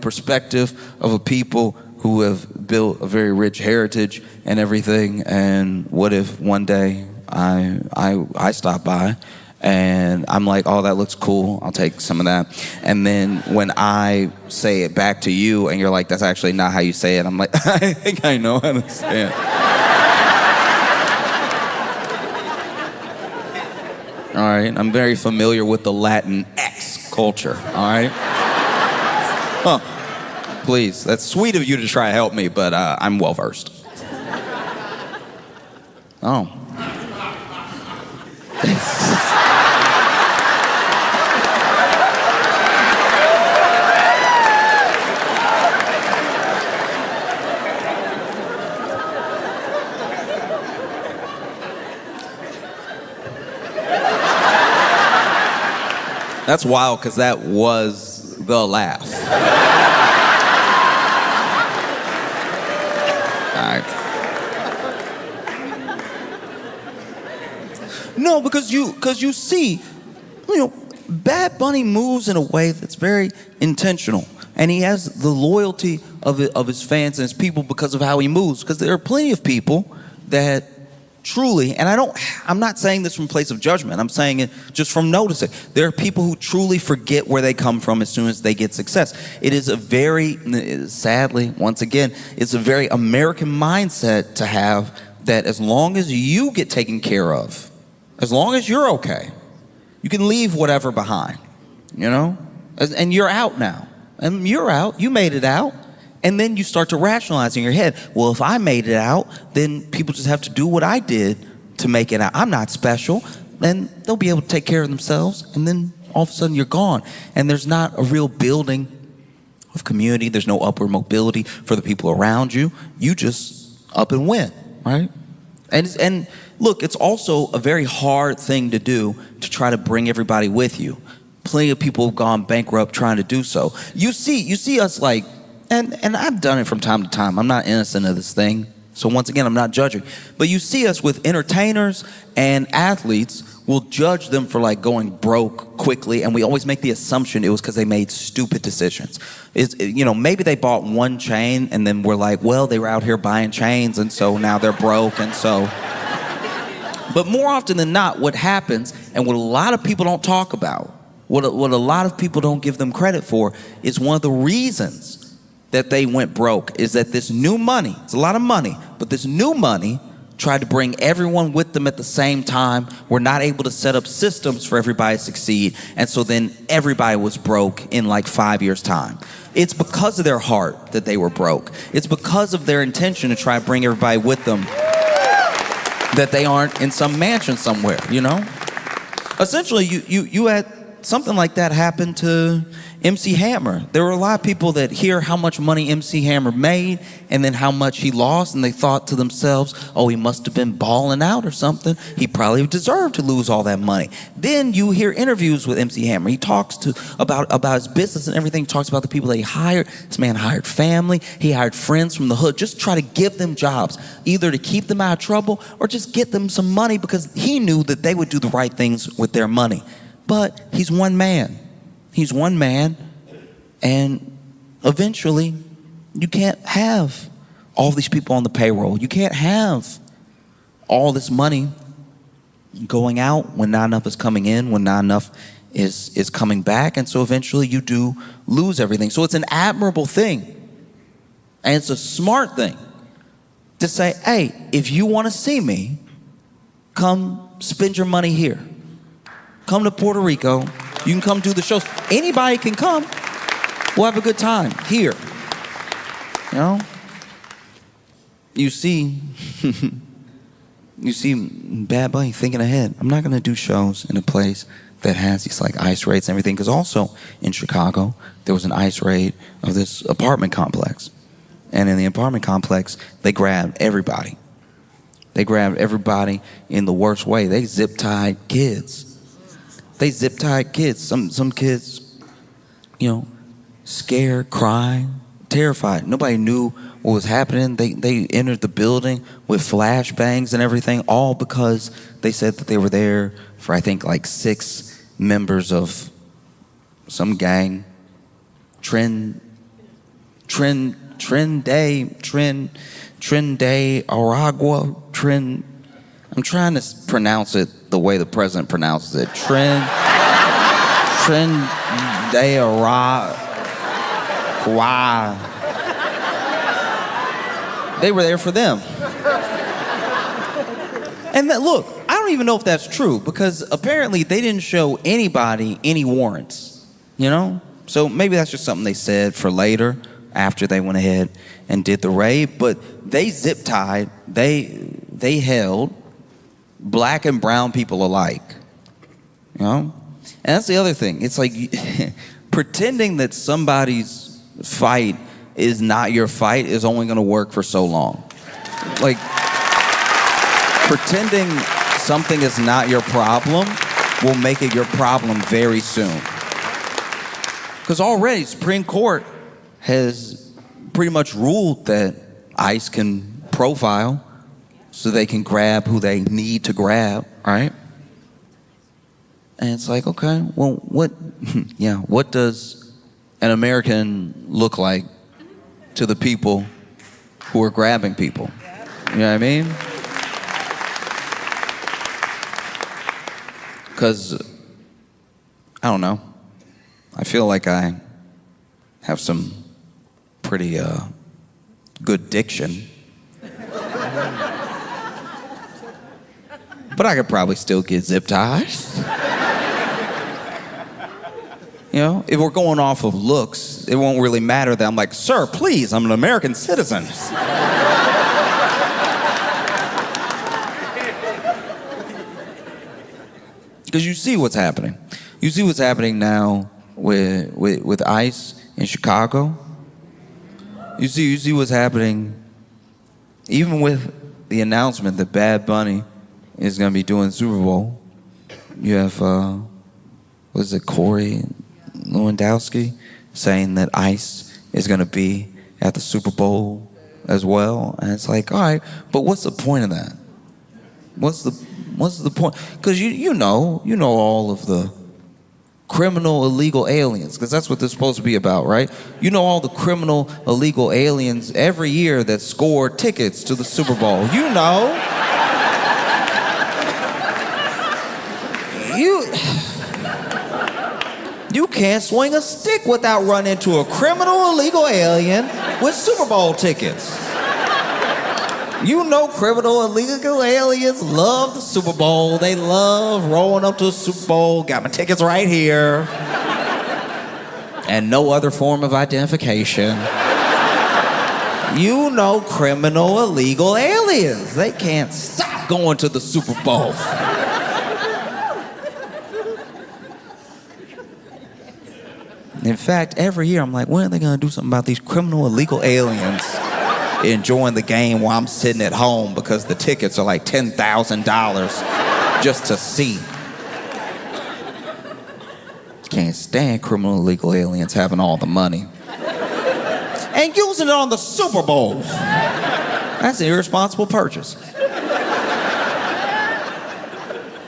perspective of a people who have built a very rich heritage and everything. And what if one day I stop by and I'm like, oh, that looks cool, I'll take some of that. And then when I say it back to you and you're like, that's actually not how you say it, I'm like, I think I know how to say it. All right, I'm very familiar with the Latin X culture, all right? Huh. Please, that's sweet of you to try to help me, but I'm well-versed. Oh. That's wild, because that was the laugh. All right. No, because you see, Bad Bunny moves in a way that's very intentional, and he has the loyalty of his fans and his people because of how he moves. Because there are plenty of people that truly, and I'm not saying this from a place of judgment, I'm saying it just from noticing. There are people who truly forget where they come from as soon as they get success. It is a very, sadly, once again, it's a very American mindset to have that as long as you get taken care of, as long as you're okay, you can leave whatever behind, and you're out now. And you're out, you made it out. And then you start to rationalize in your head, well, if I made it out, then people just have to do what I did to make it out. I'm not special. And they'll be able to take care of themselves. And then all of a sudden you're gone. And there's not a real building of community. There's no upward mobility for the people around you. You just up and went, right? And look, it's also a very hard thing to do to try to bring everybody with you. Plenty of people have gone bankrupt trying to do so. You see us like, and I've done it from time to time. I'm not innocent of this thing. So once again, I'm not judging. But you see us with entertainers and athletes, we'll judge them for like going broke quickly, and we always make the assumption it was because they made stupid decisions. Maybe they bought one chain, and then we're like, well, they were out here buying chains, and so now they're broke, and so. But more often than not, what happens, and what a lot of people don't talk about, what a lot of people don't give them credit for, is one of the reasons that they went broke is that this new money, it's a lot of money, but this new money tried to bring everyone with them at the same time. We're not able to set up systems for everybody to succeed. And so then everybody was broke in like 5 years' time. It's because of their heart that they were broke. It's because of their intention to try to bring everybody with them that they aren't in some mansion somewhere, Essentially, you had something like that happen to MC Hammer. There were a lot of people that hear how much money MC Hammer made and then how much he lost, and they thought to themselves, oh, he must have been balling out or something. He probably deserved to lose all that money. Then you hear interviews with MC Hammer. He talks about his business and everything. He talks about the people that he hired. This man hired family. He hired friends from the hood. Just try to give them jobs, either to keep them out of trouble or just get them some money because he knew that they would do the right things with their money. But he's one man. He's one man, and eventually you can't have all these people on the payroll. You can't have all this money going out when not enough is coming in, when not enough is coming back, and so eventually you do lose everything. So it's an admirable thing, and it's a smart thing to say, hey, if you want to see me, come spend your money here. Come to Puerto Rico. You can come do the shows. Anybody can come. We'll have a good time here. You see Bad Bunny thinking ahead. I'm not going to do shows in a place that has these like ICE raids and everything. Because also in Chicago, there was an ICE raid of this apartment complex. And in the apartment complex, they grabbed everybody. They grabbed everybody in the worst way. They zip-tied kids. Some kids, scared, crying, terrified. Nobody knew what was happening. They entered the building with flashbangs and everything, all because they said that they were there for, I think, like 6 members of some gang. Trend Day Aragua. I'm trying to pronounce it the way the president pronounces it. Trend Day Aragua. They were there for them. And that, look, I don't even know if that's true, because apparently they didn't show anybody any warrants, you know? So maybe that's just something they said for later, after they went ahead and did the raid. But they zip-tied, they held black and brown people alike, you know? And that's the other thing. It's like pretending that somebody's fight is not your fight is only going to work for so long. Like, pretending something is not your problem will make it your problem very soon. Because already Supreme Court has pretty much ruled that ICE can profile so they can grab who they need to grab, right? And it's like, okay, well, what does an American look like to the people who are grabbing people? You know what I mean? Because, I don't know, I feel like I have some pretty good diction. But I could probably still get zip ties. You know, if we're going off of looks, it won't really matter that I'm like, sir, please, I'm an American citizen. Because you see what's happening. You see what's happening now with ICE in Chicago. You see what's happening even with the announcement that Bad Bunny is going to be doing the Super Bowl. You have, what is it, Corey Lewandowski saying that ICE is going to be at the Super Bowl as well. And it's like, all right, but what's the point of that? What's the point? Because you know all of the criminal illegal aliens, because that's what this is supposed to be about, right? You know all the criminal illegal aliens every year that score tickets to the Super Bowl. You know. You can't swing a stick without running into a criminal illegal alien with Super Bowl tickets. You know criminal illegal aliens love the Super Bowl. They love rolling up to the Super Bowl. Got my tickets right here. And no other form of identification. You know criminal illegal aliens. They can't stop going to the Super Bowl. In fact, every year I'm like, when are they gonna do something about these criminal illegal aliens enjoying the game while I'm sitting at home because the tickets are like $10,000 just to see? Can't stand criminal illegal aliens having all the money and using it on the Super Bowl. That's an irresponsible purchase.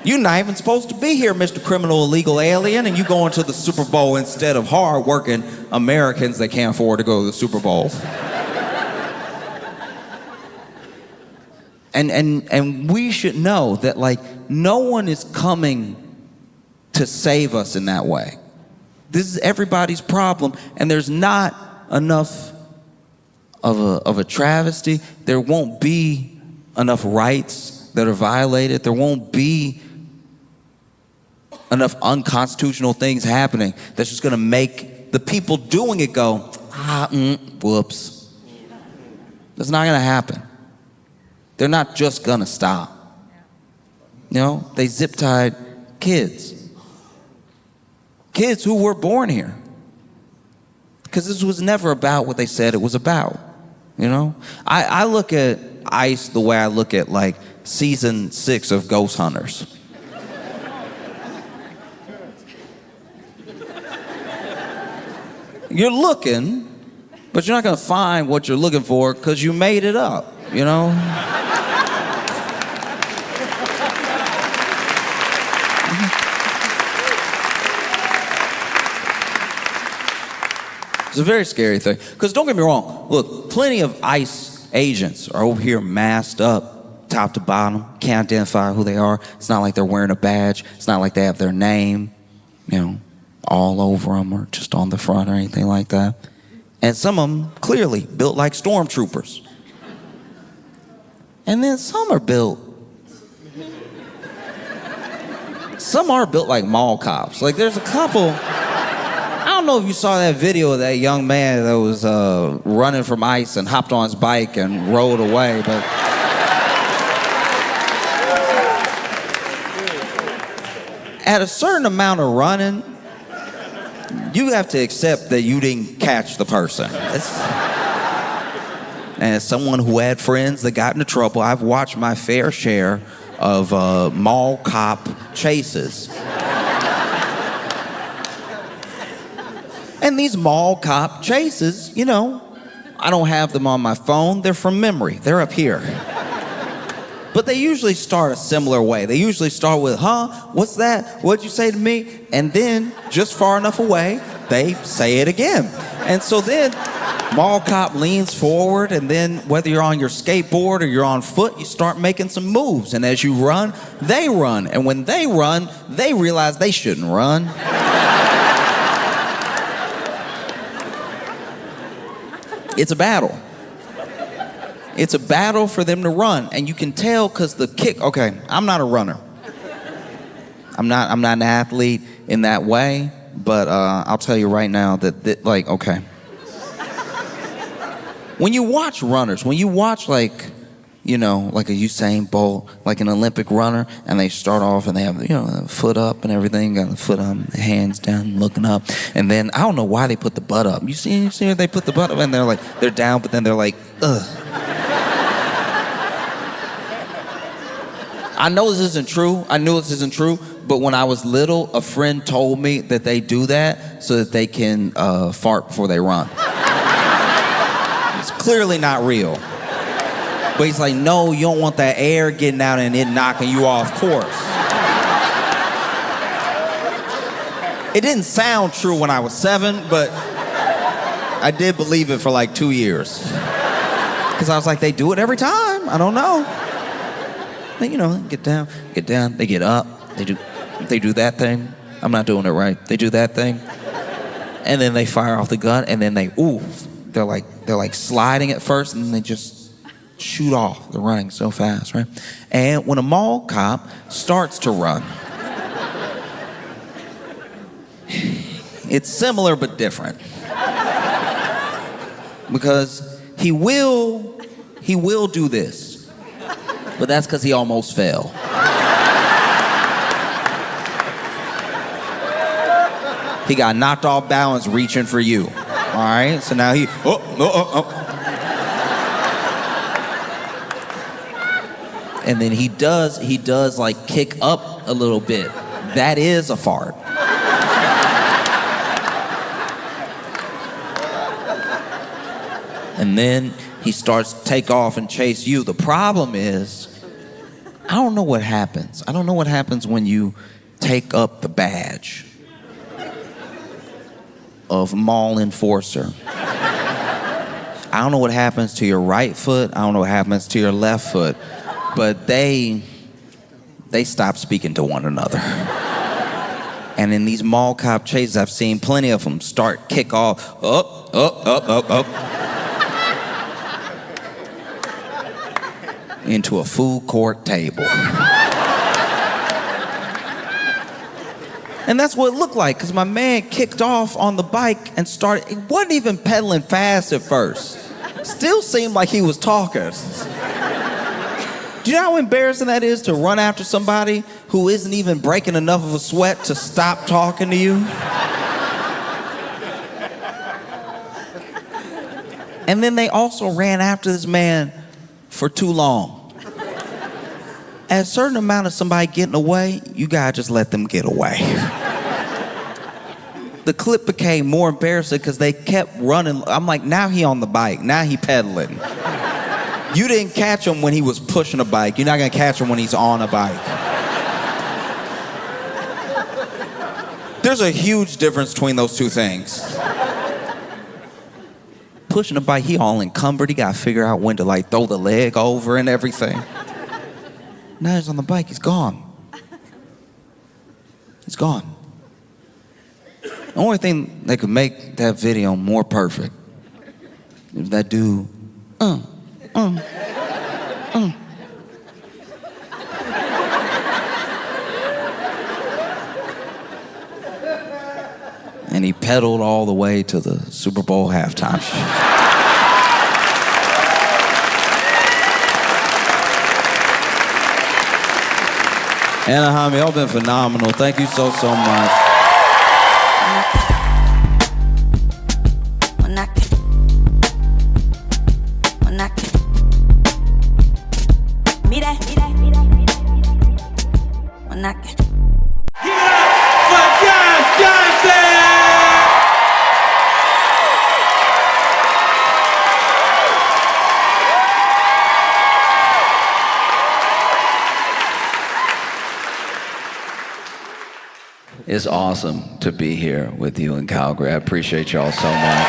You're not even supposed to be here, Mr. Criminal Illegal Alien, and you going to the Super Bowl instead of hard-working Americans that can't afford to go to the Super Bowl. And we should know that, like, no one is coming to save us in that way. This is everybody's problem, and there's not enough of a travesty. There won't be enough rights that are violated. There won't be enough unconstitutional things happening that's just going to make the people doing it go, whoops. That's not going to happen. They're not just going to stop. You know, they zip-tied kids. Kids who were born here. Because this was never about what they said it was about. You know? I look at ICE the way I look at, like, season 6 of Ghost Hunters. You're looking But you're not gonna find what you're looking for because you made it up, you know? It's a very scary thing. Because don't get me wrong, look, plenty of ICE agents are over here masked up, top to bottom, can't identify who they are. It's not like they're wearing a badge. It's not like they have their name, all over them or just on the front or anything like that. And some of them clearly built like stormtroopers. And then some are built like mall cops. Like there's a couple, I don't know if you saw that video of that young man that was running from ICE and hopped on his bike and rode away, but at a certain amount of running, you have to accept that you didn't catch the person. And as someone who had friends that got into trouble, I've watched my fair share of mall cop chases. And these mall cop chases, I don't have them on my phone. They're from memory. They're up here. But they usually start a similar way. They usually start with, what's that? What'd you say to me? And then, just far enough away, they say it again. And so then, mall cop leans forward, and then whether you're on your skateboard or you're on foot, you start making some moves. And as you run, they run. And when they run, they realize they shouldn't run. It's a battle. It's a battle for them to run, and you can tell because the kick. Okay, I'm not a runner. I'm not an athlete in that way, but I'll tell you right now that okay. When you watch runners, when you watch like a Usain Bolt, like an Olympic runner, and they start off and they have the foot up and everything, got the foot up, the hands down, looking up, and then I don't know why they put the butt up. You see where they put the butt up, and they're down, but then they're like, ugh. I know this isn't true. I knew this isn't true, but when I was little, a friend told me that they do that so that they can fart before they run. It's clearly not real. But he's like, no, you don't want that air getting out and it knocking you off course. It didn't sound true when I was 7, but I did believe it for like 2 years. Because I was like, they do it every time. I don't know. They, get down, they get up, they do that thing. I'm not doing it right. They do that thing. And then they fire off the gun, and then they're like sliding at first, and then they just shoot off. They're running so fast, right? And when a mall cop starts to run, it's similar but different. Because he will do this. But that's because he almost fell. He got knocked off balance reaching for you. All right? So now he... And then he does like kick up a little bit. That is a fart. And then he starts to take off and chase you. The problem is, I don't know what happens. I don't know what happens when you take up the badge of mall enforcer. I don't know what happens to your right foot. I don't know what happens to your left foot. But they stop speaking to one another. And in these mall cop chases, I've seen plenty of them kick off, up. Into a food court table. And that's what it looked like, because my man kicked off on the bike and it wasn't even pedaling fast at first. Still seemed like he was talking. Do you know how embarrassing that is to run after somebody who isn't even breaking enough of a sweat to stop talking to you? And then they also ran after this man for too long. At a certain amount of somebody getting away, you gotta just let them get away. the clip became more embarrassing because they kept running. I'm like, now he on the bike. Now he pedaling. You didn't catch him when he was pushing a bike. You're not going to catch him when he's on a bike. There's a huge difference between those two things. Pushing a bike, he all encumbered. He got to figure out when to like throw the leg over and everything. Now he's on the bike. He's gone. He's gone. The only thing that could make that video more perfect is that dude, And he pedaled all the way to the Super Bowl halftime show. Anaheim, y'all been phenomenal. Thank you so much. It's awesome to be here with you in Calgary. I appreciate y'all so much.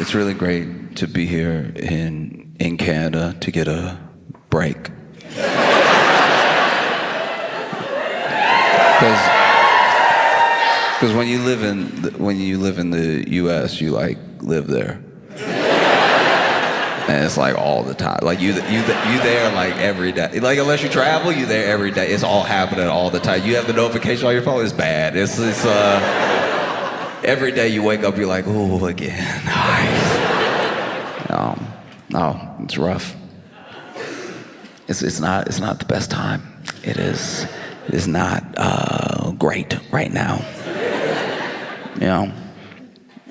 It's really great to be here in Canada to get a break. Because when you live in the U.S., you like live there. And it's like all the time. Like you there like every day. Like unless you travel, you there every day. It's all happening all the time. You have the notification on your phone. It's bad. It's every day you wake up, you're like, oh, again. No, it's rough. It's not the best time. It is not great right now. You know.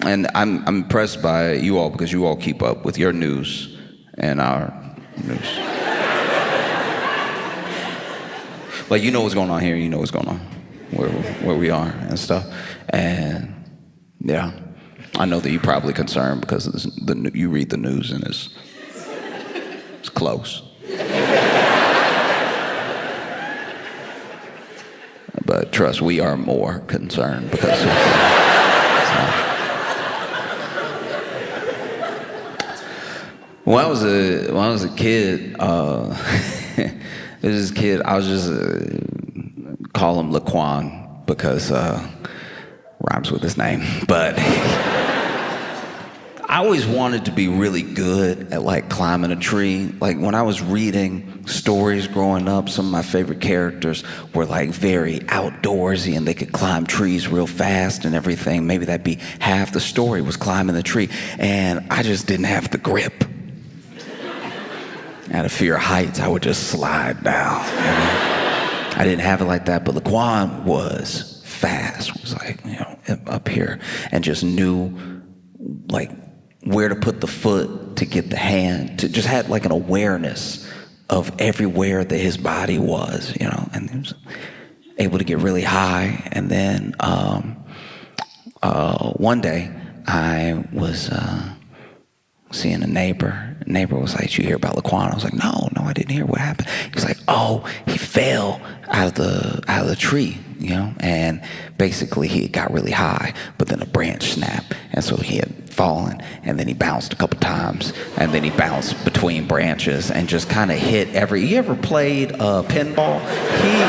And I'm impressed by you all because you all keep up with your news and our news. Like, you know what's going on here, you know what's going on, where we are and stuff. And yeah, I know that you're probably concerned because you read the news and it's close. But trust, we are more concerned because When I was a kid, there's this kid, I was just call him Laquan because rhymes with his name. But I always wanted to be really good at like climbing a tree. Like when I was reading stories growing up, some of my favorite characters were like very outdoorsy and they could climb trees real fast and everything. Maybe that'd be half the story was climbing the tree. And I just didn't have the grip. Out of fear of heights, I would just slide down. You know? I didn't have it like that, but Laquan was fast. Was like, you know, up here, and just knew like where to put the foot to get the hand. To just had like an awareness of everywhere that his body was, you know, and he was able to get really high. And then one day I was seeing a neighbor. The neighbor was like, "Did you hear about Laquan?" I was like, No, I didn't hear what happened. He was like, "Oh, he fell out of the tree, you know, and basically he got really high, but then a branch snapped, and so he had fallen, and then he bounced a couple times, and then he bounced between branches and just kind of hit every. You ever played pinball? He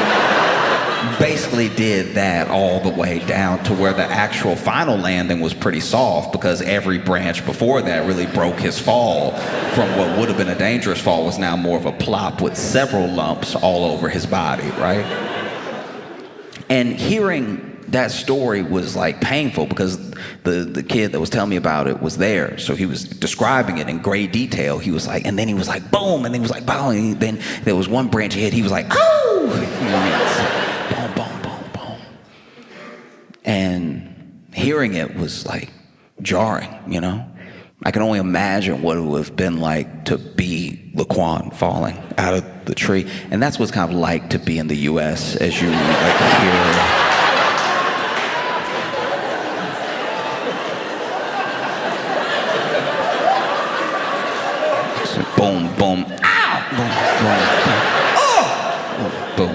basically did that all the way down to where the actual final landing was pretty soft because every branch before that really broke his fall from what would have been a dangerous fall was now more of a plop with several lumps all over his body, right? And hearing that story was like painful because the kid that was telling me about it was there. So he was describing it in great detail. He was like, and then he was like, boom, and then he was like, boom, and then there was one branch he hit, he was like, oh! You know, boom, boom, boom, boom. And hearing it was like jarring, you know? I can only imagine what it would have been like to be Laquan falling out of the tree. And that's what it's kind of like to be in the US as you like hear. Boom, boom, ow! Boom, boom, boom. Oh! Boom, boom.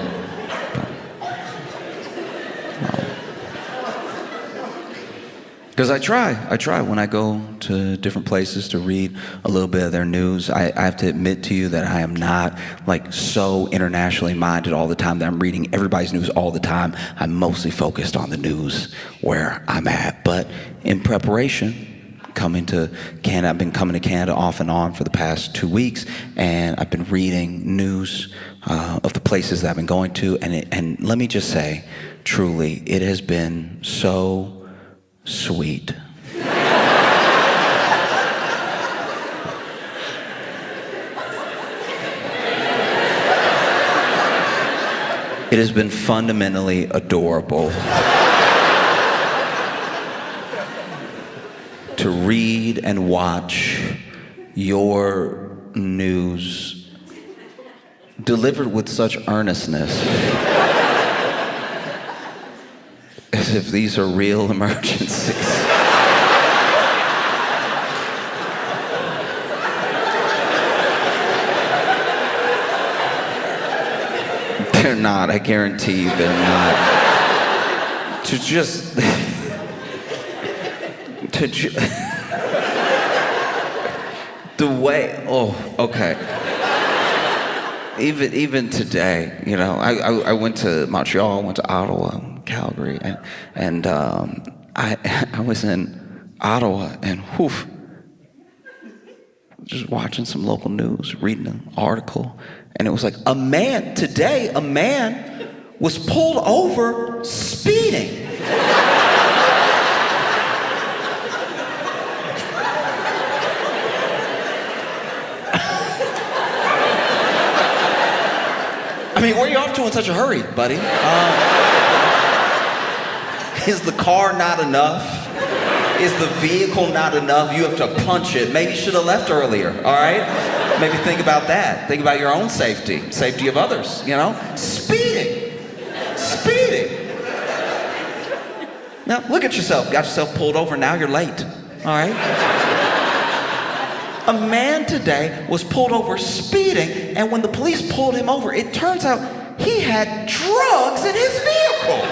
Because I try when I go to different places to read a little bit of their news. I have to admit to you that I am not like so internationally minded all the time that I'm reading everybody's news all the time. I'm mostly focused on the news where I'm at. But in preparation, coming to Canada, I've been coming to Canada off and on for the past 2 weeks, and I've been reading news of the places that I've been going to, and let me just say, truly, it has been so sweet. It has been fundamentally adorable to read and watch your news delivered with such earnestness, as if these are real emergencies. They're not, I guarantee they're not. To just... the way, oh, okay. Even today, you know, I went to Montreal, went to Ottawa, Calgary, and I was in Ottawa, and whew, just watching some local news, reading an article, and it was like a man was pulled over speeding. I mean, where are you off to in such a hurry, buddy? Is the car not enough? Is the vehicle not enough? You have to punch it. Maybe you should have left earlier, all right? Maybe think about that. Think about your own safety, safety of others, you know? Speeding. Now, look at yourself. Got yourself pulled over, now you're late, all right? A man today was pulled over speeding, and when the police pulled him over, it turns out he had drugs in his vehicle.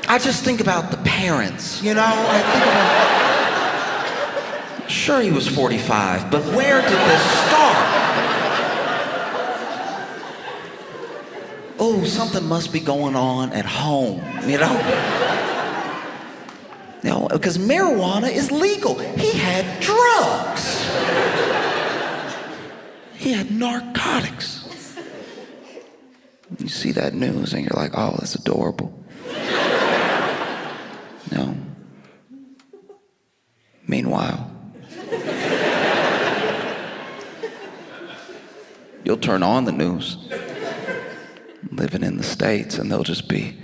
I just think about the parents, you know? I think about... Sure, he was 45, but where did this start? Oh, something must be going on at home, you know? You know, because marijuana is legal. He had drugs. He had narcotics. You see that news and you're like, oh, that's adorable. No. Meanwhile, you'll turn on the news, living in the States, and there'll just be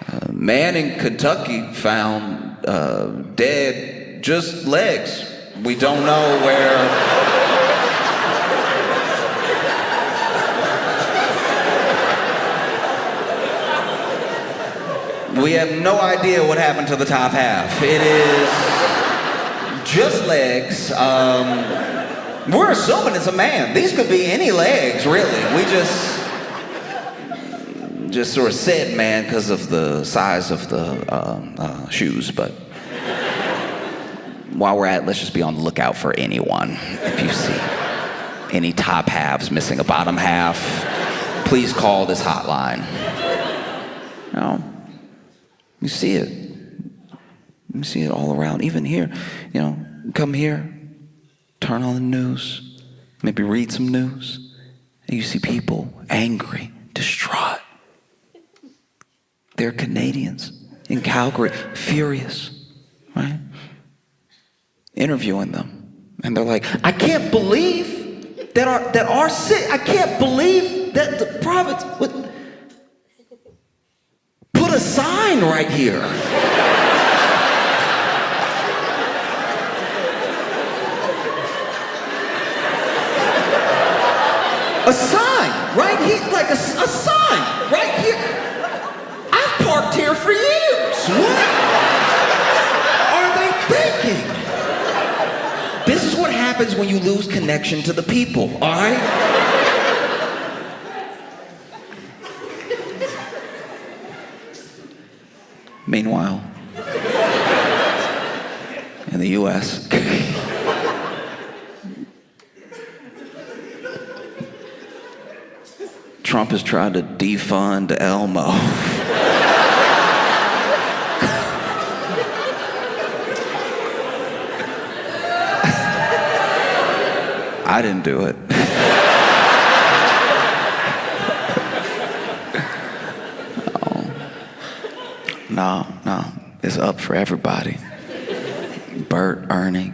a man in Kentucky found dead, just legs. We don't know where. We have no idea what happened to the top half. It is just legs. We're assuming it's a man. These could be any legs, really. We just sort of said man because of the size of the shoes, but while we're at it, let's just be on the lookout for anyone. If you see any top halves missing a bottom half, please call this hotline. You know, you see it. You see it all around, even here. You know, come here, turn on the news, maybe read some news, and you see people angry, distraught. They're Canadians in Calgary, furious, right? Interviewing them, And they're like, I can't believe that our city, I can't believe that the province would put a sign right here. A sign right here, like a sign right here. I've parked here for years. What are they thinking? This is what happens when you lose connection to the people, all right? Meanwhile, in the U.S., Trump is trying to defund Elmo. I didn't do it. No, it's up for everybody. Bert, Ernie,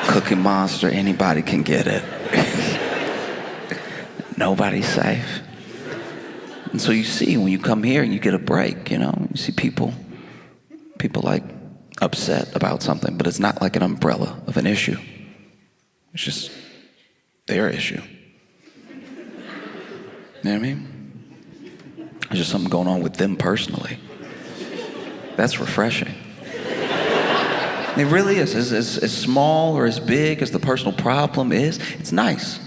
Cookie Monster, anybody can get it. Nobody's safe. And so you see, when you come here and you get a break, you see people like upset about something, but it's not like an umbrella of an issue. It's just their issue. You know what I mean? There's just something going on with them personally. That's refreshing. It really is. As small or as big as the personal problem is, it's nice,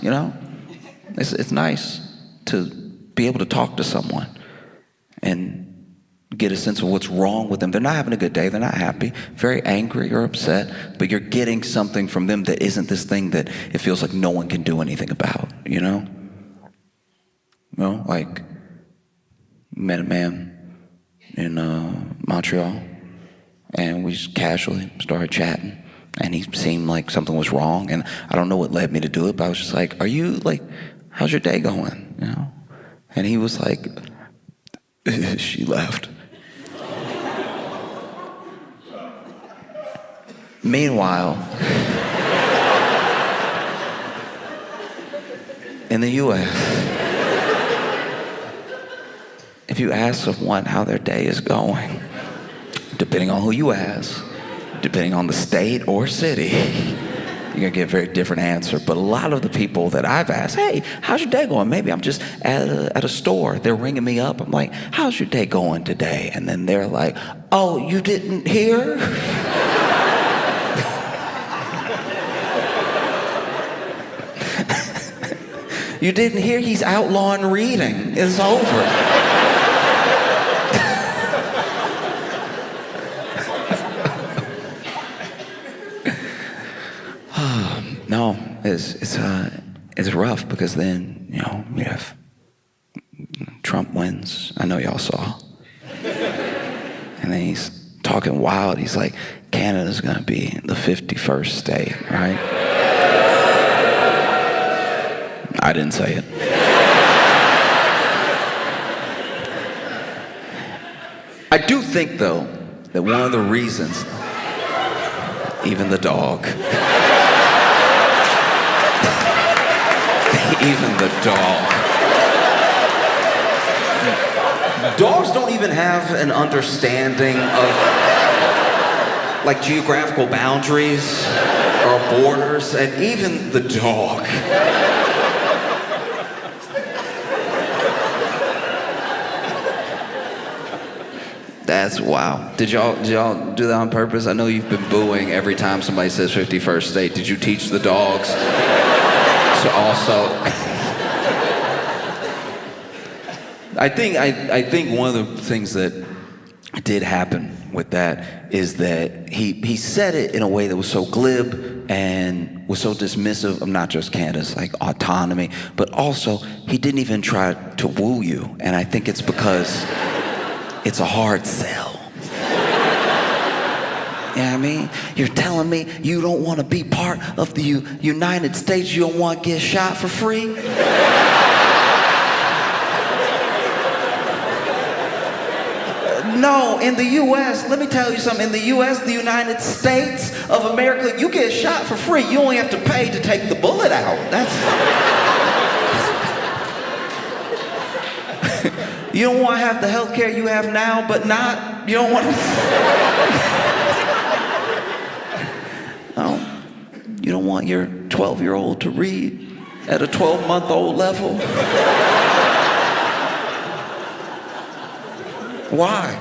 It's nice to be able to talk to someone and get a sense of what's wrong with them. They're not having a good day. They're not happy, very angry or upset, but you're getting something from them that isn't this thing that it feels like no one can do anything about, Like, met a man in Montreal, and we just casually started chatting, and he seemed like something was wrong, and I don't know what led me to do it, but I was just like, how's your day going, And he was like, she left. Meanwhile, in the U.S., if you ask someone how their day is going, depending on who you ask, depending on the state or city, you're gonna get a very different answer. But a lot of the people that I've asked, hey, how's your day going? Maybe I'm just at a store. They're ringing me up. I'm like, how's your day going today? And then they're like, oh, you didn't hear? You didn't hear? He's outlawing reading. It's over. No, it's rough because then, we have Trump wins. I know y'all saw. And then he's talking wild. He's like, Canada's gonna be the 51st state, right? I didn't say it. I do think, though, that one of the reasons, even the dog, even the dog. Dogs don't even have an understanding of like geographical boundaries or borders, and even the dog. That's wow. Did y'all do that on purpose? I know you've been booing every time somebody says 51st state. Did you teach the dogs to also? I think one of the things that did happen with that is that he said it in a way that was so glib and was so dismissive of not just Canada's like autonomy, but also he didn't even try to woo you. And I think it's because it's a hard sell. You know what I mean? You're telling me you don't want to be part of the United States, you don't want to get shot for free? No, in the U.S., let me tell you something. In the U.S., the United States of America, you get shot for free. You only have to pay to take the bullet out. That's... You don't want to have the health care you have now, but not... You don't want to... No. You don't want your 12-year-old to read at a 12-month-old level. Why?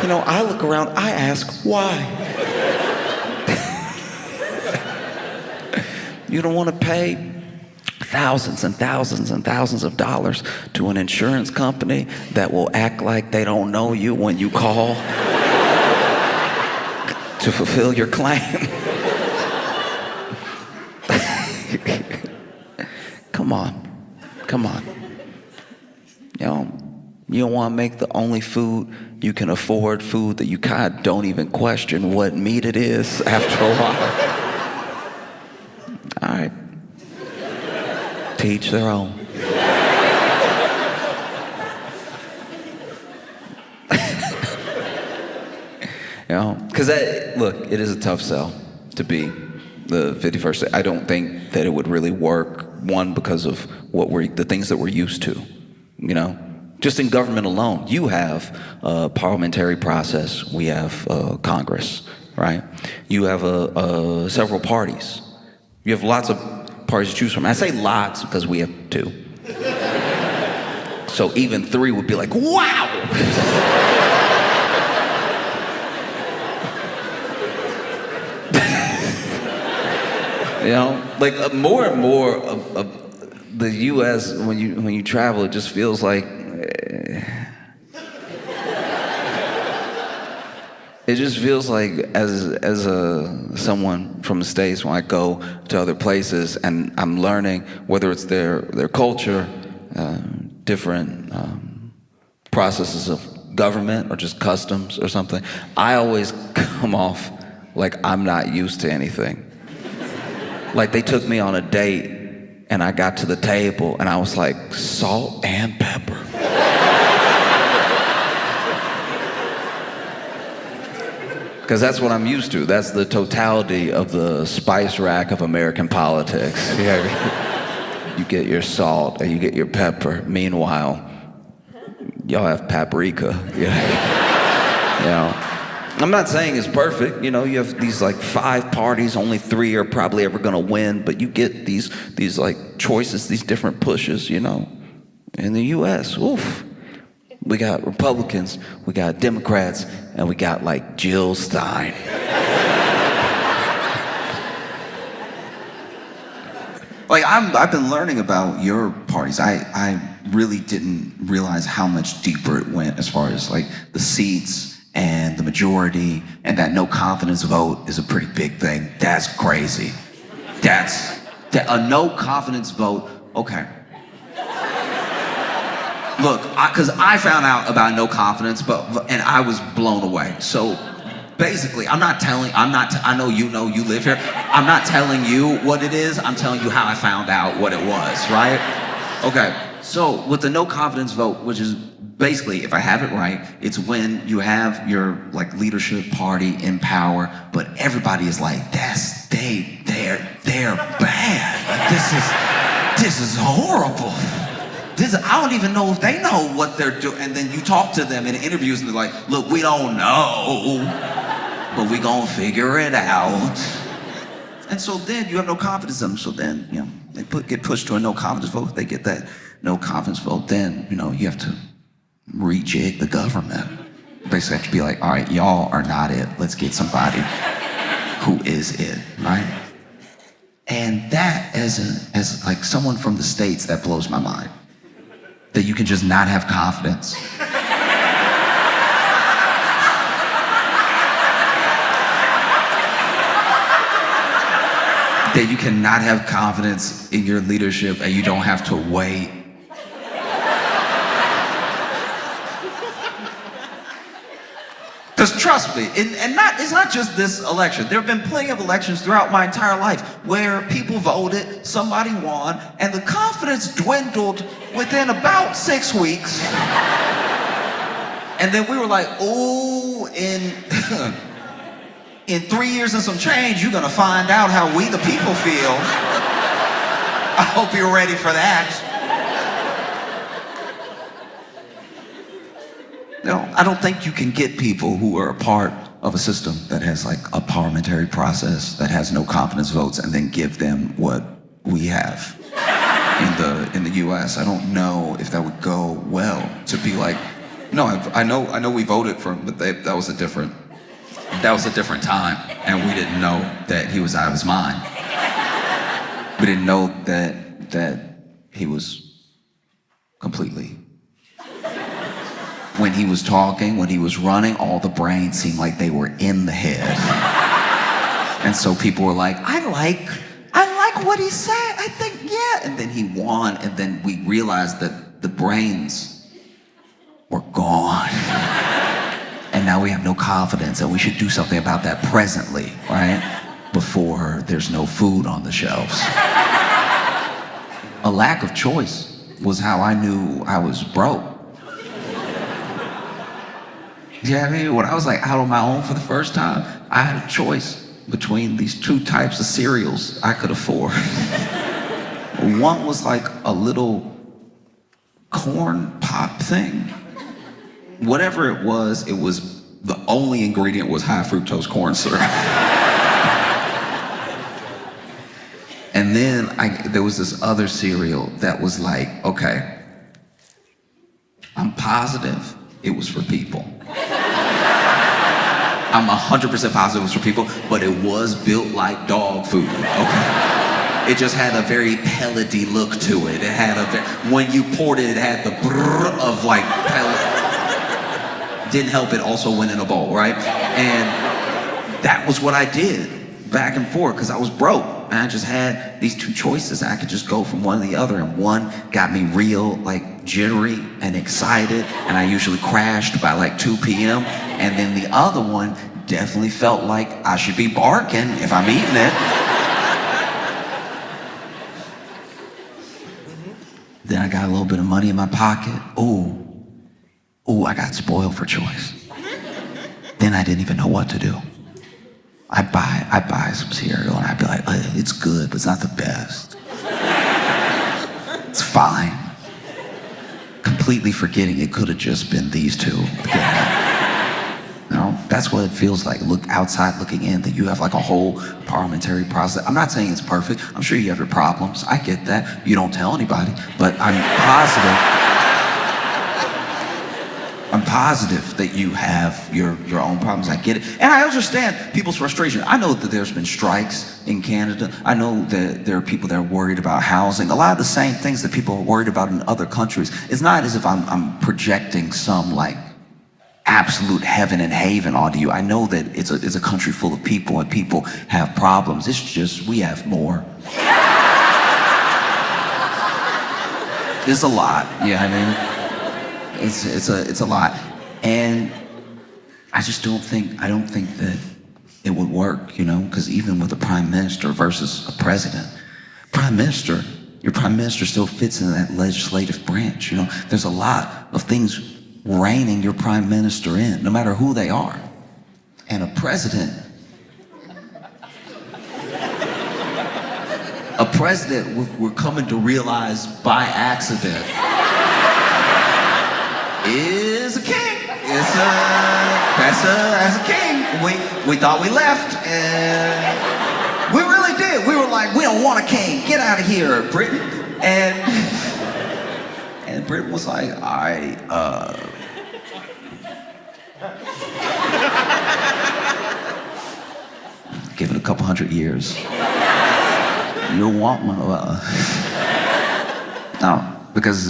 You know, I look around, I ask, why? You don't want to pay thousands and thousands and thousands of dollars to an insurance company that will act like they don't know you when you call to fulfill your claim. Come on. You know, you don't want to make the only food you can afford, food that you kind of don't even question what meat it is after a while. All right. Teach their own. You know, because look, it is a tough sell to be the 51st. I don't think that it would really work. One, because of the things that we're used to. You know, just in government alone, you have a parliamentary process. We have Congress, right? You have several parties. You have lots of parties to choose from. I say lots because we have 2. So even 3 would be like, wow! You know, like more and more of the U.S. when you travel, it just feels like it just feels like as someone from the States, when I go to other places and I'm learning whether it's their culture, different processes of government or just customs or something, I always come off like I'm not used to anything. Like they took me on a date and I got to the table and I was like, salt and pepper. Because that's what I'm used to. That's the totality of the spice rack of American politics. You get your salt and you get your pepper. Meanwhile, y'all have paprika. You know. I'm not saying it's perfect. You know, you have these like 5 parties, only 3 are probably ever gonna win, but you get these like choices, these different pushes, you know. In the US, oof. We got Republicans, we got Democrats, and we got like Jill Stein. Like I've been learning about your parties. I really didn't realize how much deeper it went as far as like the seats and the majority, and that no confidence vote is a pretty big thing. That's crazy. A no confidence vote, okay. Look, because I found out about no confidence, and I was blown away. So basically, I know you live here. I'm not telling you what it is, I'm telling you how I found out what it was, right? Okay, so with the no confidence vote, which is basically, if I have it right, it's when you have your like leadership party in power, but everybody is like, they're bad. Like, this is horrible. I don't even know if they know what they're doing. And then you talk to them in interviews and they're like, look, we don't know, but we gonna figure it out. And so then you have no confidence in them. So then, you know, they get pushed to a no confidence vote. They get that no confidence vote. Then, you know, you have to rejig the government. Basically have to be like, all right, y'all are not it. Let's get somebody who is it, right? And that, as like someone from the States, that blows my mind. That you can just not have confidence. That you cannot have confidence in your leadership and you don't have to wait. Because trust me, it's not just this election. There have been plenty of elections throughout my entire life where people voted, somebody won, and the confidence dwindled within about 6 weeks. And then we were like, ooh, in 3 years and some change, you're gonna find out how we the people feel. I hope you're ready for that. No, I don't think you can get people who are a part of a system that has like a parliamentary process that has no confidence votes and then give them what we have in the US. I don't know if that would go well to be like, no, I know we voted for him, but that was a different time, and we didn't know that he was out of his mind. We didn't know that he was completely. When he was talking, when he was running, all the brains seemed like they were in the head. And so people were like, I like what he said, I think, yeah. And then he won, and then we realized that the brains were gone. And now we have no confidence, and we should do something about that presently, right? Before there's no food on the shelves. A lack of choice was how I knew I was broke. Yeah, I mean, when I was like out on my own for the first time, I had a choice between these two types of cereals I could afford. One was like a little corn pop thing. Whatever it was the only ingredient was high fructose corn syrup. And then there was this other cereal that was like, okay, I'm positive it was for people. I'm 100% positive it was for people, but it was built like dog food, okay? It just had a very pellety look to it. It had when you poured it had the brrr of like pellet. Didn't help it also went in a bowl, right? And that was what I did back and forth because I was broke. And I just had these two choices. I could just go from one to the other, and one got me real like jittery and excited, and I usually crashed by like 2 p.m. And then the other one definitely felt like I should be barking if I'm eating it. Then I got a little bit of money in my pocket. Ooh, I got spoiled for choice. Then I didn't even know what to do. I'd buy some cereal and I'd be like, it's good, but it's not the best. It's fine. Completely forgetting it could have just been these two. That's what it feels like. Look outside looking in, that you have like a whole parliamentary process. I'm not saying it's perfect. I'm sure you have your problems. I get that. You don't tell anybody, but I'm positive that you have your own problems. I get it. And I understand people's frustration. I know that there's been strikes in Canada. I know that there are people that are worried about housing. A lot of the same things that people are worried about in other countries. It's not as if I'm projecting some like absolute heaven and haven onto you. I know that it's a country full of people and people have problems. It's just we have more. It's a lot, yeah, I mean, it's a lot. And I don't think that it would work, because even with a prime minister versus a president, your prime minister still fits in that legislative branch, There's a lot of things reining your prime minister in, no matter who they are. And a president we're coming to realize by accident, is a king. That's a king. We thought we left, and we really did. We were like, we don't want a king. Get out of here, Britain. And Britain was like, all right, give it a couple hundred years. You'll want one. No, because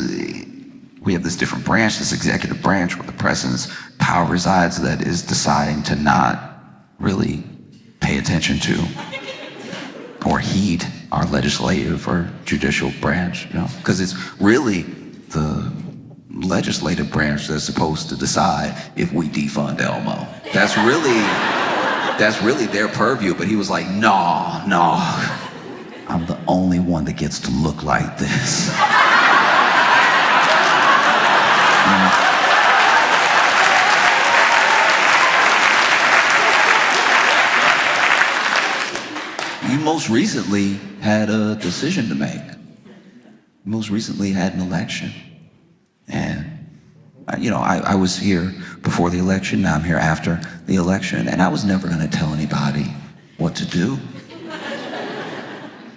we have this different branch, this executive branch where the president's power resides, that is deciding to not really pay attention to or heed our legislative or judicial branch, because it's really the legislative branch that's supposed to decide if we defund Elmo. That's really their purview, but he was like, no, I'm the only one that gets to look like this. most recently had a decision to make. Most recently had an election. And I was here before the election, now I'm here after the election, and I was never gonna tell anybody what to do.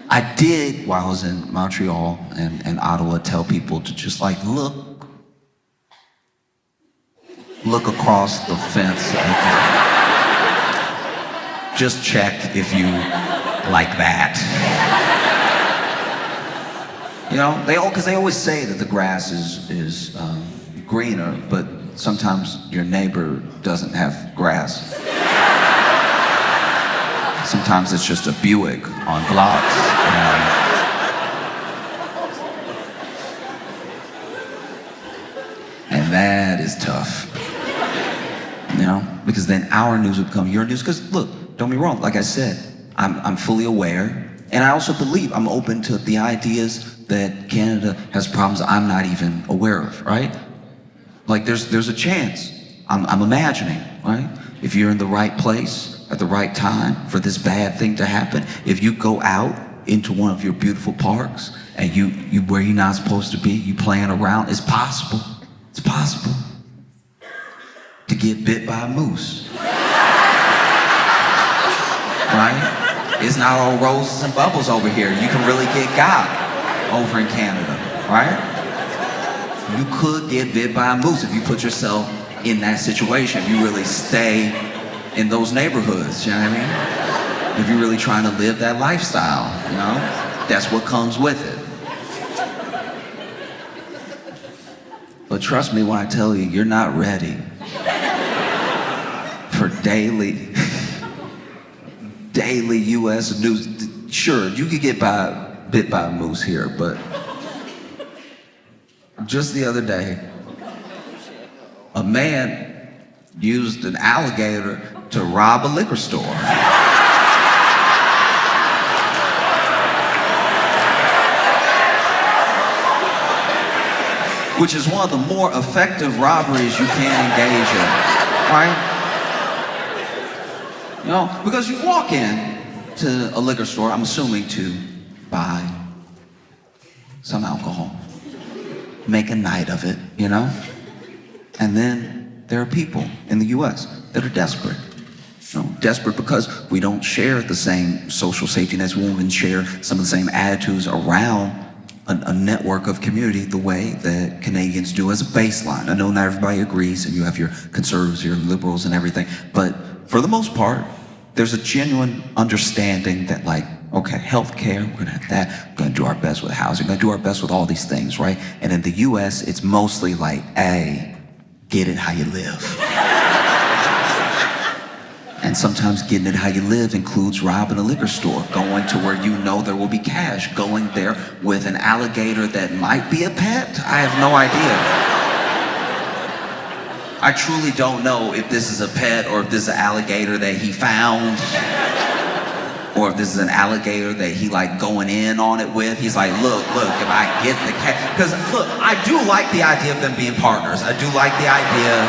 I did, while I was in Montreal and Ottawa, tell people to just look across the fence. Just check if you like that. Because they always say that the grass is greener, but sometimes your neighbor doesn't have grass. Sometimes it's just a Buick on blocks. And that is tough. Because then our news would become your news. Because look, don't be wrong, like I said, I'm fully aware. And I also believe I'm open to the ideas that Canada has problems I'm not even aware of, right? There's a chance, I'm imagining, right? If you're in the right place at the right time for this bad thing to happen, if you go out into one of your beautiful parks and you where you're not supposed to be, you playing around, it's possible to get bit by a moose. Right? It's not all roses and bubbles over here. You can really get got over in Canada, right? You could get bit by a moose if you put yourself in that situation. If you really stay in those neighborhoods, you know what I mean? If you're really trying to live that lifestyle, that's what comes with it. But trust me when I tell you, you're not ready for daily U.S. news. Sure, you could get bit by a moose here, but just the other day, a man used an alligator to rob a liquor store. Which is one of the more effective robberies you can engage in, right? Because you walk in to a liquor store, I'm assuming to buy some alcohol, make a night of it, And then there are people in the US that are desperate. Desperate because we don't share the same social safety nets, we won't even share some of the same attitudes around a network of community the way that Canadians do as a baseline. I know not everybody agrees, and you have your conservatives, your liberals and everything, but for the most part, there's a genuine understanding that okay, healthcare, we're gonna have that, we're gonna do our best with housing, we're gonna do our best with all these things, right? And in the US, it's mostly hey, get it how you live. And sometimes getting it how you live includes robbing a liquor store, going to where there will be cash, going there with an alligator that might be a pet. I have no idea. I truly don't know if this is a pet or if this is an alligator that he found, or if this is an alligator that he going in on it with. He's look, if I get the cat, because look, I do like the idea of them being partners. I do like the idea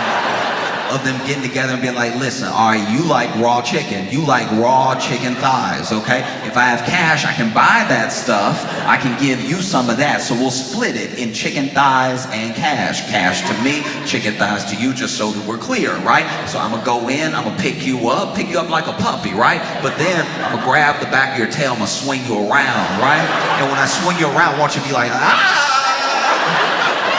of them getting together and being listen, all right, you like raw chicken, you like raw chicken thighs, okay? If I have cash, I can buy that stuff, I can give you some of that, so we'll split it in chicken thighs and cash. Cash to me, chicken thighs to you, just so that we're clear, right? So I'm gonna go in, I'm gonna pick you up like a puppy, right? But then I'm gonna grab the back of your tail, I'm gonna swing you around, right? And when I swing you around, I want you to be ah!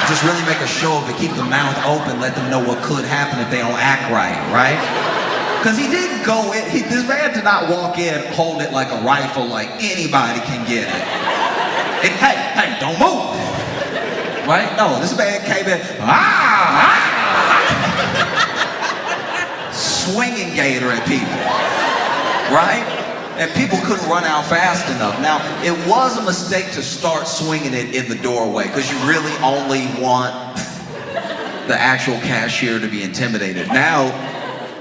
Just really make a show of it, keep the mouth open, let them know what could happen if they don't act right? Because he didn't go in, this man did not walk in, hold it like a rifle, anybody can get it. Hey, don't move, right? No, this man came in, swinging gator at people, right? And people couldn't run out fast enough. Now, it was a mistake to start swinging it in the doorway, because you really only want the actual cashier to be intimidated. Now,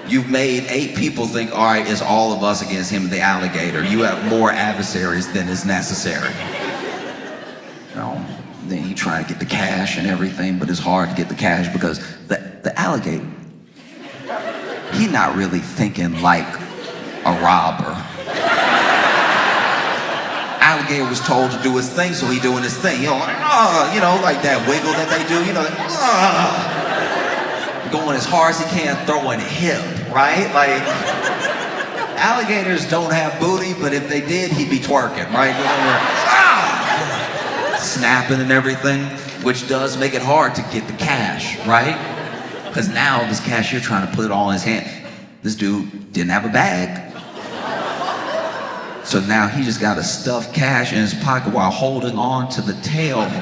you've made 8 people think, all right, it's all of us against him, the alligator. You have more adversaries than is necessary. Then you try to get the cash and everything, but it's hard to get the cash because the alligator, he's not really thinking like a robber. alligator was told to do his thing, so he doing his thing. Like that wiggle that they do, going as hard as he can, throwing hip, right? Like, alligators don't have booty, but if they did, he'd be twerking, right? Snapping and everything, which does make it hard to get the cash, right? Because now this cashier trying to put it all in his hand. This dude didn't have a bag. So now he just got to stuff cash in his pocket while holding on to the tail of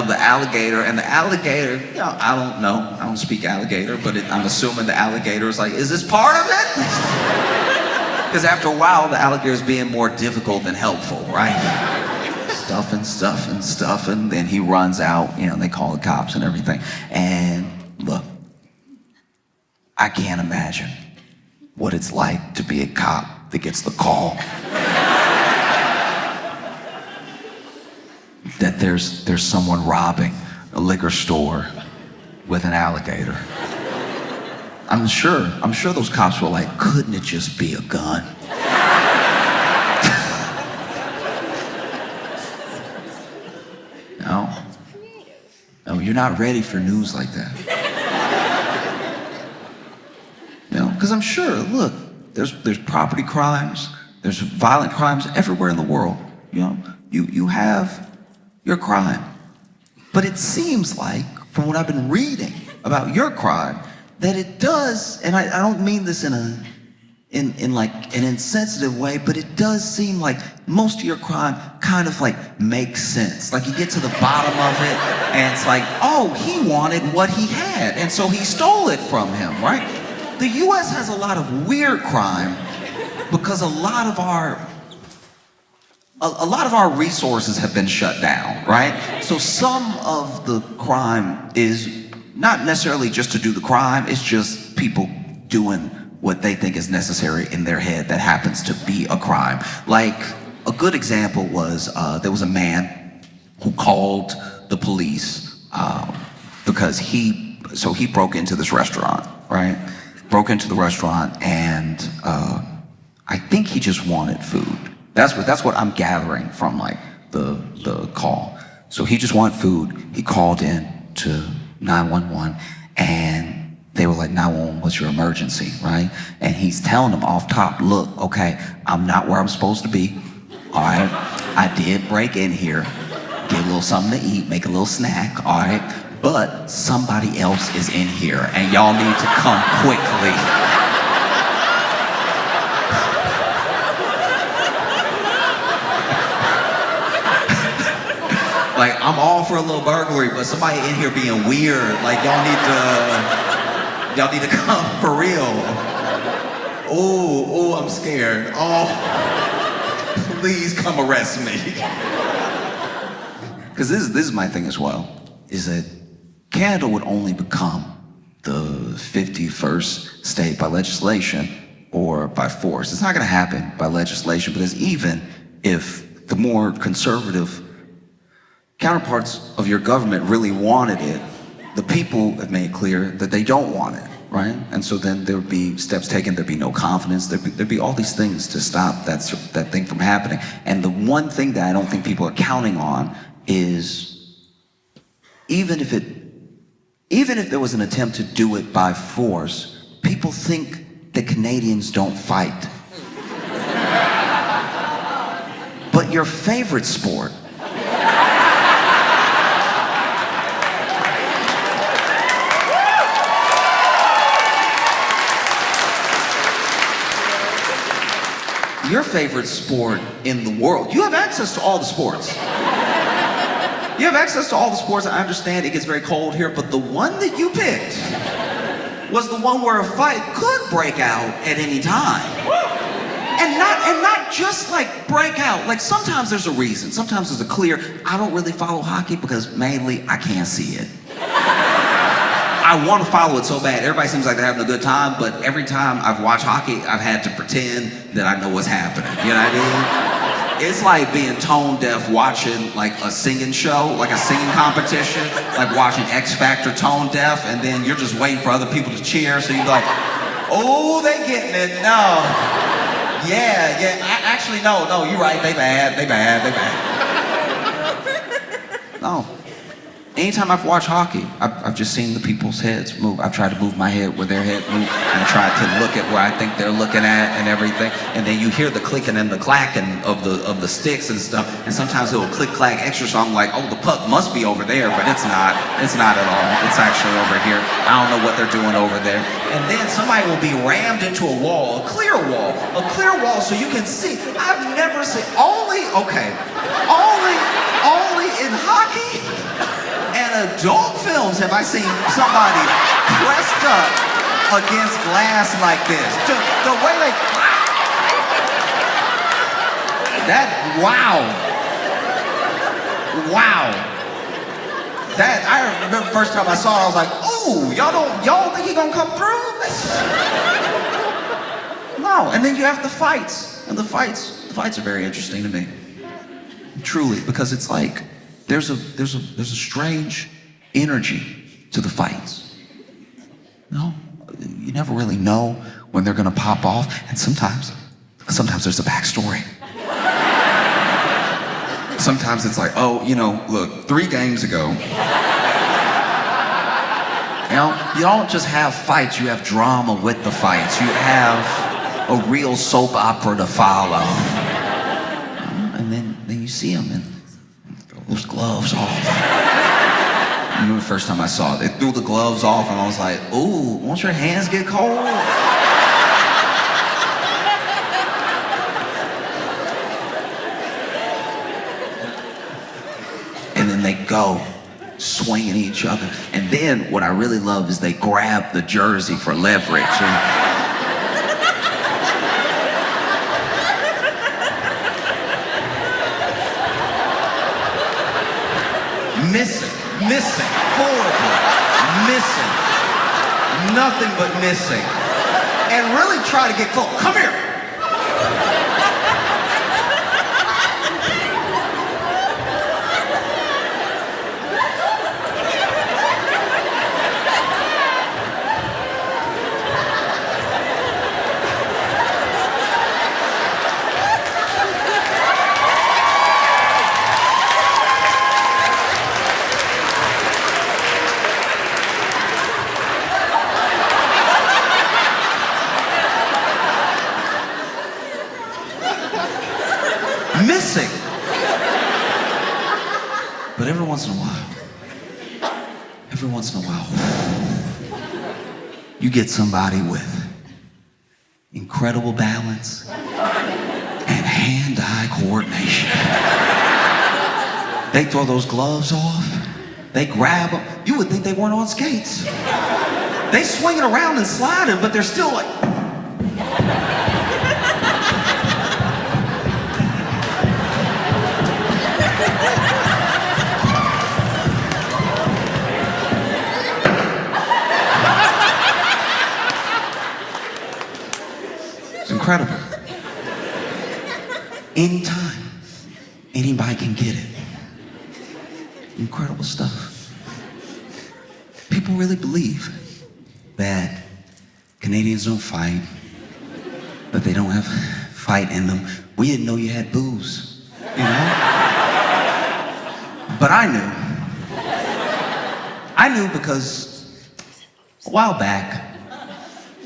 the alligator. And the alligator, I don't know. I don't speak alligator, but I'm assuming the alligator is like, is this part of it? Because after a while, the alligator is being more difficult than helpful, right? Stuffing, then he runs out, they call the cops and everything. And look, I can't imagine what it's like to be a cop that gets the call that there's someone robbing a liquor store with an alligator. I'm sure those cops were like, couldn't it just be a gun? No, you're not ready for news like that. Because I'm sure, look, there's property crimes, there's violent crimes everywhere in the world. You have your crime. But it seems like, from what I've been reading about your crime, that it does, and I don't mean this in like an insensitive way, but it does seem like most of your crime kind of like makes sense. Like you get to the bottom of it, and it's like, oh, he wanted what he had, and so he stole it from him, right? The U.S. has a lot of weird crime because a lot of our resources have been shut down, right? So some of the crime is not necessarily just to do the crime, it's just people doing what they think is necessary in their head that happens to be a crime. Like, a good example was, there was a man who called the police because he broke into this restaurant, right? Broke into the restaurant and I think he just wanted food. That's what I'm gathering from like the call. So he just wanted food. He called in to 911 and they were like, 911, what's your emergency, right? And he's telling them off top, look, okay, I'm not where I'm supposed to be. All right, I did break in here, get a little something to eat, make a little snack, all right? But somebody else is in here and y'all need to come quickly. Like, I'm all for a little burglary, but somebody in here being weird, like y'all need to come for real. Oh, I'm scared. Oh, please come arrest me. Because this is my thing as well, is that Canada would only become the 51st state by legislation or by force. It's not gonna happen by legislation, because even if the more conservative counterparts of your government really wanted it, the people have made clear that they don't want it, right? And so then there would be steps taken, there'd be no confidence, there'd be all these things to stop that thing from happening. And the one thing that I don't think people are counting on is, even if there was an attempt to do it by force, people think that Canadians don't fight. But your favorite sport, your favorite sport in the world, you have access to all the sports. You have access to all the sports. I understand it gets very cold here, but the one that you picked was the one where a fight could break out at any time. And not just like break out. Like sometimes there's a reason. Sometimes there's a clear, I don't really follow hockey because mainly I can't see it. I want to follow it so bad. Everybody seems like they're having a good time, but every time I've watched hockey, I've had to pretend that I know what's happening. You know what I mean? It's like being tone deaf watching like a singing show, like a singing competition, like watching X Factor tone deaf, and then you're just waiting for other people to cheer, so you're like, oh, they getting it. No. Yeah. Actually, no, you're right. They bad. No. Anytime I've watched hockey, I've just seen the people's heads move. I've tried to move my head where their head moves, and tried to look at where I think they're looking at and everything. And then you hear the clicking and the clacking of the sticks and stuff. And sometimes it'll click clack extra, so I'm like, oh, the puck must be over there, but it's not. It's not at all. It's actually over here. I don't know what they're doing over there. And then somebody will be rammed into a wall, a clear wall, so you can see. I've never seen only in hockey and adult films have I seen somebody pressed up against glass like this. The way they... Wow. That, I remember the first time I saw it, I was like, ooh, y'all think he gonna come through? No, and then you have the fights. And the fights are very interesting to me. Truly, because it's like, there's a strange energy to the fights. No, you never really know when they're gonna pop off, and sometimes there's a backstory. Sometimes it's like, oh, look, 3 games ago. You don't just have fights, you have drama with the fights. You have a real soap opera to follow. And then you see them and throw those gloves off. I remember the first time I saw it, they threw the gloves off and I was like, ooh, won't your hands get cold? And then they go swinging each other. And then what I really love is they grab the jersey for leverage. Missing, horribly, missing, nothing but missing, and really try to get close. Come here. Missing. But every once in a while, you get somebody with incredible balance and hand-eye coordination. They throw those gloves off, they grab them. You would think they weren't on skates. They swing it around and slide it, but they're still like... Incredible. Anytime, anybody can get it. Incredible stuff. People really believe that Canadians don't fight, that they don't have fight in them. We didn't know you had booze, But I knew because a while back,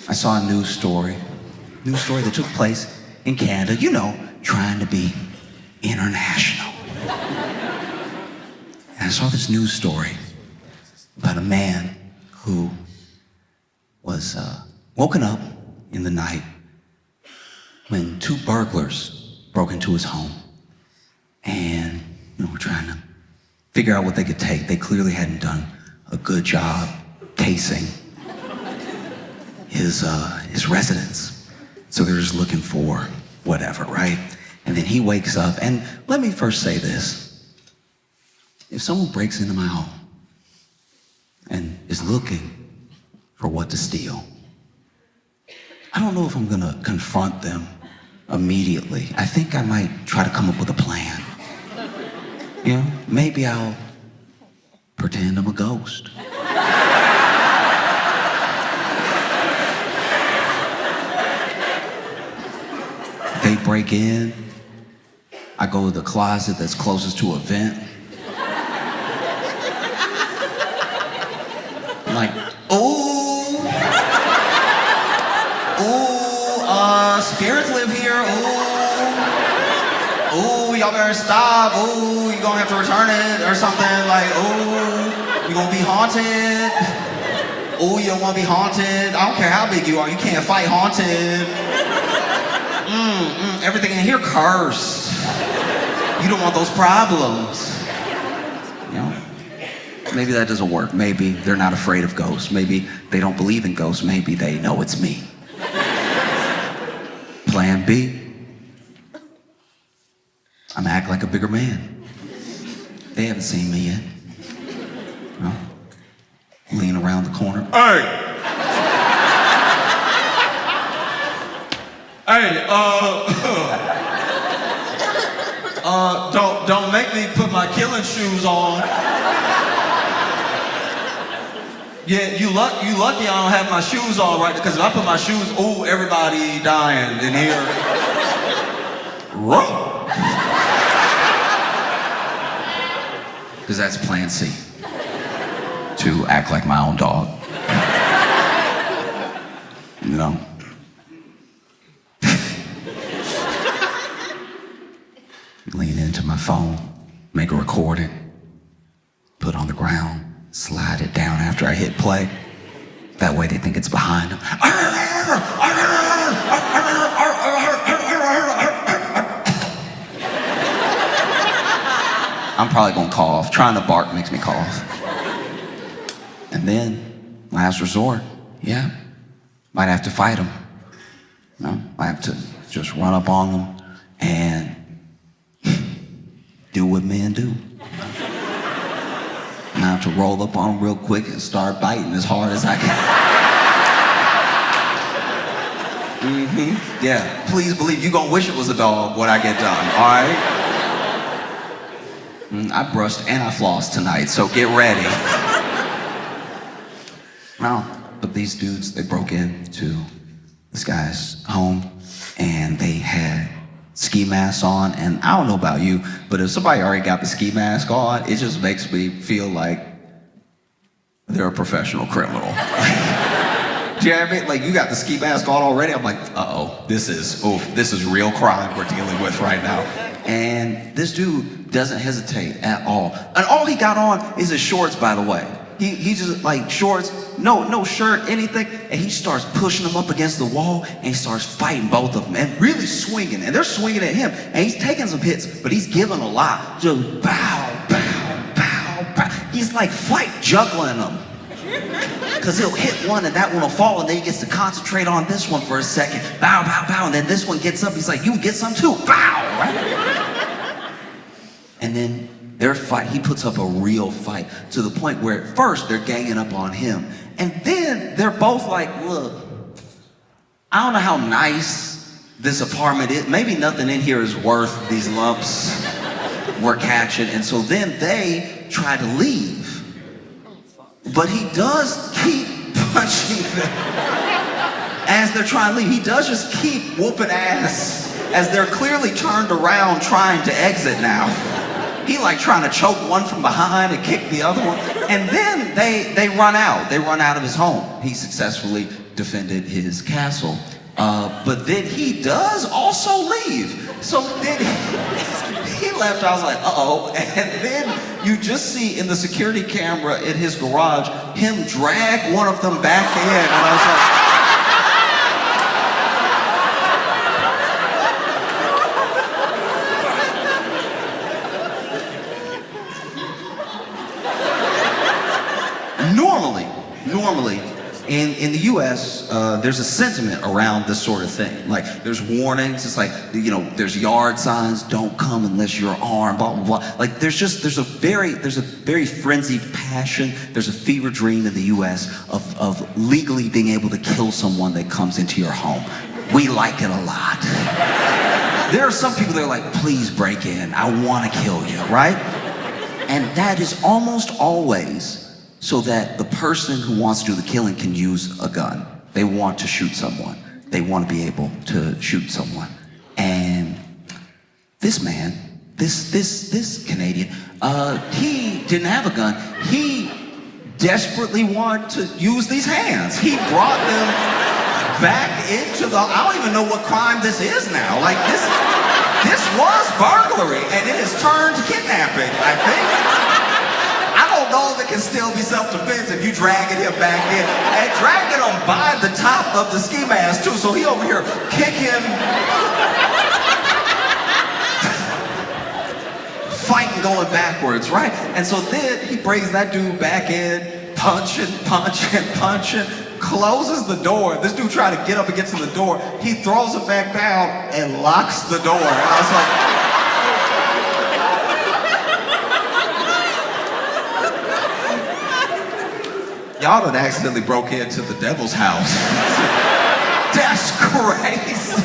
I saw a news story that took place in Canada, trying to be international. And I saw this news story about a man who was woken up in the night when 2 burglars broke into his home and were trying to figure out what they could take. They clearly hadn't done a good job casing his residence. So they're just looking for whatever, right? And then he wakes up, and let me first say this. If someone breaks into my home and is looking for what to steal, I don't know if I'm gonna confront them immediately. I think I might try to come up with a plan. Maybe I'll pretend I'm a ghost. They break in. I go to the closet that's closest to a vent. I'm like, ooh, spirits live here. Ooh, y'all better stop. Ooh, you gonna have to return it or something. Like, ooh, you gonna be haunted. Ooh, you don't wanna be haunted. I don't care how big you are, you can't fight haunted. Everything in here cursed. You don't want those problems. You know? Maybe that doesn't work. Maybe they're not afraid of ghosts. Maybe they don't believe in ghosts. Maybe they know it's me. Plan B. I'm gonna act like a bigger man. They haven't seen me yet. No? Lean around the corner. Hey! Hey, don't make me put my killing shoes on. Yeah, you lucky I don't have my shoes on right, because if I put my shoes, ooh, everybody dying in here. Right. Because that's plan C. To act like my own dog. You know? Lean into my phone, make a recording, put on the ground, slide it down after I hit play. That way they think it's behind them. I'm probably gonna cough. Trying to bark makes me cough. And then, last resort, yeah, might have to fight them. No, I have to just run up on them and do what men do. And I have to roll up on them real quick and start biting as hard as I can. Yeah, please believe you gonna wish it was a dog when I get done, all right? I brushed and I flossed tonight, so get ready. No, but these dudes, they broke into this guy's home and they had ski masks on, and I don't know about you, but if somebody already got the ski mask on, it just makes me feel like they're a professional criminal. Do you know what I mean? Like, you got the ski mask on already, I'm like, this is real crime we're dealing with right now. And this dude doesn't hesitate at all. And all he got on is his shorts, by the way. He just like shorts, no shirt, anything, and he starts pushing them up against the wall, and he starts fighting both of them, and really swinging, and they're swinging at him, and he's taking some hits, but he's giving a lot. Just bow, bow, bow, bow. He's like fight juggling them, because he'll hit one, and that one will fall, and then he gets to concentrate on this one for a second. Bow, bow, bow, and then this one gets up, he's like, you can get some too, bow, right? And then their fight, he puts up a real fight to the point where at first they're ganging up on him. And then they're both like, look, I don't know how nice this apartment is. Maybe nothing in here is worth these lumps we're catching. And so then they try to leave. But he does keep punching them as they're trying to leave. He does just keep whooping ass as they're clearly turned around trying to exit now. He like trying to choke one from behind and kick the other one. And then they run out. They run out of his home. He successfully defended his castle. But then he does also leave. So then he left. I was like, And then you just see in the security camera in his garage, him drag one of them back in. And I was like, Normally, in the US, there's a sentiment around this sort of thing. Like, there's warnings, it's like, there's yard signs, don't come unless you're armed, blah, blah, blah. Like, there's a very frenzied passion, there's a fever dream in the US of legally being able to kill someone that comes into your home. We like it a lot. There are some people that are like, please break in, I wanna kill you, right? And that is almost always so that the person who wants to do the killing can use a gun. They want to shoot someone. They want to be able to shoot someone. And this man, this Canadian, he didn't have a gun. He desperately wanted to use these hands. He brought them back into the, I don't even know what crime this is now. Like this was burglary and it has turned kidnapping, I think. I don't know if it can still be self-defense if you dragging him back in and dragging him by the top of the ski mask too. So he over here kicking, fighting going backwards, right? And so then he brings that dude back in, punching, closes the door. This dude tried to get up against the door. He throws it back down and locks the door. And I was like, y'all done accidentally broke into the devil's house. That's crazy.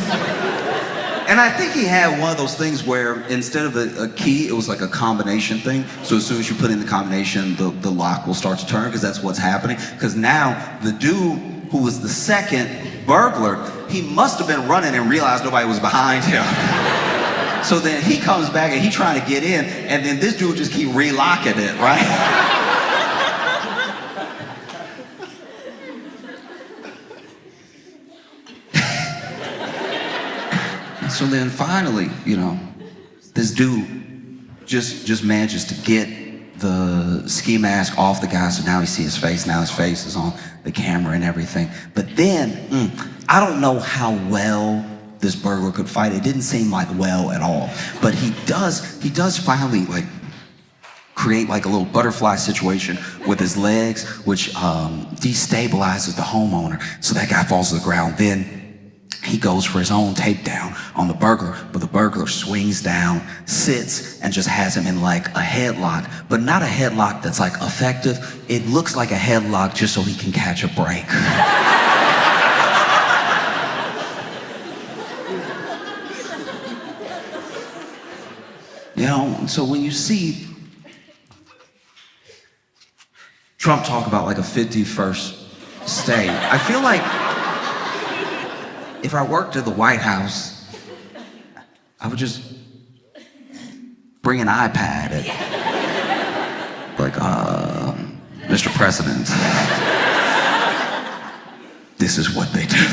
And I think he had one of those things where instead of a key, it was like a combination thing. So as soon as you put in the combination, the lock will start to turn because that's what's happening. Because now the dude who was the second burglar, he must have been running and realized nobody was behind him. So then he comes back and he trying to get in, and then this dude just keep relocking it, right? So then finally, you know, this dude just manages to get the ski mask off the guy, so now he sees his face, now his face is on the camera and everything. But then, I don't know how well this burglar could fight. It didn't seem like well at all. But he does finally like create like a little butterfly situation with his legs, which destabilizes the homeowner. So that guy falls to the ground. Then he goes for his own takedown on the burglar, but the burglar swings down, sits, and just has him in like a headlock, but not a headlock that's like effective. It looks like a headlock just so he can catch a break. You know, so when you see Trump talk about like a 51st state, I feel like if I worked at the White House, I would just bring an iPad and like, Mr. President, this is what they do.